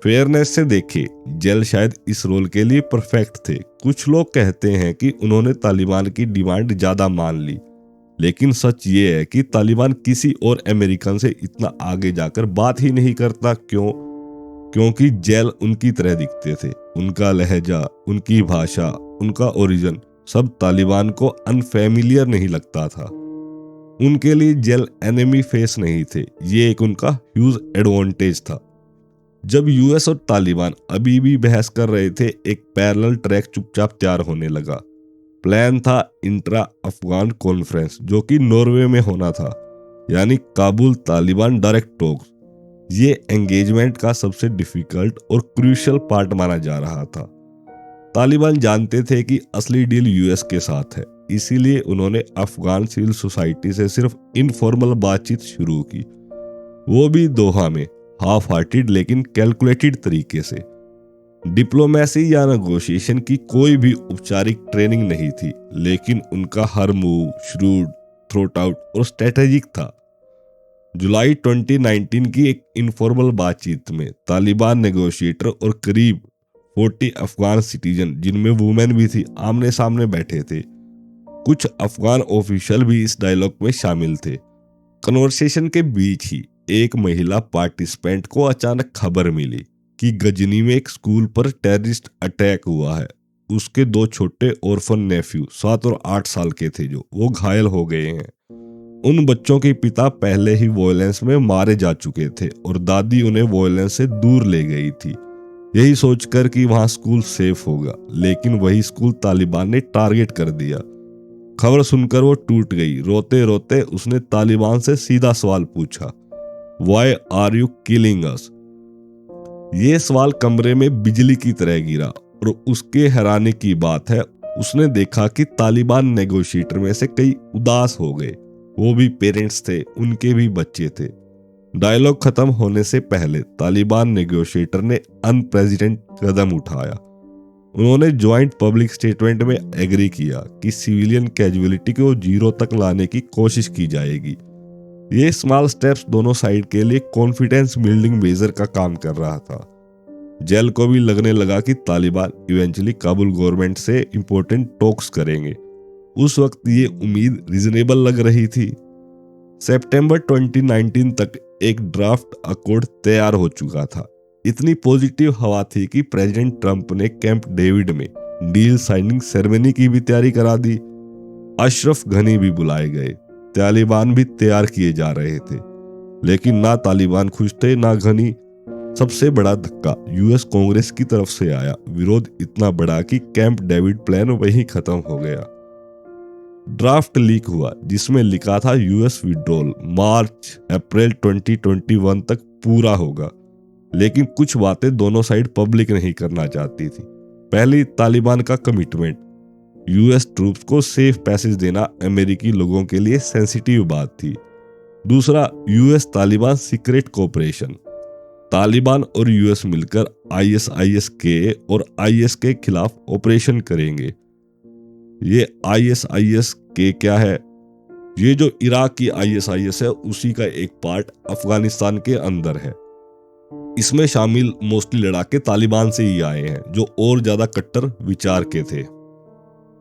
[SPEAKER 1] फेयरनेस से देखे, जेल शायद इस रोल के लिए परफेक्ट थे। कुछ लोग कहते हैं कि उन्होंने तालिबान की डिमांड ज्यादा मान ली, लेकिन सच ये है कि तालिबान किसी और अमेरिकन से इतना आगे जाकर बात ही नहीं करता। क्योंकि जेल उनकी तरह दिखते थे। उनका लहजा, उनकी भाषा, उनका ओरिजिन सब तालिबान को अनफेमिलियर नहीं लगता था। उनके लिए जेल एनिमी फेस नहीं थे। ये एक उनका ह्यूज एडवांटेज था। जब यूएस और तालिबान अभी भी बहस कर रहे थे, एक पैरेलल ट्रैक चुपचाप तैयार होने लगा। प्लान था इंट्रा अफगान कॉन्फ्रेंस, जो कि नॉर्वे में होना था, यानी काबुल तालिबान डायरेक्ट टॉक्स। ये एंगेजमेंट का सबसे डिफिकल्ट और क्रूशियल पार्ट माना जा रहा था। तालिबान जानते थे कि असली डील यूएस के साथ है, इसीलिए उन्होंने अफगान सिविल सोसाइटी से सिर्फ इनफॉर्मल बातचीत शुरू की, वो भी दोहा में, हाफ हार्टेड लेकिन कैलकुलेटेड तरीके से। डिप्लोमेसी या नेगोशिएशन की कोई भी औपचारिक ट्रेनिंग नहीं थी, लेकिन उनका हर मूव श्रूड, थ्रोट आउट और स्ट्रेटेजिक था। जुलाई 2019 की एक इनफॉर्मल बातचीत में तालिबान नेगोशिएटर और करीब 40 अफगान सिटीजन, जिनमें वुमेन भी थी, आमने सामने बैठे थे। कुछ अफगान ऑफिशियल भी इस डायलॉग में शामिल थे। कन्वर्सेशन के बीच ही एक महिला पार्टिसिपेंट को अचानक खबर मिली कि गजनी में एक स्कूल पर टेररिस्ट अटैक हुआ है। उसके 2 छोटे ऑर्फन नेफ्यू 7 और 8 साल के थे, जो वो घायल हो गए हैं। उन बच्चों के पिता पहले ही वॉयलेंस में मारे जा चुके थे और दादी उन्हें वॉयलेंस से दूर ले गई थी, यही सोचकर कि वहां स्कूल सेफ होगा। लेकिन वही स्कूल तालिबान ने टारगेट कर दिया। खबर सुनकर वो टूट गई। रोते रोते उसने तालिबान से सीधा सवाल पूछा, why are you killing us? ये सवाल कमरे में बिजली की तरह गिरा और उसके हैरानी की बात है, उसने देखा कि तालिबान नेगोशिएटर में से कई उदास हो गए। वो भी पेरेंट्स थे, उनके भी बच्चे थे। डायलॉग खत्म होने से पहले तालिबान नेगोशिएटर ने अनप्रेसिडेंट कदम उठाया। उन्होंने ज्वाइंट पब्लिक स्टेटमेंट में एग्री किया कि सिविलियन कैजुअलिटी को 0 तक लाने की कोशिश की जाएगी। ये स्मॉल स्टेप्स दोनों साइड के लिए कॉन्फिडेंस बिल्डिंग मेजर का काम कर रहा था। जेल को भी लगने लगा कि तालिबान इवेंचुअली काबुल गवर्नमेंट से इंपॉर्टेंट टॉक्स करेंगे। उस वक्त ये उम्मीद रीजनेबल लग रही थी। सितंबर 2019 तक एक ड्राफ्ट अकॉर्ड तैयार हो चुका था। इतनी पॉजिटिव हवा थी कि प्रेसिडेंट ट्रंप ने कैंप डेविड में डील साइनिंग सेरेमनी की भी तैयारी करा दी। अशरफ घनी भी बुलाए गए। तालिबान भी तैयार किए जा रहे थे, लेकिन ना तालिबान खुश थे ना घनी। सबसे बड़ा धक्का यूएस कांग्रेस की तरफ से आया। विरोध इतना बड़ा कि कैंप डेविड प्लान वहीं खत्म हो गया। ड्राफ्ट लीक हुआ जिसमें लिखा था यूएस विड्रॉल मार्च अप्रैल 2021 तक पूरा होगा, लेकिन कुछ बातें दोनों साइड पब्लिक नहीं करना चाहती थी। पहली, तालिबान का कमिटमेंट। यूएस ट्रूप्स को सेफ पैसेज देना अमेरिकी लोगों के लिए सेंसिटिव बात थी। दूसरा, US Taliban secret cooperation. Taliban और यूएस मिलकर आईएसआईएस के और आईएस के खिलाफ ऑपरेशन करेंगे। ये आईएसआईएस के क्या है? ये जो इराक की आईएसआईएस है उसी का एक पार्ट अफगानिस्तान के अंदर है। इसमें शामिल मोस्टली लड़ाके तालिबान से ही आए हैं, जो और ज्यादा कट्टर विचार के थे।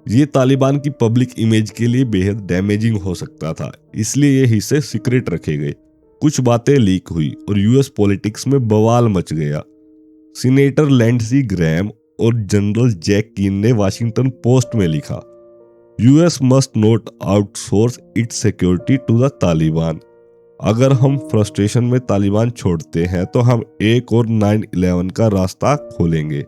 [SPEAKER 1] ये तालिबान की पब्लिक इमेज के लिए बेहद डैमेजिंग हो सकता था, इसलिए ये हिस्से सीक्रेट रखे गए। कुछ बातें लीक हुई और यूएस पॉलिटिक्स में बवाल मच गया। सीनेटर लैंडसी ग्रैम और जनरल जैक कीन ने वाशिंगटन पोस्ट में लिखा, US must not outsource its security to the Taliban. अगर हम फ्रस्ट्रेशन में तालिबान छोड़ते हैं तो हम एक और 9/11 का रास्ता खोलेंगे।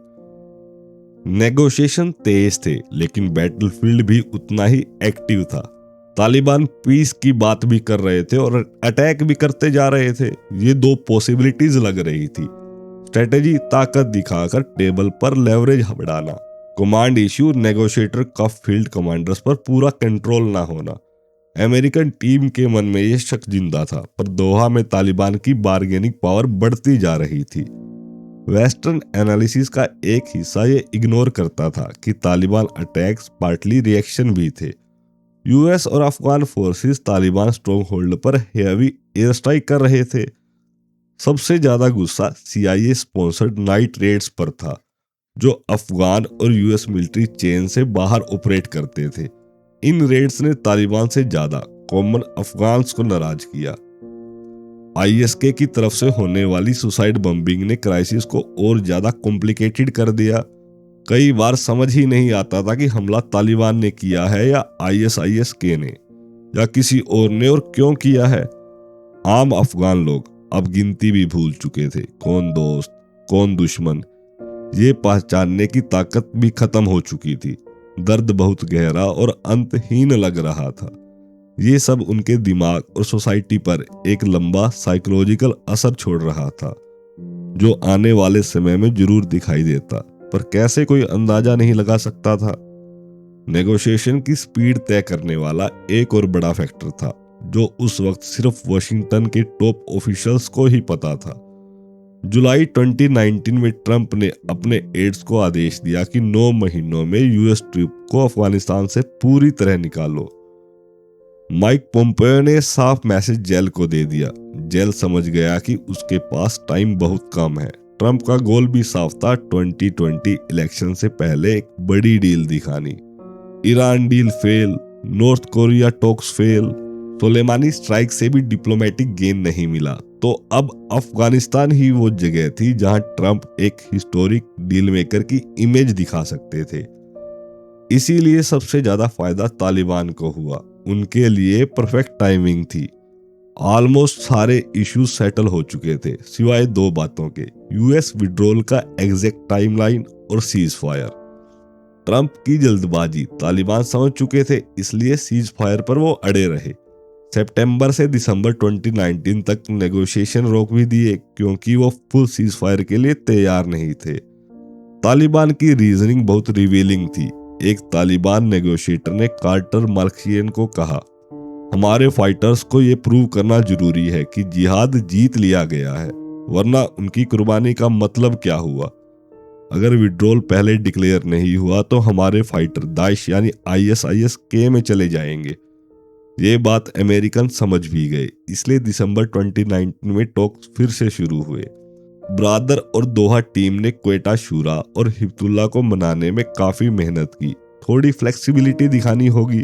[SPEAKER 1] नेगोशिएशन तेज थे, लेकिन बैटलफील्ड भी उतना ही एक्टिव था। तालिबान पीस की बात भी कर रहे थे और अटैक भी करते जा रहे थे। ये दो पॉसिबिलिटीज लग रही थी। स्ट्रेटेजी ताकत दिखाकर टेबल पर लेवरेज बढ़ाना, कमांड इश्यू नेगोशिएटर का फील्ड कमांडर्स पर पूरा कंट्रोल ना होना। अमेरिकन टीम के मन में यह शक जिंदा था, पर दोहा में तालिबान की बार्गेनिंग पावर बढ़ती जा रही थी। वेस्टर्न एनालिसिस का एक हिस्सा ये इग्नोर करता था कि तालिबान अटैक्स पार्टली रिएक्शन भी थे। यूएस और Afghan forces Taliban strong hold पर हेवी एयर स्ट्राइक कर रहे थे। सबसे ज्यादा गुस्सा CIA स्पॉन्सर्ड नाइट रेड्स पर था, जो अफगान और यूएस मिलिट्री चेन से बाहर ऑपरेट करते थे। इन रेड्स ने तालिबान से ज्यादा कॉमन अफगान्स को नाराज किया। ISK की तरफ से होने वाली सुसाइड बम्बिंग ने क्राइसिस को और ज्यादा कॉम्प्लिकेटेड कर दिया। कई बार समझ ही नहीं आता था कि हमला तालिबान ने किया है या ISISK ने, या किसी और ने, और क्यों किया है। आम अफगान लोग अब गिनती भी भूल चुके थे, कौन दोस्त कौन दुश्मन, ये पहचानने की ताकत भी खत्म हो चुकी थी। दर्द बहुत गहरा और अंतहीन लग रहा था। ये सब उनके दिमाग और सोसाइटी पर एक लंबा साइकोलॉजिकल असर छोड़ रहा था, जो आने वाले समय में जरूर दिखाई देता, पर कैसे कोई अंदाजा नहीं लगा सकता था। नेगोशिएशन की स्पीड तय करने वाला एक और बड़ा फैक्टर था, जो उस वक्त सिर्फ वाशिंगटन के टॉप ऑफिशियल्स को ही पता था। जुलाई 2019 में ट्रंप ने अपने एड्स को आदेश दिया कि 9 महीनों में यूएस ट्रूप को अफगानिस्तान से पूरी तरह निकालो। माइक पोम्पेयो ने साफ मैसेज जेल को दे दिया। जेल समझ गया कि उसके पास टाइम बहुत कम है। ट्रंप का गोल भी साफ था, 2020 इलेक्शन से पहले एक बड़ी डील दिखानी। Iran deal fail, north Korea talks fail, Sulemani strike से भी डिप्लोमेटिक गेन नहीं मिला, तो अब अफगानिस्तान ही वो जगह थी जहां ट्रंप एक हिस्टोरिक डील मेकर की इमेज दिखा सकते थे। इसीलिए सबसे ज्यादा फायदा तालिबान को हुआ। उनके लिए परफेक्ट टाइमिंग थी। ऑलमोस्ट सारे इश्यूज सेटल हो चुके थे, सिवाय 2 बातों के, यूएस विड्रॉल का एग्जैक्ट टाइमलाइन और सीज फायर। ट्रंप की जल्दबाजी तालिबान समझ चुके थे, इसलिए सीज फायर पर वो अड़े रहे। सितंबर से दिसंबर 2019 तक नेगोशिएशन रोक भी दिए, क्योंकि वो फुल सीज फायर के लिए तैयार नहीं थे। तालिबान की रीजनिंग बहुत रिवीलिंग थी। एक तालिबान नेगोशिएटर ने कार्टर मार्क्सियन को कहा, हमारे फाइटर्स को ये प्रूव करना जरूरी है कि जिहाद जीत लिया गया है, वरना उनकी कुर्बानी का मतलब क्या हुआ। अगर विड्रॉल पहले डिक्लेयर नहीं हुआ तो हमारे फाइटर दाइश यानी ISISK में चले जाएंगे। ये बात अमेरिकन समझ भी गए, इसलिए दिसंबर 2019 में टॉक्स फिर से शुरू हुए। ब्रादर और दोहा टीम ने क्वेटा शूरा और हिब्तुल्लाह को मनाने में काफी मेहनत की। थोड़ी फ्लेक्सिबिलिटी दिखानी होगी।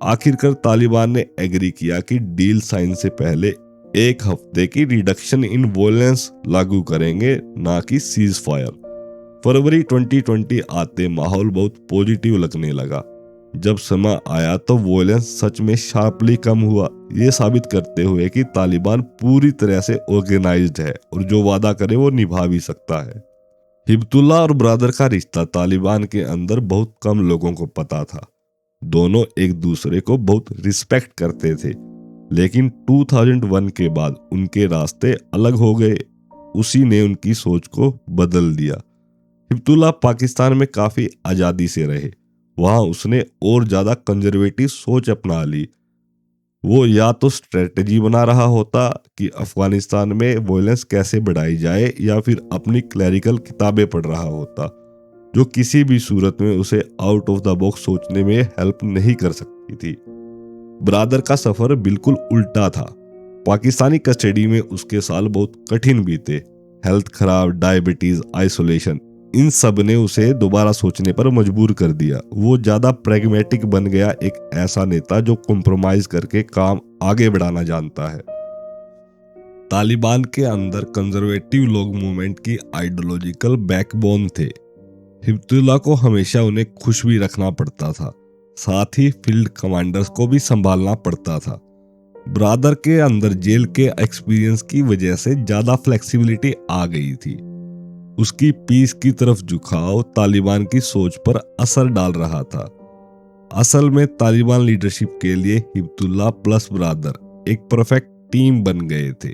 [SPEAKER 1] आखिरकार तालिबान ने एग्री किया कि डील साइन से पहले 1 हफ्ते की रिडक्शन इन वॉयलेंस लागू करेंगे, ना कि सीज फायर। फरवरी 2020 आते माहौल बहुत पॉजिटिव लगने लगा। जब समय आया तो वॉयलेंस सच में शार्पली कम हुआ, ये साबित करते हुए कि तालिबान पूरी तरह से ऑर्गेनाइज्ड है और जो वादा करे वो निभा भी सकता है। हिब्तुल्लाह और ब्रादर का रिश्ता तालिबान के अंदर बहुत कम लोगों को पता था। दोनों एक दूसरे को बहुत रिस्पेक्ट करते थे, लेकिन 2001 के बाद उनके रास्ते अलग हो गए। उसी ने उनकी सोच को बदल दिया। हिब्तुल्लाह पाकिस्तान में काफी आजादी से रहे, वहां उसने और ज्यादा कंजर्वेटिव सोच अपना ली। वो या तो स्ट्रेटजी बना रहा होता कि अफगानिस्तान में वॉयलेंस कैसे बढ़ाई जाए, या फिर अपनी क्लैरिकल किताबें पढ़ रहा होता, जो किसी भी सूरत में उसे आउट ऑफ द बॉक्स सोचने में हेल्प नहीं कर सकती थी। ब्रादर का सफर बिल्कुल उल्टा था। पाकिस्तानी कस्टडी में उसके साल बहुत कठिन बीते। हेल्थ खराब, डायबिटीज, आइसोलेशन, इन सब ने उसे दोबारा सोचने पर मजबूर कर दिया। वो ज्यादा प्रैग्मेटिक बन गया, एक ऐसा नेता जो कॉम्प्रोमाइज करके काम आगे बढ़ाना जानता है। तालिबान के अंदर कंजर्वेटिव लोग मूवमेंट की आइडियोलॉजिकल बैकबोन थे। हिब्बतुल्लाह को हमेशा उन्हें खुश भी रखना पड़ता था, साथ ही फील्ड कमांडर्स को भी संभालना पड़ता था। ब्रादर के अंदर जेल के एक्सपीरियंस की वजह से ज्यादा फ्लेक्सिबिलिटी आ गई थी। उसकी पीस की तरफ झुकाव तालिबान की सोच पर असर डाल रहा था। असल में तालिबान लीडरशिप के लिए हिब्बतुल्लाह प्लस ब्रादर एक परफेक्ट टीम बन गए थे।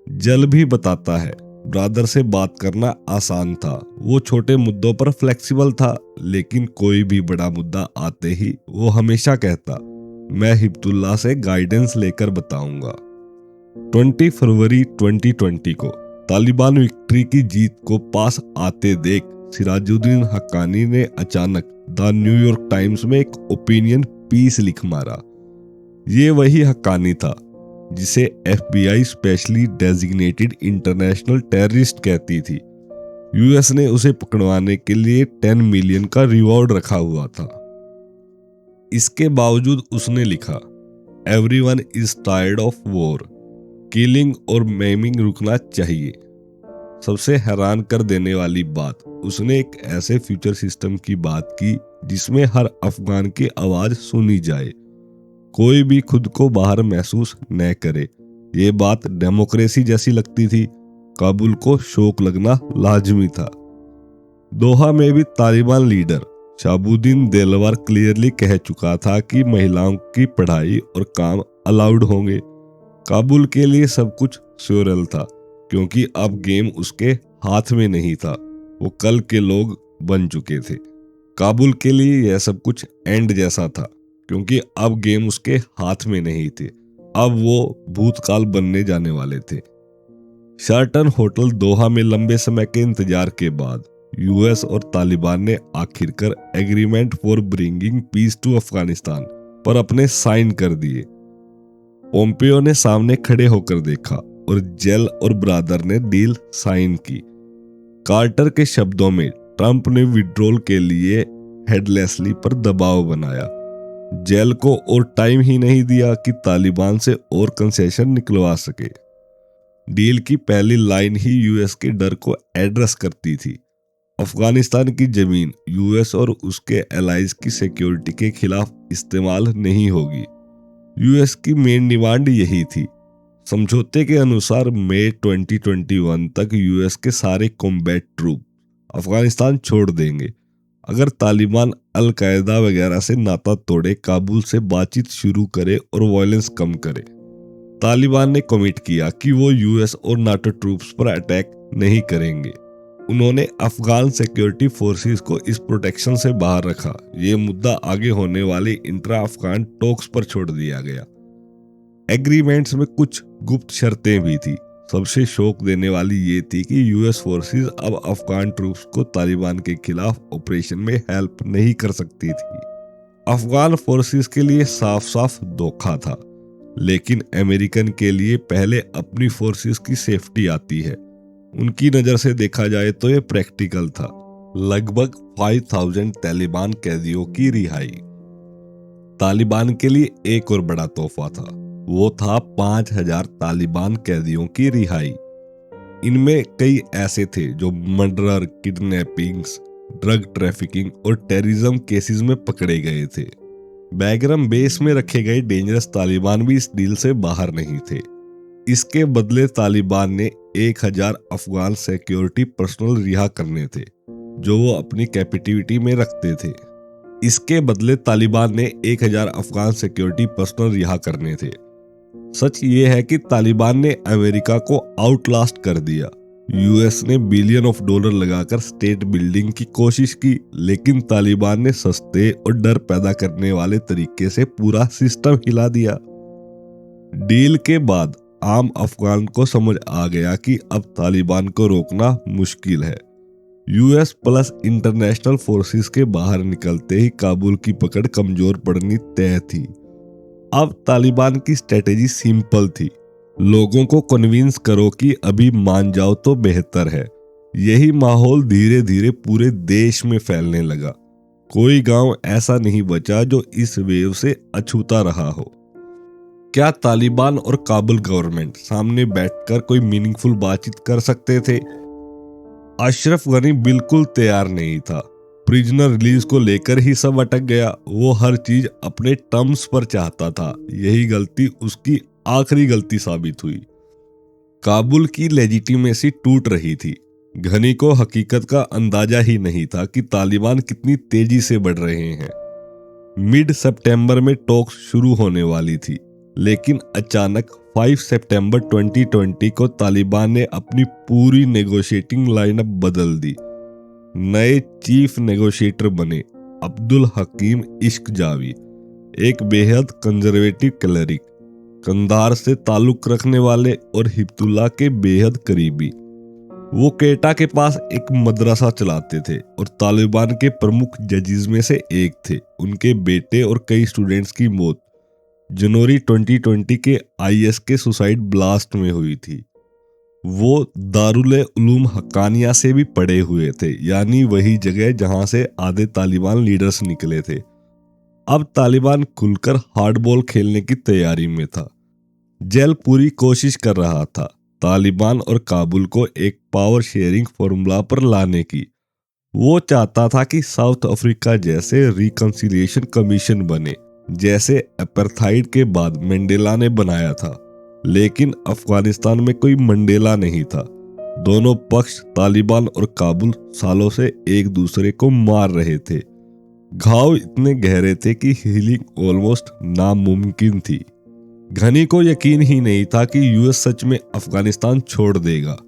[SPEAKER 1] जल भी बताता है, ब्रादर से बात करना आसान था। वो छोटे मुद्दों पर फ्लेक्सिबल था, लेकिन कोई भी बड़ा मुद्दा आते ही वो हमेशा कहता, मैं हिब्बतुल्लाह से गाइडेंस लेकर बताऊंगा। 20 फरवरी 2020 को तालिबान विक्ट्री की जीत को पास आते देख सिराजुद्दीन हक्कानी ने अचानक द न्यूयॉर्क टाइम्स में एक ओपिनियन पीस लिख मारा। ये वही हक्कानी था जिसे FBI specially designated international terrorist कहती थी। US ने उसे पकड़वाने के लिए 10 मिलियन का रिवॉर्ड रखा हुआ था। इसके बावजूद उसने लिखा, everyone is tired of war, killing और मेमिंग रुकना चाहिए। सबसे हैरान कर देने वाली बात, उसने एक ऐसे फ्यूचर सिस्टम की बात की जिसमें हर अफगान की आवाज सुनी जाए, कोई भी खुद को बाहर महसूस न करे। ये बात डेमोक्रेसी जैसी लगती थी। काबुल को शौक लगना लाजमी था। दोहा में भी तालिबान लीडर शाहबुद्दीन देलवार क्लियरली कह चुका था कि महिलाओं की पढ़ाई और काम अलाउड होंगे। काबुल के लिए सब कुछ श्योरल था, क्योंकि अब गेम उसके हाथ में नहीं था, वो कल के लोग बन चुके थे। काबुल के लिए यह सब कुछ एंड जैसा था, क्योंकि अब गेम उसके हाथ में नहीं थे, अब वो भूतकाल बनने जाने वाले थे। शार्टन होटल दोहा में लंबे समय के इंतजार के बाद US और तालिबान ने आखिरकार agreement for bringing peace to Afghanistan पर अपने साइन कर दिए। पोम्पियो ने सामने खड़े होकर देखा और जेल और ब्रादर ने डील साइन की। कार्टर के शब्दों में, ट्रंप ने विड्रॉल के लिए हेडलेसली पर दबाव बनाया। जेल को और टाइम ही नहीं दिया कि तालिबान से और कंसेशन निकलवा सके। डील की पहली लाइन ही US के डर को एड्रेस करती थी। अफगानिस्तान की जमीन US और उसके एलाइज की सिक्योरिटी के खिलाफ इस्तेमाल नहीं होगी। US की मेन डिमांड यही थी। समझौते के अनुसार मई 2021 तक US के सारे कॉम्बैट ट्रूप अफगानिस्तान छोड़ देंगे अगर तालिबान अल कायदा वगैरह से नाता तोड़े, काबुल से बातचीत शुरू करे और वायलेंस कम करे। तालिबान ने कमिट किया कि वो US और नाटो ट्रूप्स पर अटैक नहीं करेंगे। उन्होंने अफगान सिक्योरिटी फोर्सेस को इस प्रोटेक्शन से बाहर रखा। ये मुद्दा आगे होने वाले इंट्रा अफगान टॉक्स पर छोड़ दिया गया। एग्रीमेंट्स में कुछ गुप्त शर्तें भी थी। सबसे शौक देने वाली ये थी कि US फोर्सेस अब अफगान ट्रूप्स को तालिबान के खिलाफ ऑपरेशन में हेल्प नहीं कर सकती थी। अफगान फोर्सेस के लिए साफ साफ धोखा था, लेकिन अमेरिकन के लिए पहले अपनी फोर्सेस की सेफ्टी आती है। उनकी नजर से देखा जाए तो यह प्रैक्टिकल था। लगभग 5000 तालिबान कैदियों की रिहाई। तालिबान के लिए एक और बड़ा तोहफा था, वो था 5000 तालिबान कैदियों की रिहाई। इनमें कई ऐसे थे जो मर्डर, किडनैपिंग्स, ड्रग ट्रैफिकिंग और टेररिज्म केसेस में पकड़े गए थे। बैगरम बेस में रखे गए डेंजरस तालिबान भी इस डील से बाहर नहीं थे। इसके बदले तालिबान ने 1000 अफगान सिक्योरिटी पर्सनल रिहा करने थे, जो वो अपनी कैपेटिविटी में रखते थे। इसके बदले तालिबान ने 1000 अफगान सिक्योरिटी पर्सनल रिहा करने थे। सच ये है कि तालिबान ने अमेरिका को आउटलास्ट कर दिया। US ने बिलियन ऑफ डॉलर लगाकर स्टेट बिल्डिंग की कोशिश की, लेकिन तालिबान ने सस्ते और डर पैदा करने वाले तरीके से पूरा सिस्टम हिला दिया। डील के बाद आम अफगान को समझ आ गया कि अब तालिबान को रोकना मुश्किल है। US प्लस इंटरनेशनल फोर्सेस के बाहर निकलते ही काबुल की पकड़ कमजोर पड़नी तय थी। अब तालिबान की स्ट्रेटेजी सिंपल थी, लोगों को कन्विंस करो कि अभी मान जाओ तो बेहतर है। यही माहौल धीरे धीरे पूरे देश में फैलने लगा। कोई गांव ऐसा नहीं बचा जो इस वेव से अछूता रहा हो। क्या तालिबान और काबुल गवर्नमेंट सामने बैठकर कोई मीनिंगफुल बातचीत कर सकते थे? अशरफ गनी बिल्कुल तैयार नहीं था। प्रिजनर रिलीज को लेकर ही सब अटक गया। वो हर चीज अपने टर्म्स पर चाहता था। यही गलती उसकी आखिरी गलती साबित हुई। काबुल की लेजिटिमेसी टूट रही थी। घनी को हकीकत का अंदाजा ही नहीं था कि तालिबान कितनी तेजी से बढ़ रहे हैं। मिड सितंबर में टॉक्स शुरू होने वाली थी, लेकिन अचानक 5 सितंबर 2020 को तालिबान ने अपनी पूरी नेगोशिएटिंग लाइनअप बदल दी। नए चीफ नेगोशिएटर बने अब्दुल हकीम इश्क जावी, एक बेहद कंजर्वेटिव क्लरिक, कंधार से ताल्लुक रखने वाले और हिब्तुल्लाह के बेहद करीबी। वो क्वेटा के पास एक मदरसा चलाते थे और तालिबान के प्रमुख जजेस में से एक थे। उनके बेटे और कई स्टूडेंट्स की मौत जनवरी 2020 के IS के सुसाइड ब्लास्ट में हुई थी। वो दारुल उलूम हक्कानिया से भी पढ़े हुए थे, यानी वही जगह जहां से आधे तालिबान लीडर्स निकले थे। अब तालिबान खुलकर हार्डबॉल खेलने की तैयारी में था। जेल पूरी कोशिश कर रहा था तालिबान और काबुल को एक पावर शेयरिंग फॉर्मूला पर लाने की। वो चाहता था कि साउथ अफ्रीका जैसे रिकंसिलिएशन कमीशन बने, जैसे अपार्थाइड के बाद मंडेला ने बनाया था। लेकिन अफगानिस्तान में कोई मंडेला नहीं था। दोनों पक्ष तालिबान और काबुल सालों से एक दूसरे को मार रहे थे। घाव इतने गहरे थे कि हीलिंग ऑलमोस्ट नामुमकिन थी। घनी को यकीन ही नहीं था कि US सच में अफगानिस्तान छोड़ देगा।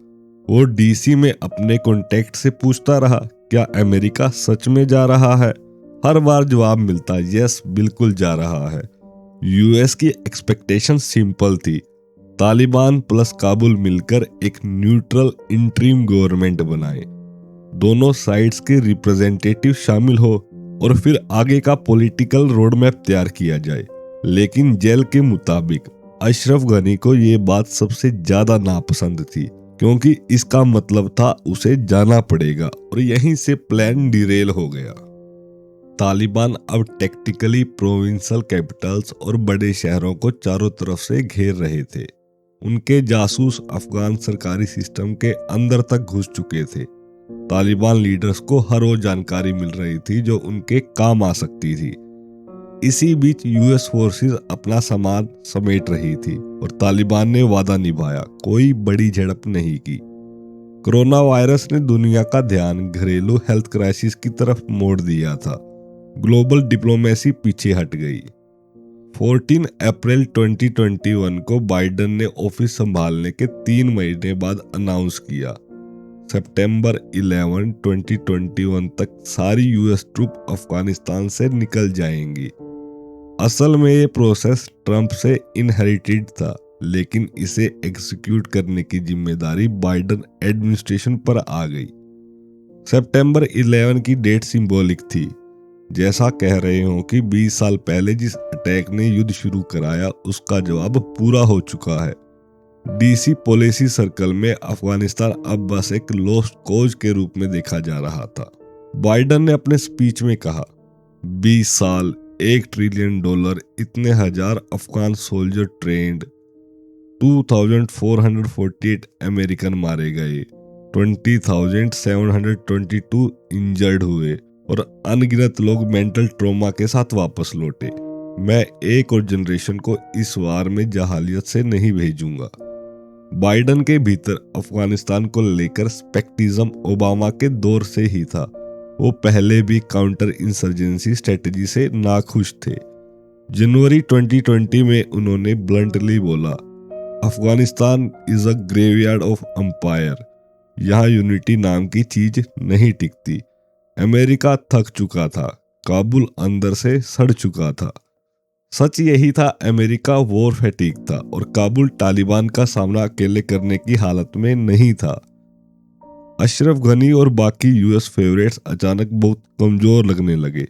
[SPEAKER 1] वो DC में अपने कॉन्टेक्ट से पूछता रहा, क्या अमेरिका सच में जा रहा है? हर बार जवाब मिलता, यस बिल्कुल जा रहा है। US की एक्सपेक्टेशन सिंपल थी, तालिबान प्लस काबुल मिलकर एक न्यूट्रल इंटरिम गवर्नमेंट बनाए, दोनों साइड्स के रिप्रेजेंटेटिव शामिल हो और फिर आगे का पॉलिटिकल रोड मैप तैयार किया जाए। लेकिन जेल के मुताबिक अशरफ गनी को ये बात सबसे ज्यादा नापसंद थी, क्योंकि इसका मतलब था उसे जाना पड़ेगा और यहीं से प्लान डिरेल हो गया। तालिबान अब टैक्टिकली प्रोविंशियल कैपिटल्स और बड़े शहरों को चारों तरफ से घेर रहे थे। उनके जासूस अफगान सरकारी सिस्टम के अंदर तक घुस चुके थे। तालिबान लीडर्स को हर रोज जानकारी मिल रही थी जो उनके काम आ सकती थी। इसी बीच US फोर्सेस अपना सामान समेट रही थी और तालिबान ने वादा निभाया, कोई बड़ी झड़प नहीं की। कोरोना वायरस ने दुनिया का ध्यान घरेलू हेल्थ क्राइसिस की तरफ मोड़ दिया था। ग्लोबल डिप्लोमेसी पीछे हट गई। 14 अप्रैल 2021 को बाइडेन ने ऑफिस संभालने के 3 महीने बाद अनाउंस किया, सितंबर 11, 2021 तक सारी US ट्रूप अफगानिस्तान से निकल जाएंगी। असल में ये प्रोसेस ट्रंप से इनहेरिटेड था, लेकिन इसे एग्जीक्यूट करने की जिम्मेदारी बाइडेन एडमिनिस्ट्रेशन पर आ गई। सितंबर 11 की डेट सिंबॉलिक थी, जैसा कह रहे हो कि 20 साल पहले जिस अटैक ने युद्ध शुरू कराया उसका जवाब पूरा हो चुका है। DC पॉलिसी सर्कल में अफगानिस्तान अब बस एक लॉस्ट कॉज के रूप में देखा जा रहा था। बाइडेन ने अपने स्पीच में कहा, 20 साल, $1 ट्रिलियन, इतने हजार अफगान सोल्जर ट्रेंड, 2448 अमेरिकन मारे गए, 20,722 इंजर्ड हुए और अनगिनत लोग मेंटल ट्रॉमा के साथ वापस लौटे। मैं एक और जनरेशन को इस वार में जहालियत से नहीं भेजूंगा। बाइडेन के भीतर अफगानिस्तान को लेकर स्पेक्टिज्म ओबामा के दौर से ही था। वो पहले भी काउंटर इंसर्जेंसी स्ट्रेटजी से नाखुश थे। जनवरी 2020 में उन्होंने ब्लंटली बोला, Afghanistan is a graveyard of empire. यहाँ यूनिटी नाम की चीज नहीं टिकती। अमेरिका थक चुका था, काबुल अंदर से सड़ चुका था। सच यही था, अमेरिका वॉर फैटिग था और काबुल तालिबान का सामना अकेले करने की हालत में नहीं था। अशरफ गनी और बाकी US फेवरेट्स अचानक बहुत कमजोर लगने लगे।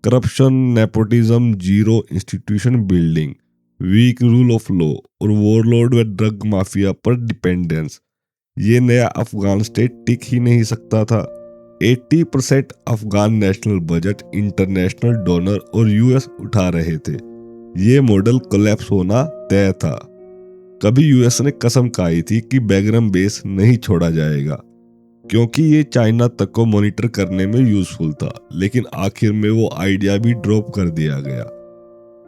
[SPEAKER 1] Corruption, nepotism, zero institution building, weak rule of law और वॉरलॉर्ड व ड्रग माफिया पर डिपेंडेंस, ये नया अफगान स्टेट टिक ही नहीं सकता था। 80% Afghan national budget international donor और US उठा रहे थे। ये मॉडल कोलैप्स होना तय था। कभी यूएस ने कसम खाई थी कि बैग्राम बेस नहीं छोड़ा जाएगा, क्योंकि ये चाइना तक को मॉनिटर करने में यूजफुल था, लेकिन आखिर में वो आइडिया भी ड्रॉप कर दिया गया।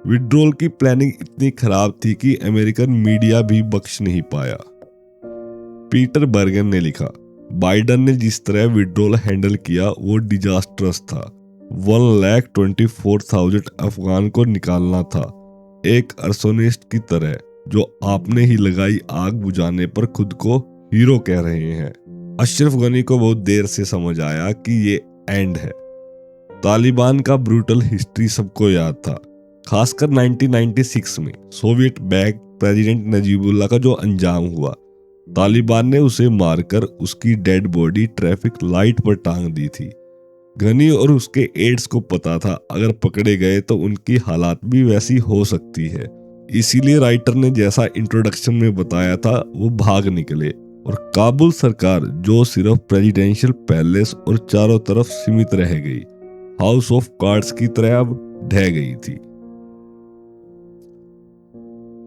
[SPEAKER 1] विड्रॉल की प्लानिंग इतनी खराब थी कि अमेरिकन मीडिया भी बख्श नहीं पाया। पीटर बर्गन ने लिखा, बाइडन ने जिस तरह विड्रॉल हैंडल किया वो डिजास्ट्रस था। 1,24,000 अफगान को निकालना था, एक अर्सोनिस्ट की तरह जो आपने ही लगाई आग बुझाने पर खुद को हीरो कह रहे हैं। अशरफ गनी को बहुत देर से समझ आया कि ये एंड है। तालिबान का ब्रूटल हिस्ट्री सबको याद था, खासकर 1996 में सोवियत बैक प्रेसिडेंट नजीबुल्लाह का जो अंजाम हुआ। तालिबान ने उसे मारकर उसकी डेड बॉडी ट्रैफिक लाइट पर टांग दी थी। गनी और उसके एड्स को पता था अगर पकड़े गए तो उनकी हालात भी वैसी हो सकती है, इसीलिए राइटर ने जैसा इंट्रोडक्शन में बताया था वो भाग निकले और काबुल सरकार जो सिर्फ प्रेसिडेंशियल पैलेस और चारों तरफ सीमित रह गई, हाउस ऑफ कार्ड्स की तरह अब ढह गई थी।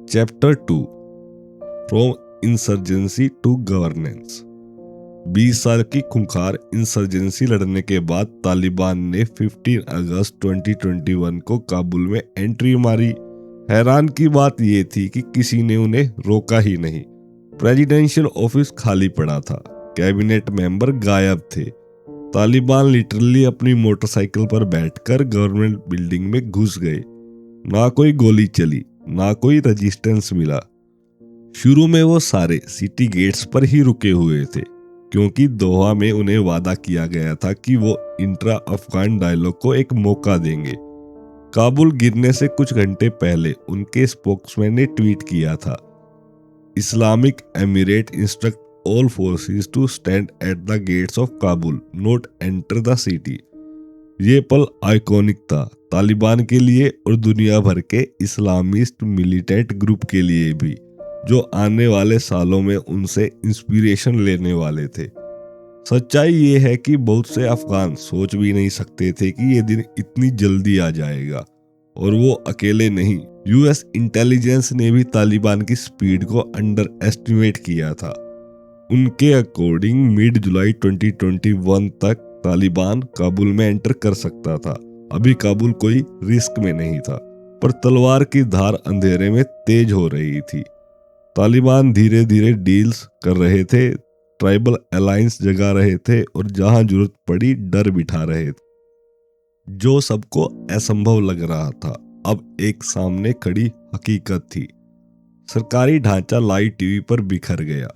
[SPEAKER 1] Chapter 2, from insurgency to governance. 20 साल की खूंखार इंसर्जेंसी लड़ने के बाद तालिबान ने 15 अगस्त 2021 को काबुल में एंट्री मारी। हैरान की बात यह थी कि किसी ने उन्हें रोका ही नहीं। प्रेसिडेंशियल ऑफिस खाली पड़ा था, कैबिनेट मेंबर गायब थे। तालिबान लिटरली अपनी मोटरसाइकिल पर बैठकर गवर्नमेंट बिल्डिंग में घुस गए। ना कोई गोली चली, ना कोई रेजिस्टेंस मिला। शुरू में वो सारे सिटी गेट्स पर ही रुके हुए थे, क्योंकि दोहा में उन्हें वादा किया गया था कि वो इंट्रा अफगान डायलॉग को एक मौका देंगे। काबुल गिरने से कुछ घंटे पहले उनके स्पोक्समैन ने ट्वीट किया था, Islamic emirate instruct all forces to stand at the gates of Kabul, not enter the city. ये पल आइकॉनिक था, तालिबान के लिए और दुनिया भर के इस्लामिस्ट मिलिटेंट ग्रुप के लिए भी, जो आने वाले सालों में उनसे इंस्पिरेशन लेने वाले थे। सच्चाई ये है कि बहुत से अफगान सोच भी नहीं सकते थे कि ये दिन इतनी जल्दी आ जाएगा, और वो अकेले नहीं, यूएस इंटेलिजेंस ने भी तालिबान की स्पीड को अंडर एस्टिमेट किया था। उनके अकॉर्डिंग मिड जुलाई 2021 तक तालिबान काबुल में एंटर कर सकता था। अभी काबुल कोई रिस्क में नहीं था, पर तलवार की धार अंधेरे में तेज हो रही थी। तालिबान धीरे धीरे डील्स कर रहे थे, ट्राइबल अलायंस जगा रहे थे और जहां जरूरत पड़ी डर बिठा रहे थे। जो सबको असंभव लग रहा था अब एक सामने खड़ी हकीकत थी। सरकारी ढांचा लाइव टीवी पर बिखर गया,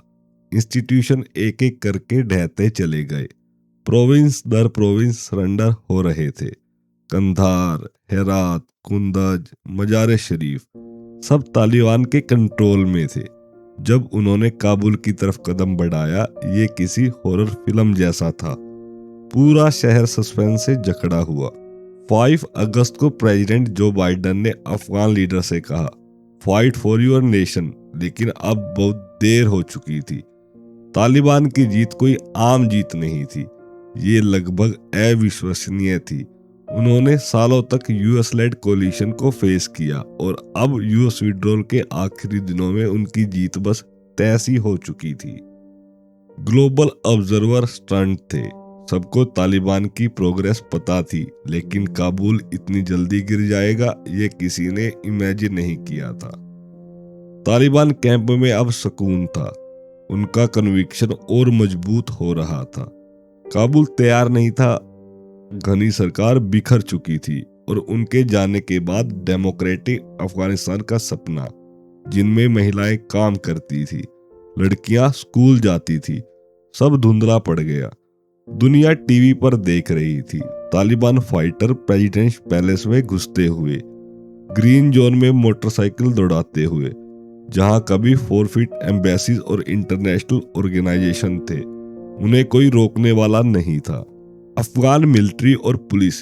[SPEAKER 1] इंस्टीट्यूशन एक एक करके ढहते चले गए, प्रोविंस दर प्रोविंस सरेंडर हो रहे थे। कंधार, हेरात, कुंदज, मजार शरीफ सब तालिबान के कंट्रोल में थे। जब उन्होंने काबुल की तरफ कदम बढ़ाया, ये किसी हॉरर फिल्म जैसा था। पूरा शहर सस्पेंस से जकड़ा हुआ। 5 अगस्त को प्रेसिडेंट जो बाइडन ने अफगान लीडर से कहा, फाइट फॉर योर नेशन, लेकिन अब बहुत देर हो चुकी थी। तालिबान की जीत कोई आम जीत नहीं थी, ये लगभग अविश्वसनीय थी। उन्होंने सालों तक यूएस लेड कोलिशन को फेस किया और अब यूएस विड्रॉल के आखिरी दिनों में उनकी जीत बस तय सी हो चुकी थी। ग्लोबल ऑब्जर्वर स्टंट थे, सबको तालिबान की प्रोग्रेस पता थी, लेकिन काबुल इतनी जल्दी गिर जाएगा ये किसी ने इमेजिन नहीं किया था। तालिबान कैंप में अब सुकून था, उनका कन्विक्शन और मजबूत हो रहा था। काबुल तैयार नहीं था, घनी सरकार बिखर चुकी थी और उनके जाने के बाद डेमोक्रेटिक अफगानिस्तान का सपना, जिनमें महिलाएं काम करती थी, लड़कियां स्कूल जाती थी, सब धुंधला पड़ गया। दुनिया टीवी पर देख रही थी तालिबान फाइटर प्रेसिडेंट पैलेस में घुसते हुए, ग्रीन जोन में मोटरसाइकिल दौड़ाते हुए, जहां कभी फॉरफिट एम्बेसीज और इंटरनेशनल ऑर्गेनाइजेशन थे, उन्हें कोई रोकने वाला नहीं था। अफगान मिलिट्री और पुलिस,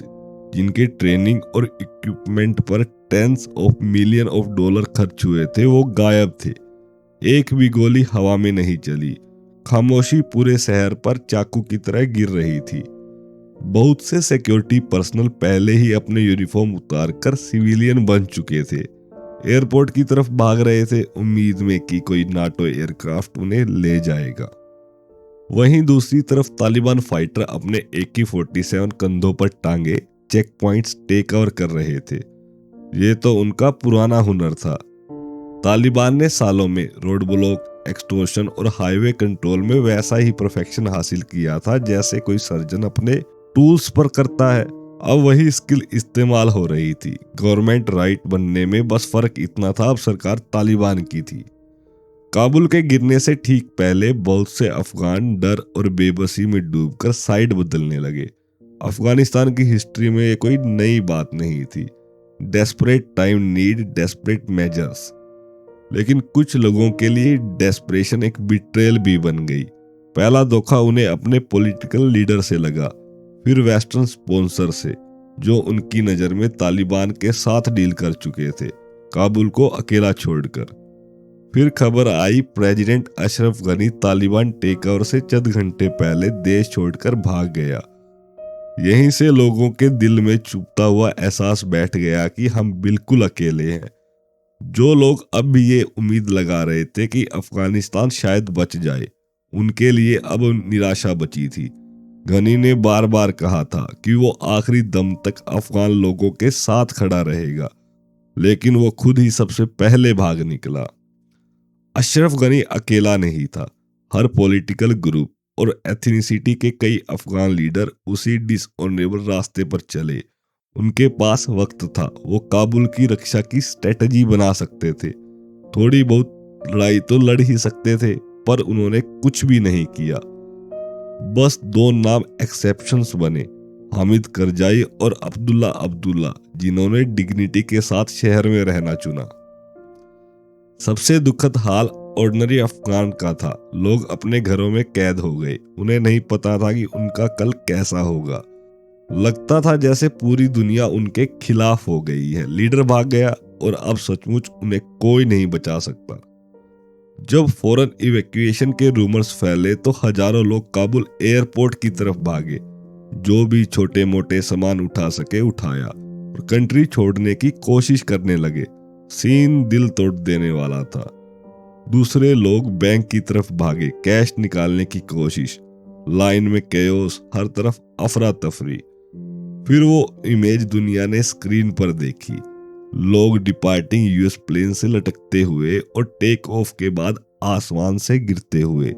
[SPEAKER 1] जिनके ट्रेनिंग और इक्विपमेंट पर tens of million of dollar खर्च हुए थे, वो गायब थे। एक भी गोली हवा में नहीं चली। खामोशी पूरे शहर पर चाकू की तरह गिर रही थी। बहुत से सिक्योरिटी पर्सनल पहले ही अपने यूनिफॉर्म उतारकर सिविलियन बन चुके थे। एयरपोर्ट की तरफ भाग रहे थे, उम्मीद में कि कोई नाटो एयरक्राफ्ट उन्हें ले जाएगा। वहीं दूसरी तरफ तालिबान फाइटर अपने AK-47 कंधों पर टांगे चेक पॉइंट्स टेक ओवर कर रहे थे। ये तो उनका पुराना हुनर था। तालिबान ने सालों में रोड ब्लॉक, एक्सटॉर्शन और हाईवे कंट्रोल में वैसा ही परफेक्शन हासिल किया था जैसे कोई सर्जन अपने टूल्स पर करता है। अब वही स्किल इस्तेमाल हो रही थी। गवर्नमेंट राइट बनने में बस फर्क इतना था, अब सरकार तालिबान की थी। काबुल के गिरने से ठीक पहले बहुत से अफगान डर और बेबसी में डूबकर साइड बदलने लगे। अफगानिस्तान की हिस्ट्री में ये कोई नई बात नहीं थी। Desperate time need desperate measures. लेकिन कुछ लोगों के लिए डेस्परेशन एक बिट्रेल भी बन गई। पहला धोखा उन्हें अपने पॉलिटिकल लीडर से लगा, फिर वेस्टर्न स्पॉन्सर से, जो उनकी नज़र में तालिबान के साथ डील कर चुके थे, काबुल को अकेला छोड़कर। फिर खबर आई president Ashraf Ghani Taliban take over से चंद घंटे पहले देश छोड़कर भाग गया। यहीं से लोगों के दिल में चुभता हुआ एहसास बैठ गया कि हम बिल्कुल अकेले हैं। जो लोग अब भी ये उम्मीद लगा रहे थे कि अफगानिस्तान शायद बच जाए, उनके लिए अब निराशा बची थी। गनी ने बार बार कहा था कि वो आखिरी दम तक अफगान लोगों के साथ खड़ा रहेगा, लेकिन वो खुद ही सबसे पहले भाग निकला। अशरफ गनी अकेला नहीं था। हर पॉलिटिकल ग्रुप और एथनिसिटी के कई अफगान लीडर उसी डिसऑनरेबल रास्ते पर चले। उनके पास वक्त था, वो काबुल की रक्षा की स्ट्रेटजी बना सकते थे। थोड़ी बहुत लड़ाई तो लड़ ही सकते थे, पर उन्होंने कुछ भी नहीं किया। बस दो नाम एक्सेप्शंस बने, हामिद करजाई और अब्दुल्ला, जिन्होंने डिग्निटी के साथ शहर में रहना चुना। सबसे दुखद हाल ऑर्डिनरी अफगान का था। लोग अपने घरों में कैद हो गए। उन्हें नहीं पता था कि उनका कल कैसा होगा। लगता था जैसे पूरी दुनिया उनके खिलाफ हो गई है। लीडर भाग गया और अब सचमुच उन्हें कोई नहीं बचा सकता। जब फौरन इवैक्यूएशन के रूमर्स फैले तो हजारों लोग काबुल एयरपोर्ट की तरफ भागे। जो भी छोटे मोटे सामान उठा सके उठाया और कंट्री छोड़ने की कोशिश करने लगे। सीन दिल तोड़ देने वाला था। दूसरे लोग बैंक की तरफ भागे, कैश निकालने की कोशिश। लाइन में केओस, हर तरफ अफरा तफरी। फिर वो इमेज दुनिया ने स्क्रीन पर देखी, लोग डिपार्टिंग यूएस प्लेन से लटकते हुए और टेक ऑफ के बाद आसमान से गिरते हुए।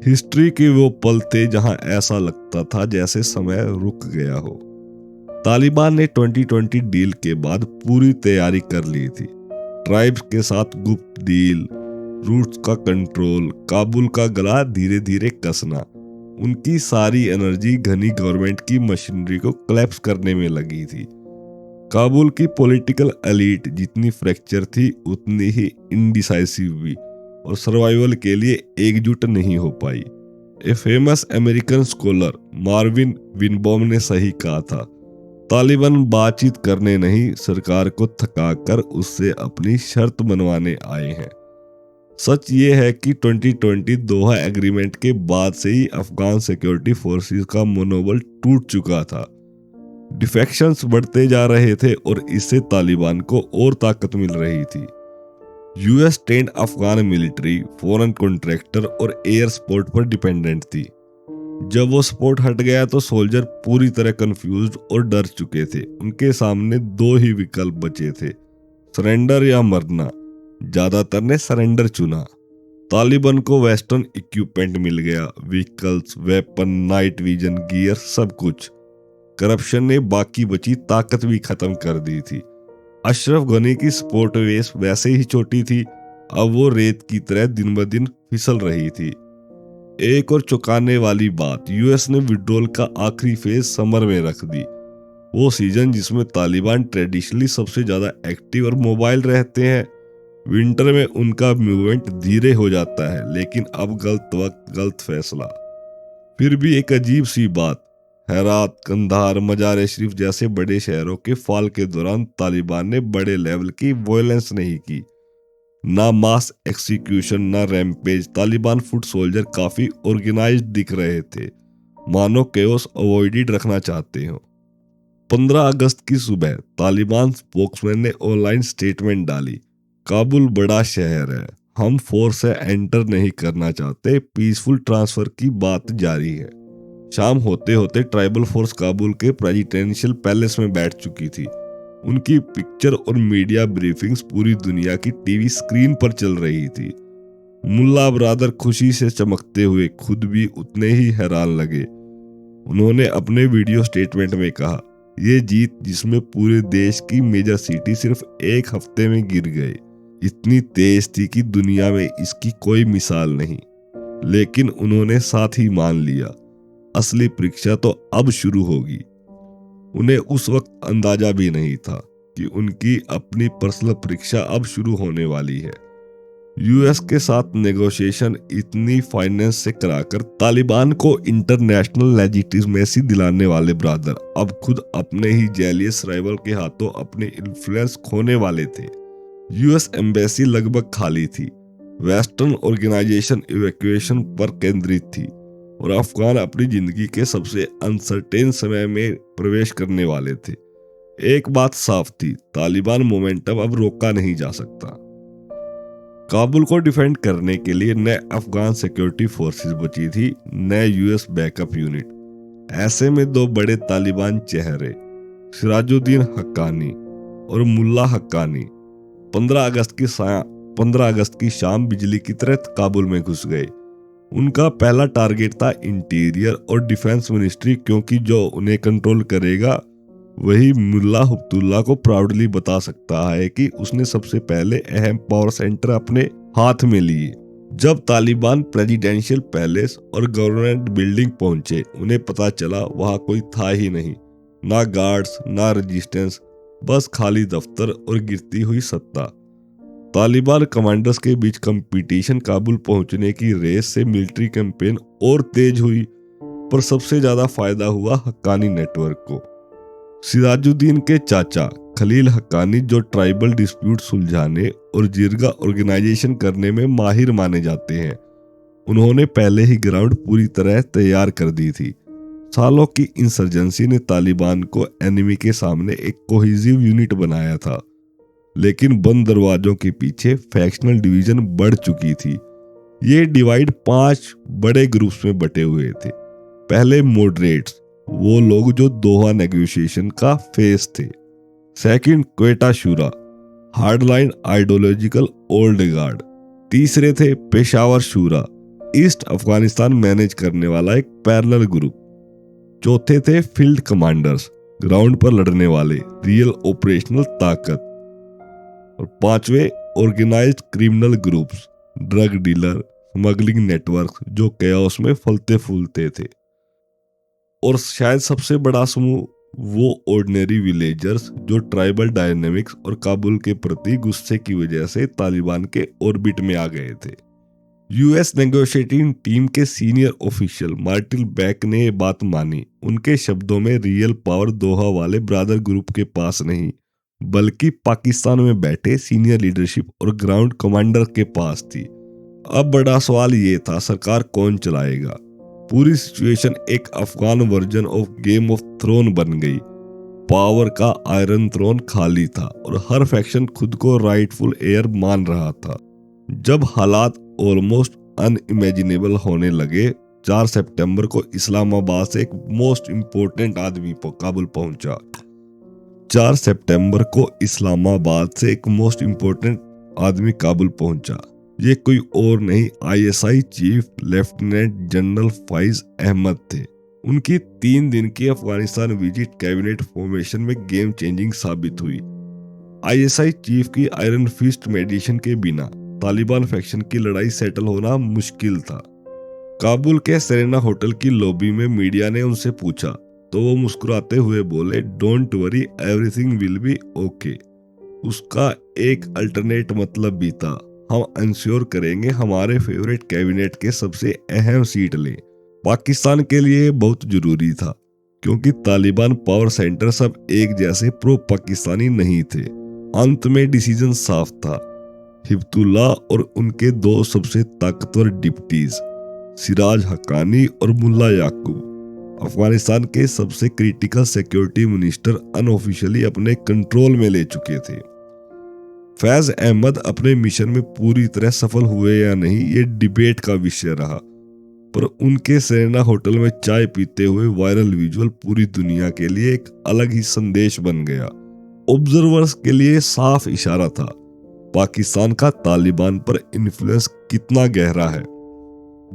[SPEAKER 1] हिस्ट्री के वो पल थे जहां ऐसा लगता था जैसे समय रुक गया हो। तालिबान ने 2020 डील के बाद पूरी तैयारी कर ली थी। ट्राइब्स के साथ गुप्त डील, रूट्स का कंट्रोल, काबुल का गला धीरे धीरे कसना। उनकी सारी एनर्जी घनी गवर्नमेंट की मशीनरी को क्लैप्स करने में लगी थी। काबुल की पॉलिटिकल एलीट जितनी फ्रैक्चर थी उतनी ही इंडिसाइसिव भी, और सर्वाइवल के लिए एकजुट नहीं हो पाई। A famous American scholar Marvin Weinbaum ने सही कहा था, तालिबान बातचीत करने नहीं, सरकार को थकाकर उससे अपनी शर्त मनवाने आए हैं। सच ये है कि 2020 दोहा एग्रीमेंट के बाद से ही अफगान सिक्योरिटी फोर्सेस का मनोबल टूट चुका था। डिफेक्शंस बढ़ते जा रहे थे और इससे तालिबान को और ताकत मिल रही थी। US trend Afghan military foreign contractor और एयर सपोर्ट पर डिपेंडेंट थी। जब वो सपोर्ट हट गया तो सोल्जर पूरी तरह कंफ्यूज्ड और डर चुके थे। उनके सामने दो ही विकल्प बचे थे, सरेंडर या मरना। ज्यादातर ने सरेंडर चुना। तालिबान को वेस्टर्न इक्विपमेंट मिल गया, vehicles, weapon, night vision, gear, सब कुछ। करप्शन ने बाकी बची ताकत भी खत्म कर दी थी। अशरफ गनी की सपोर्ट बेस वैसे ही छोटी थी, अब वो रेत की तरह दिन ब दिन फिसल रही थी। एक और चौंकाने वाली बात, यूएस ने विड्रॉल का आखिरी फेज समर में रख दी। वो सीजन जिसमें तालिबान ट्रेडिशनली सबसे ज्यादा एक्टिव और मोबाइल रहते हैं। विंटर में उनका मूवमेंट धीरे हो जाता है, लेकिन अब गलत वक्त, गलत फैसला। फिर भी एक अजीब सी बात, हेरात, कंधार, मजार शरीफ जैसे बड़े शहरों के फॉल के दौरान तालिबान ने बड़े लेवल की वायलेंस नहीं की। ना मास एक्सिक्यूशन, ना रैम्पेज। तालिबान फुट सोल्जर काफी ऑर्गेनाइज्ड दिख रहे थे, मानो केओस अवॉइडेड रखना चाहते हो। 15 अगस्त की सुबह तालिबान स्पोक्समैन ने ऑनलाइन स्टेटमेंट डाली, काबुल बड़ा शहर है, हम फोर्स से एंटर नहीं करना चाहते, पीसफुल ट्रांसफर की बात जारी है। शाम होते होते ट्राइबल फोर्स काबुल के प्रेसिडेंशियल पैलेस में बैठ चुकी थी। उनकी पिक्चर और मीडिया ब्रीफिंग्स पूरी दुनिया की टीवी स्क्रीन पर चल रही थी। मुल्ला ब्रादर खुशी से चमकते हुए खुद भी उतने ही हैरान लगे। उन्होंने अपने वीडियो स्टेटमेंट में कहा, ये जीत जिसमें पूरे देश की मेजर सिटी सिर्फ एक हफ्ते में गिर गए, इतनी तेज थी कि दुनिया में इसकी कोई मिसाल नहीं। लेकिन उन्होंने साथ ही मान लिया, असली परीक्षा तो अब शुरू होगी। उन्हें उस वक्त अंदाजा भी नहीं था कि उनकी अपनी पर्सनल परीक्षा अब शुरू होने वाली है। यूएस के साथ नेगोशिएशन इतनी फाइनेंस से कराकर तालिबान को इंटरनेशनल लेजिटिमेसी दिलाने वाले ब्रादर अब खुद अपने ही जेलियस राइवल के हाथों अपने इन्फ्लुएंस खोने वाले थे। यूएस एम्बेसी लगभग खाली थी, वेस्टर्न ऑर्गेनाइजेशन इवैक्यूएशन पर केंद्रित थी और अफगान अपनी जिंदगी के सबसे अनसर्टेन समय में प्रवेश करने वाले थे। एक बात साफ थी, तालिबान मोमेंटम अब रोका नहीं जा सकता। काबुल को डिफेंड करने के लिए न अफगान सिक्योरिटी फोर्सेस बची थी, न यूएस बैकअप यूनिट। ऐसे में दो बड़े तालिबान चेहरे, सिराजुद्दीन हक्कानी और मुल्ला हक्कानी, 15 अगस्त की शाम बिजली की तरह काबुल में घुस गए। उनका पहला टारगेट था इंटीरियर और डिफेंस मिनिस्ट्री, क्योंकि जो उन्हें कंट्रोल करेगा वही मुल्ला अब्दुल्ला को प्राउडली बता सकता है कि उसने सबसे पहले अहम पावर सेंटर अपने हाथ में लिए। जब तालिबान प्रेसिडेंशियल पैलेस और गवर्नमेंट बिल्डिंग पहुंचे, उन्हें पता चला वहां कोई था ही नहीं, ना गार्ड्स ना रेजिस्टेंस, बस खाली दफ्तर और गिरती हुई सत्ता। तालिबान कमांडर्स के बीच कंपटीशन काबुल पहुंचने की रेस से मिलिट्री कैंपेन और तेज हुई, पर सबसे ज्यादा फायदा हुआ हक्कानी नेटवर्क को। सिराजुद्दीन के चाचा खलील हक्कानी, जो ट्राइबल डिस्प्यूट सुलझाने और जिरगा ऑर्गेनाइजेशन करने में माहिर माने जाते हैं, उन्होंने पहले ही ग्राउंड पूरी तरह तैयार कर दी थी। सालों की इंसर्जेंसी ने तालिबान को एनिमी के सामने एक कोहेसिव यूनिट बनाया था, लेकिन बंद दरवाजों के पीछे फैक्शनल डिवीजन बढ़ चुकी थी। ये डिवाइड 5 बड़े ग्रुप्स में बटे हुए थे। पहले मॉडरेट्स, वो लोग जो दोहा नेगोशिएशन का फेस थे। Second Quetta Shura, hardline ideological old guard. तीसरे थे पेशावर शूरा, ईस्ट अफगानिस्तान मैनेज करने वाला एक पैरेलल ग्रुप। चौथे थे फील्ड कमांडर्स, ग्राउंड पर लड़ने वाले, रियल ऑपरेशनल ताकत। और पांचवे organised criminal groups, drug dealer, smuggling network, जो कैओस में फलते फूलते थे। और शायद सबसे बड़ा समूह वो ऑर्डिनरी विलेजर्स, जो ट्राइबल डायनेमिक्स और काबुल के प्रति गुस्से की वजह से तालिबान के ऑर्बिट में आ गए थे। यूएस नेगोशिएटिंग टीम के सीनियर ऑफिशियल मार्टिन बैक ने ये बात मानी। उनके शब्दों में रियल पावर दोहा वाले ब्रादर ग्रुप के पास नहीं, बल्कि पाकिस्तान में बैठे सीनियर लीडरशिप और ग्राउंड कमांडर के पास थी। अब बड़ा सवाल ये था, सरकार कौन चलाएगा? पूरी सिचुएशन एक Afghan version of game of throne बन गई। पावर का आयरन थ्रोन खाली था और हर फैक्शन खुद को राइटफुल एयर मान रहा था। जब हालात ऑलमोस्ट अनइमेजिनेबल होने लगे, 4 सितंबर को इस्लामाबाद से एक मोस्ट इम्पोर्टेंट आदमी काबुल पहुंचा। 4 सितंबर को इस्लामाबाद से एक मोस्ट इम्पोर्टेंट आदमी काबुल पहुंचा। ये कोई और नहीं, ISI chief lieutenant general Faiz Ahmed थे। उनकी 3 दिन की अफगानिस्तान विजिट कैबिनेट फॉर्मेशन में गेम चेंजिंग साबित हुई। आईएसआई चीफ की आयरन फिस्ट मेडिशन के बिना तालिबान फैक्शन की लड़ाई सेटल होना मुश्किल था। काबुल के सेरेना होटल की लॉबी में मीडिया ने उनसे पूछा तो वो मुस्कुराते हुए बोले, don't worry, everything will be okay. उसका एक अल्टरनेट मतलब भी था, हम इंश्योर करेंगे हमारे फेवरेट कैबिनेट के सबसे अहम सीट लें। पाकिस्तान के लिए बहुत जरूरी था, क्योंकि तालिबान पावर सेंटर सब एक जैसे प्रो पाकिस्तानी नहीं थे। अंत में डिसीजन साफ था, हिब्बतुल्लाह और उनके 2 सबसे ताकतवर डिप्टीज सिराज हक्कानी और मुल्ला याकूब अफगानिस्तान के सबसे क्रिटिकल सिक्योरिटी मिनिस्टर अनऑफिशियली अपने कंट्रोल में ले चुके थे। फैज अहमद अपने मिशन में पूरी तरह सफल हुए या नहीं ये डिबेट का विषय रहा, पर उनके सेरेना होटल में चाय पीते हुए वायरल विजुअल पूरी दुनिया के लिए एक अलग ही संदेश बन गया। ऑब्जर्वर्स के लिए साफ इशारा था पाकिस्तान का तालिबान पर इन्फ्लुएंस कितना गहरा है।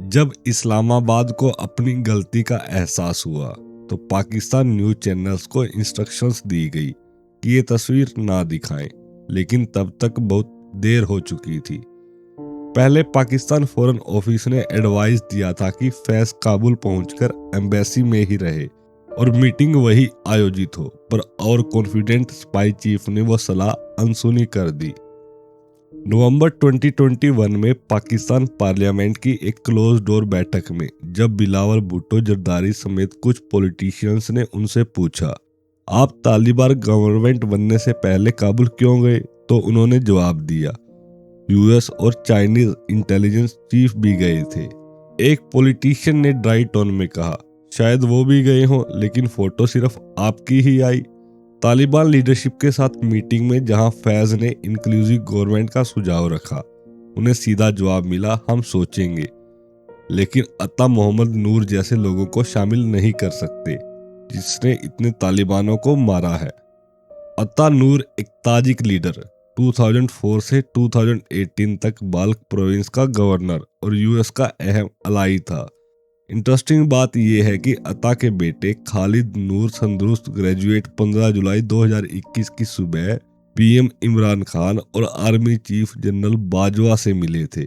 [SPEAKER 1] जब इस्लामाबाद को अपनी गलती का एहसास हुआ तो पाकिस्तान न्यूज चैनल्स को इंस्ट्रक्शंस दी गई कि ये तस्वीर ना दिखाएं, लेकिन तब तक बहुत देर हो चुकी थी। पहले पाकिस्तान फॉरेन ऑफिस ने एडवाइस दिया था कि फैज काबुल पहुंचकर एम्बेसी में ही रहे और मीटिंग वही आयोजित हो, पर और कॉन्फिडेंट स्पाई चीफ ने वो सलाह अनसुनी कर दी। नवंबर 2021 में पाकिस्तान पार्लियामेंट की एक क्लोज डोर बैठक में जब बिलावल भुट्टो जरदारी समेत कुछ पॉलिटिशियंस ने उनसे पूछा, आप तालिबान गवर्नमेंट बनने से पहले काबुल क्यों गए, तो उन्होंने जवाब दिया, यूएस और चाइनीज इंटेलिजेंस चीफ भी गए थे। एक पॉलिटिशियन ने ड्राई टोन में कहा, शायद वो भी गए हों, लेकिन फोटो सिर्फ आपकी ही आई। तालिबान लीडरशिप के साथ मीटिंग में जहां फैज ने इंक्लूसिव गवर्नमेंट का सुझाव रखा, उन्हें सीधा जवाब मिला, हम सोचेंगे, लेकिन अता मोहम्मद नूर जैसे लोगों को शामिल नहीं कर सकते जिसने इतने तालिबानों को मारा है। अता नूर एक ताजिक लीडर, 2004 से 2018 तक बाल्क प्रोविंस का गवर्नर और यूएस का अहम अलाई था। इंटरेस्टिंग बात यह है कि अता के बेटे खालिद नूर तंदुरुस्त ग्रेजुएट 15 जुलाई 2021 की सुबह पीएम इमरान खान और आर्मी चीफ जनरल बाजवा से मिले थे,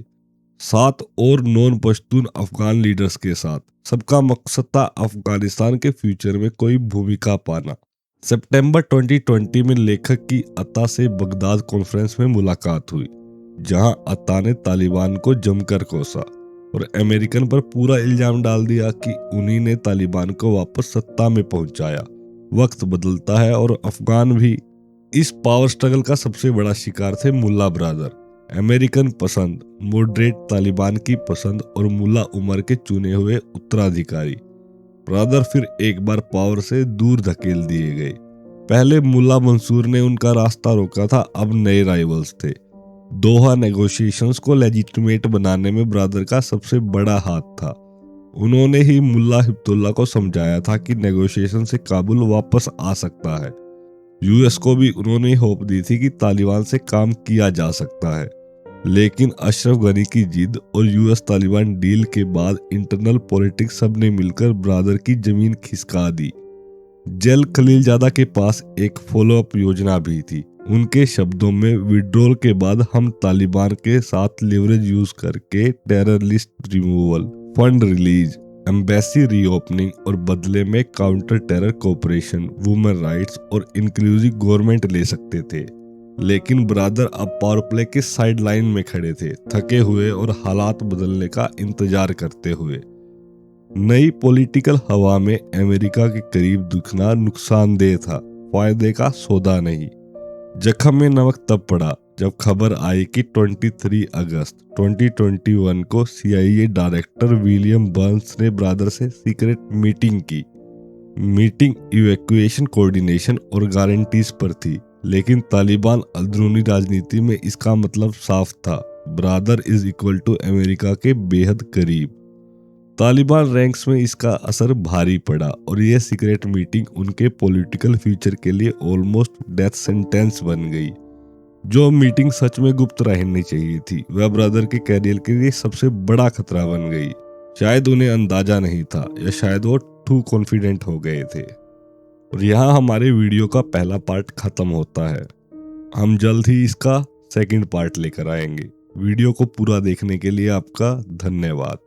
[SPEAKER 1] 7 और नॉन पश्तून अफगान लीडर्स के साथ। सबका मकसद था अफगानिस्तान के फ्यूचर में कोई भूमिका पाना। सितंबर 2020 में लेखक की अता से बगदाद कॉन्फ्रेंस में मुलाकात हुई, जहां अता ने तालिबान को जमकर कोसा और अमेरिकन पर पूरा इल्जाम डाल दिया कि उन्हीं ने तालिबान को वापस सत्ता में पहुंचाया। वक्त बदलता है और अफगान भी इस पावर स्ट्रगल का सबसे बड़ा शिकार थे मुल्ला ब्रादर, अमेरिकन पसंद, मॉडरेट तालिबान की पसंद और मुल्ला उमर के चुने हुए उत्तराधिकारी। ब्रादर फिर एक बार पावर से दूर धकेल दिए गए। पहले मुल्ला मंसूर ने उनका रास्ता रोका था, अब नए राइवल्स थे। दोहा नेगोशिएशंस को लेजिटिमेट बनाने में ब्रादर का सबसे बड़ा हाथ था। उन्होंने ही मुल्ला हिब्बतुल्लाह को समझाया था कि नेगोशिएशन से काबुल वापस आ सकता है। यूएस को भी उन्होंने होप दी थी कि तालिबान से काम किया जा सकता है, लेकिन अशरफ गनी की जिद और यूएस तालिबान डील के बाद इंटरनल पॉलिटिक्स सबने मिलकर ब्रादर की जमीन खिसका दी। जल खलीलजादा के पास एक फॉलोअप योजना भी थी। उनके शब्दों में, विड्रॉल के बाद हम तालिबान के साथ लिवरेज यूज करके terror list removal, fund release, embassy reopening और बदले में counter terror cooperation, women rights और इंक्लूसिव गवर्नमेंट ले सकते थे। लेकिन ब्रादर अब पावर प्ले के साइड लाइन में खड़े थे, थके हुए और हालात बदलने का इंतजार करते हुए। नई पॉलिटिकल हवा में अमेरिका के करीब दिखना नुकसानदेह था, फायदे का सौदा नहीं। जख्म में नमक तब पड़ा जब खबर आई कि 23 अगस्त 2021 को CIA डायरेक्टर विलियम बर्न्स ने ब्रादर से सीक्रेट मीटिंग की। मीटिंग इवैक्यूएशन कोऑर्डिनेशन और गारंटीज पर थी, लेकिन तालिबान अंदरूनी राजनीति में इसका मतलब साफ था, Baradar is equal to America के बेहद करीब। तालिबान रैंक्स में इसका असर भारी पड़ा और यह सीक्रेट मीटिंग उनके पॉलिटिकल फ्यूचर के लिए ऑलमोस्ट डेथ सेंटेंस बन गई। जो मीटिंग सच में गुप्त रहनी चाहिए थी, वह ब्रदर के कैरियर के लिए सबसे बड़ा खतरा बन गई। शायद उन्हें अंदाजा नहीं था, या शायद वो टू कॉन्फिडेंट हो गए थे। और यहाँ हमारे वीडियो का पहला पार्ट खत्म होता है। हम जल्द ही इसका सेकंड पार्ट लेकर आएंगे। वीडियो को पूरा देखने के लिए आपका धन्यवाद।